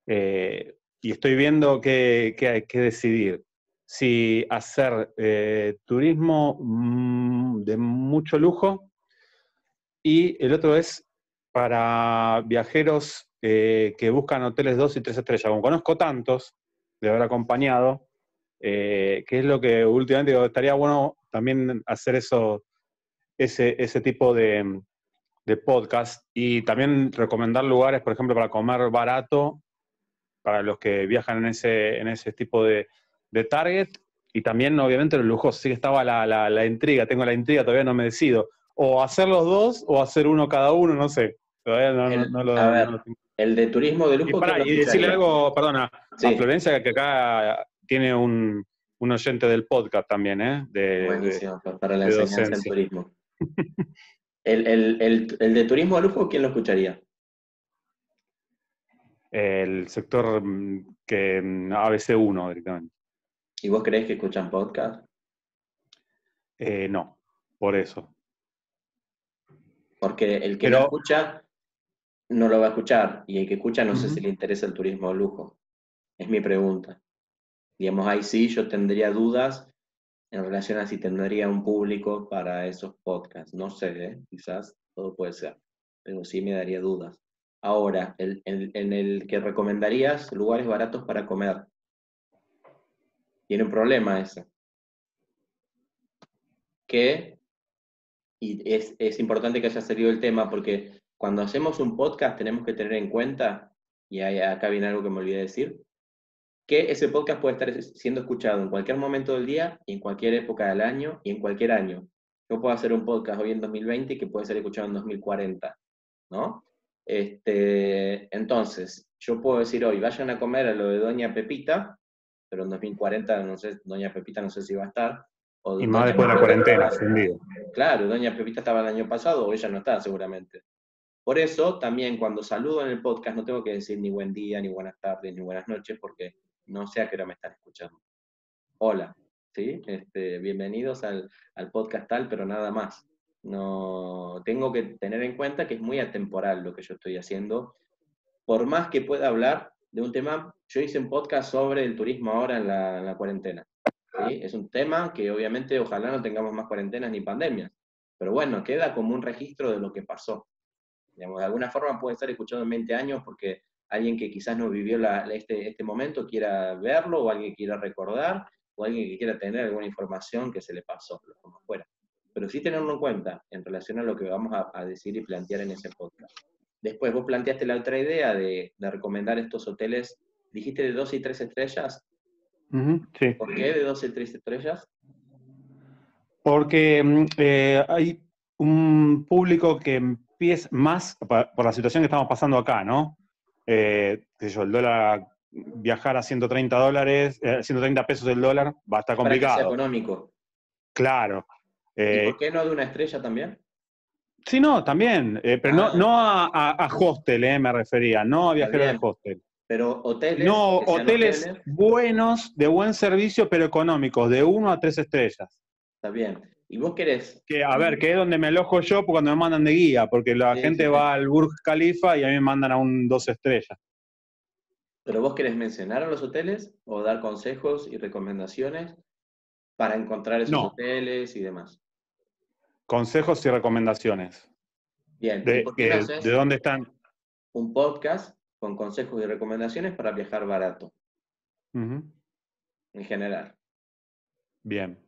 y estoy viendo qué hay que decidir. Si hacer turismo de mucho lujo, y el otro es para viajeros que buscan hoteles 2 y 3 estrellas. Como conozco tantos, de haber acompañado, que es lo que últimamente digo, estaría bueno también hacer ese tipo de podcast, y también recomendar lugares, por ejemplo, para comer barato, para los que viajan en ese tipo de target, y también, obviamente, los lujos. Sí que estaba la intriga, tengo la intriga, todavía no me decido. O hacer los dos, o hacer uno cada uno, no sé. Todavía no lo tengo. El de turismo de lujo. Y decirle algo, perdona, sí, a Florencia, que acá tiene un oyente del podcast también, buenísimo, para la enseñanza en docencia. turismo. El de turismo de lujo, ¿quién lo escucharía? El sector que ABC1 directamente. ¿Y vos creés que escuchan podcast? No, por eso. Porque el que no escucha, no lo va a escuchar, y el que escucha no sé si le interesa el turismo de lujo. Es mi pregunta. Digamos, ahí sí yo tendría dudas en relación a si tendría un público para esos podcasts. No sé, quizás todo puede ser, pero sí me daría dudas. Ahora, en el que recomendarías lugares baratos para comer, tiene un problema ese. Y es importante que haya salido el tema, porque cuando hacemos un podcast tenemos que tener en cuenta, y acá viene algo que me olvidé decir, que ese podcast puede estar siendo escuchado en cualquier momento del día, y en cualquier época del año, y en cualquier año. Yo puedo hacer un podcast hoy en 2020 que puede ser escuchado en 2040, ¿no? Entonces, yo puedo decir hoy, vayan a comer a lo de Doña Pepita, pero en 2040, no sé, Doña Pepita no sé si va a estar. Y más después de la cuarentena, encendido. Claro, Doña Pepita estaba el año pasado, o ella no está seguramente. Por eso, también cuando saludo en el podcast no tengo que decir ni buen día, ni buenas tardes, ni buenas noches, porque no sé a qué hora me están escuchando. Hola, ¿sí? Bienvenidos al podcast tal, pero nada más. No, tengo que tener en cuenta que es muy atemporal lo que yo estoy haciendo. Por más que pueda hablar de un tema, yo hice un podcast sobre el turismo ahora en la cuarentena. ¿Sí? Es un tema que obviamente ojalá no tengamos más cuarentenas ni pandemias, pero bueno, queda como un registro de lo que pasó. Digamos, de alguna forma puede estar escuchado en 20 años porque alguien que quizás no vivió este momento quiera verlo, o alguien que quiera recordar, o alguien que quiera tener alguna información que se le pasó, como fuera. Pero sí tenerlo en cuenta en relación a lo que vamos a decir y plantear en ese podcast. Después vos planteaste la otra idea de recomendar estos hoteles, dijiste de 2 y 3 estrellas. Sí. ¿Por qué de 2 y 3 estrellas? Porque hay un público que pies más por la situación que estamos pasando acá, ¿no? Qué sé yo, el dólar, viajar a $130, 130 pesos el dólar, va a estar Para que sea complicado. económico. Claro. ¿Y por qué no de una estrella también? Sí, no, también, pero no a hostel, me refería, no a viajeros de hostel. Pero hoteles, No, que sean hoteles buenos, de buen servicio, pero económicos, de 1 a 3 estrellas. Está bien. ¿Y vos querés? Que, a ver, que es donde me alojo yo cuando me mandan de guía, porque la gente va al Burj Khalifa y a mí me mandan a un 2 estrellas. ¿Pero vos querés mencionar a los hoteles o dar consejos y recomendaciones para encontrar esos hoteles y demás? Consejos y recomendaciones. Bien. ¿De, ¿Y por qué no haces de dónde están? un podcast con consejos y recomendaciones para viajar barato? En general. Bien.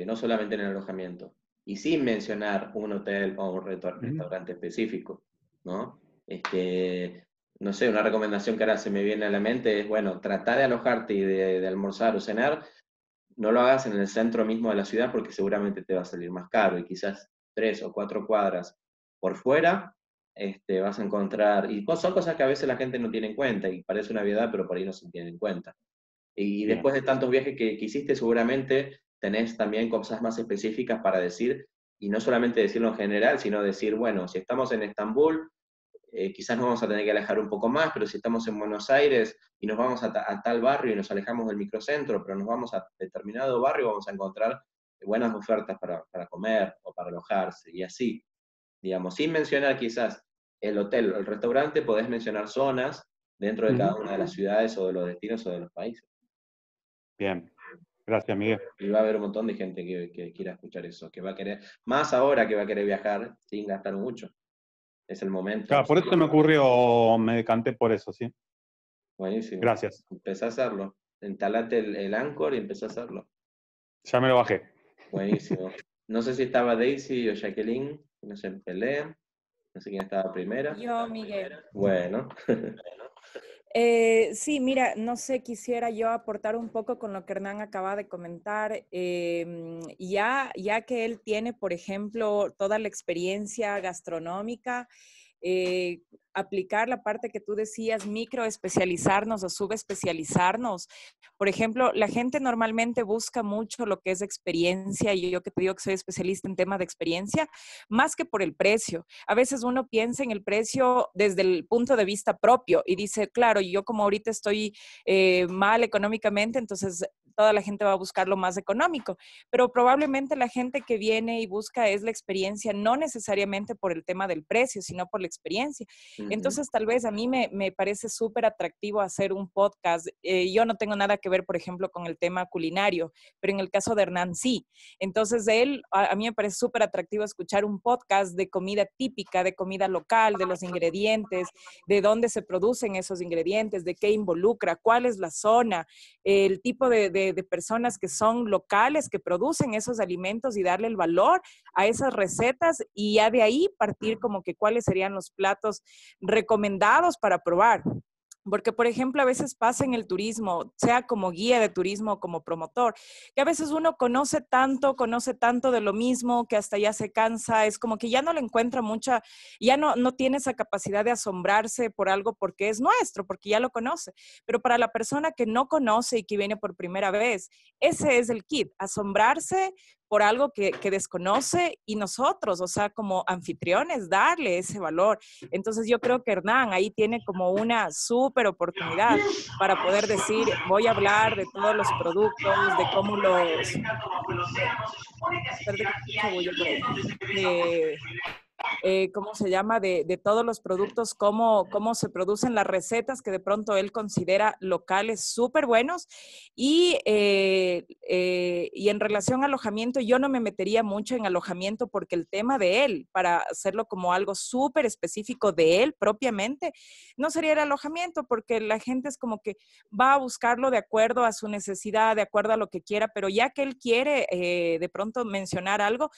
No solamente en el alojamiento. Y sin mencionar un hotel o un restaurante específico, ¿no? No sé, una recomendación que ahora se me viene a la mente es, bueno, tratar de alojarte y de almorzar o cenar, no lo hagas en el centro mismo de la ciudad porque seguramente te va a salir más caro y quizás 3 o 4 cuadras por fuera vas a encontrar, y son cosas que a veces la gente no tiene en cuenta y parece una obviedad, pero por ahí no se tiene en cuenta. Y Bien. después de tantos viajes que hiciste, seguramente tenés también cosas más específicas para decir, y no solamente decirlo en general, sino decir, bueno, si estamos en Estambul, quizás nos vamos a tener que alejar un poco más, pero si estamos en Buenos Aires y nos vamos a tal barrio y nos alejamos del microcentro, pero nos vamos a determinado barrio, vamos a encontrar buenas ofertas para comer o para alojarse, y así, digamos, sin mencionar quizás el hotel o el restaurante, podés mencionar zonas dentro de cada una de las ciudades o de los destinos o de los países. Bien, gracias, Miguel. Y va a haber un montón de gente que quiera escuchar eso, que va a querer, más ahora que va a querer viajar sin gastar mucho. Es el momento. Claro, por eso me ocurrió, me decanté por eso, ¿sí? Buenísimo. Gracias. Empecé a hacerlo. Instalate el Anchor y empecé a hacerlo. Ya me lo bajé. Buenísimo. No sé si estaba Daisy o Jacqueline, no se peleen. No sé quién estaba primera. Yo, Miguel. Bueno. Sí, mira, no sé, quisiera yo aportar un poco con lo que Hernán acaba de comentar, ya que él tiene, por ejemplo, toda la experiencia gastronómica, aplicar la parte que tú decías, microespecializarnos o subespecializarnos. Por ejemplo, la gente normalmente busca mucho lo que es experiencia, y yo que te digo que soy especialista en tema de experiencia, más que por el precio. A veces uno piensa en el precio desde el punto de vista propio y dice, claro, yo como ahorita estoy mal económicamente, entonces toda la gente va a buscar lo más económico, pero probablemente la gente que viene y busca es la experiencia, no necesariamente por el tema del precio, sino por la experiencia. Entonces, tal vez a mí me parece súper atractivo hacer un podcast. Yo no tengo nada que ver, por ejemplo, con el tema culinario, pero en el caso de Hernán sí. Entonces, de él, a mí me parece súper atractivo escuchar un podcast de comida típica, de comida local, de los ingredientes, de dónde se producen esos ingredientes, de qué involucra, cuál es la zona, el tipo de personas que son locales, que producen esos alimentos, y darle el valor a esas recetas, y ya de ahí partir como que cuáles serían los platos recomendados para probar. Porque, por ejemplo, a veces pasa en el turismo, sea como guía de turismo o como promotor, que a veces uno conoce tanto de lo mismo, que hasta ya se cansa, es como que ya no le encuentra mucha, ya no tiene esa capacidad de asombrarse por algo porque es nuestro, porque ya lo conoce. Pero para la persona que no conoce y que viene por primera vez, ese es el kit, asombrarse por algo que desconoce, y nosotros, o sea, como anfitriones, darle ese valor. Entonces yo creo que Hernán ahí tiene como una súper oportunidad para poder decir, voy a hablar de todos los productos, de cómo los... ¿cómo se llama? De todos los productos, cómo se producen las recetas que de pronto él considera locales súper buenos. Y en relación a alojamiento, yo no me metería mucho en alojamiento, porque el tema de él, para hacerlo como algo súper específico de él propiamente, no sería el alojamiento, porque la gente es como que va a buscarlo de acuerdo a su necesidad, de acuerdo a lo que quiera, pero ya que él quiere de pronto mencionar algo,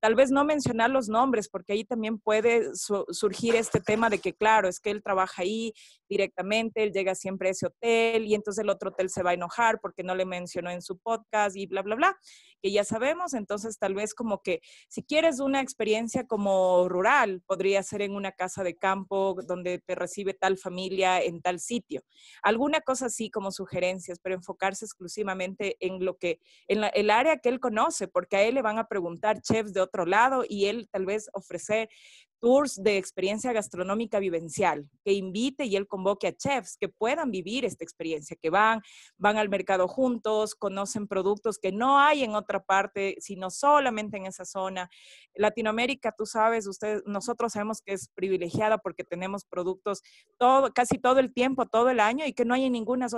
tal vez no mencionar los nombres, porque ahí también puede surgir este tema de que, claro, es que él trabaja ahí directamente, él llega siempre a ese hotel y entonces el otro hotel se va a enojar porque no le mencionó en su podcast y bla, bla, bla, que ya sabemos. Entonces tal vez como que si quieres una experiencia como rural, podría ser en una casa de campo donde te recibe tal familia en tal sitio. Alguna cosa así como sugerencias, pero enfocarse exclusivamente en lo que, el área que él conoce, porque a él le van a preguntar chefs de otro lado y él tal vez ofrecer tours de experiencia gastronómica vivencial, que invite y él convoque a chefs que puedan vivir esta experiencia, que van al mercado juntos, conocen productos que no hay en otra parte, sino solamente en esa zona. Latinoamérica, tú sabes, nosotros sabemos que es privilegiada porque tenemos productos casi todo el tiempo, todo el año, y que no hay en ningunos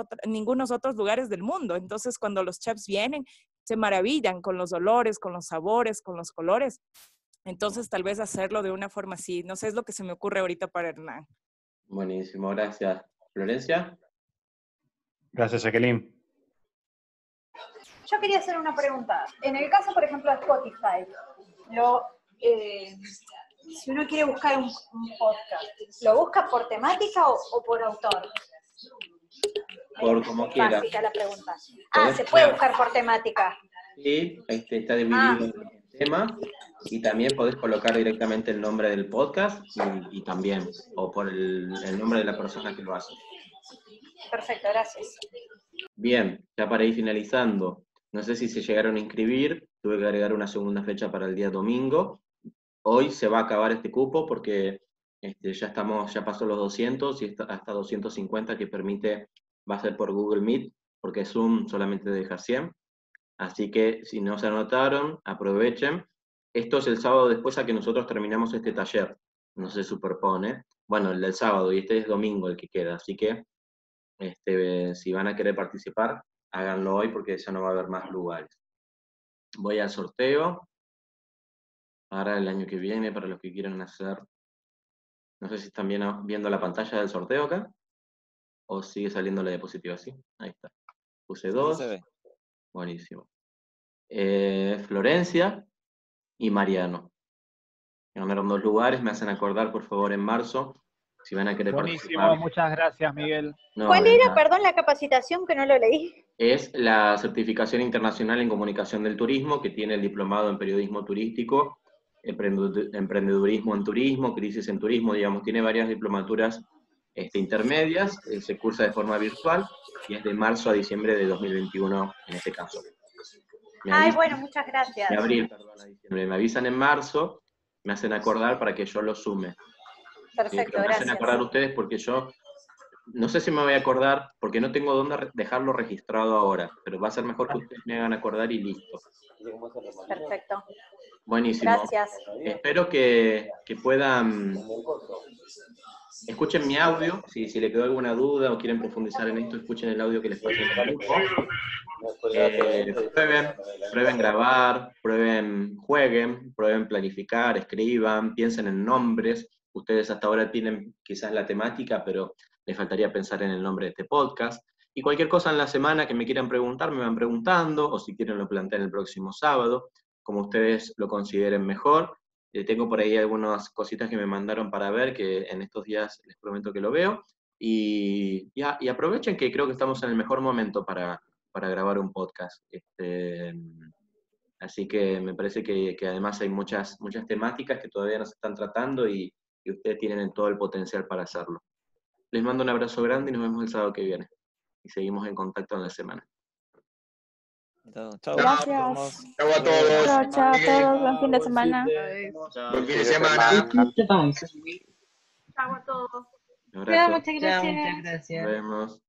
otros lugares del mundo. Entonces, cuando los chefs vienen, se maravillan con los olores, con los sabores, con los colores. Entonces, tal vez hacerlo de una forma así. No sé, es lo que se me ocurre ahorita para Hernán. Buenísimo, gracias. ¿Florencia? Gracias, Jacqueline. Yo quería hacer una pregunta. En el caso, por ejemplo, de Spotify, si uno quiere buscar un podcast, ¿lo busca por temática o por autor? Por como quiera. Básica la pregunta. Se puede buscar por temática. Sí, está dividido en temas y también podés colocar directamente el nombre del podcast y también, o por el nombre de la persona que lo hace. Perfecto, gracias. Bien, ya para ir finalizando, no sé si se llegaron a inscribir, tuve que agregar una segunda fecha para el día domingo. Hoy se va a acabar este cupo porque ya pasó los 200 y hasta 250 que permite, va a ser por Google Meet, porque Zoom solamente deja 100. Así que si no se anotaron, aprovechen. Esto es el sábado después a que nosotros terminamos este taller. No se superpone. Bueno, el del sábado y este es domingo el que queda. Así que si van a querer participar, háganlo hoy porque ya no va a haber más lugares. Voy al sorteo. Para el año que viene, para los que quieran hacer. No sé si están viendo la pantalla del sorteo acá. O sigue saliendo la diapositiva así. Ahí está. Puse 2. Buenísimo. Florencia y Mariano. Ganaron 2 lugares, me hacen acordar, por favor, en marzo, si van a querer participar. Buenísimo, muchas gracias, Miguel. ¿Cuál era, perdón, la capacitación que no lo leí? Es la certificación internacional en comunicación del turismo, que tiene el diplomado en periodismo turístico, emprendedurismo en turismo, crisis en turismo, digamos, tiene varias diplomaturas intermedias, se cursa de forma virtual, y es de marzo a diciembre de 2021 en este caso. Bueno, muchas gracias. De abril, perdón, a diciembre. Me avisan en marzo, me hacen acordar para que yo lo sume. Perfecto, me hacen acordar ustedes porque yo, no sé si me voy a acordar, porque no tengo dónde dejarlo registrado ahora, pero va a ser mejor que ustedes me hagan acordar y listo. Perfecto. Buenísimo. Gracias. Espero que puedan... Escuchen mi audio, si le quedó alguna duda o quieren profundizar en esto, escuchen el audio que les puede hacer el grupo. Prueben grabar, jueguen, prueben planificar, escriban, piensen en nombres. Ustedes hasta ahora tienen quizás la temática, pero les faltaría pensar en el nombre de este podcast. Y cualquier cosa en la semana que me quieran preguntar, me van preguntando, o si quieren lo plantean el próximo sábado, como ustedes lo consideren mejor. Tengo por ahí algunas cositas que me mandaron para ver, que en estos días les prometo que lo veo. Y aprovechen que creo que estamos en el mejor momento para grabar un podcast. Así que me parece que además hay muchas temáticas que todavía no se están tratando y ustedes tienen todo el potencial para hacerlo. Les mando un abrazo grande y nos vemos el sábado que viene. Y seguimos en contacto en la semana. Chao. Gracias. Chao a todos. Chao a todos. Buen fin de semana. Buen fin de semana. Chao a todos. Un abrazo. Muchas gracias. Nos vemos.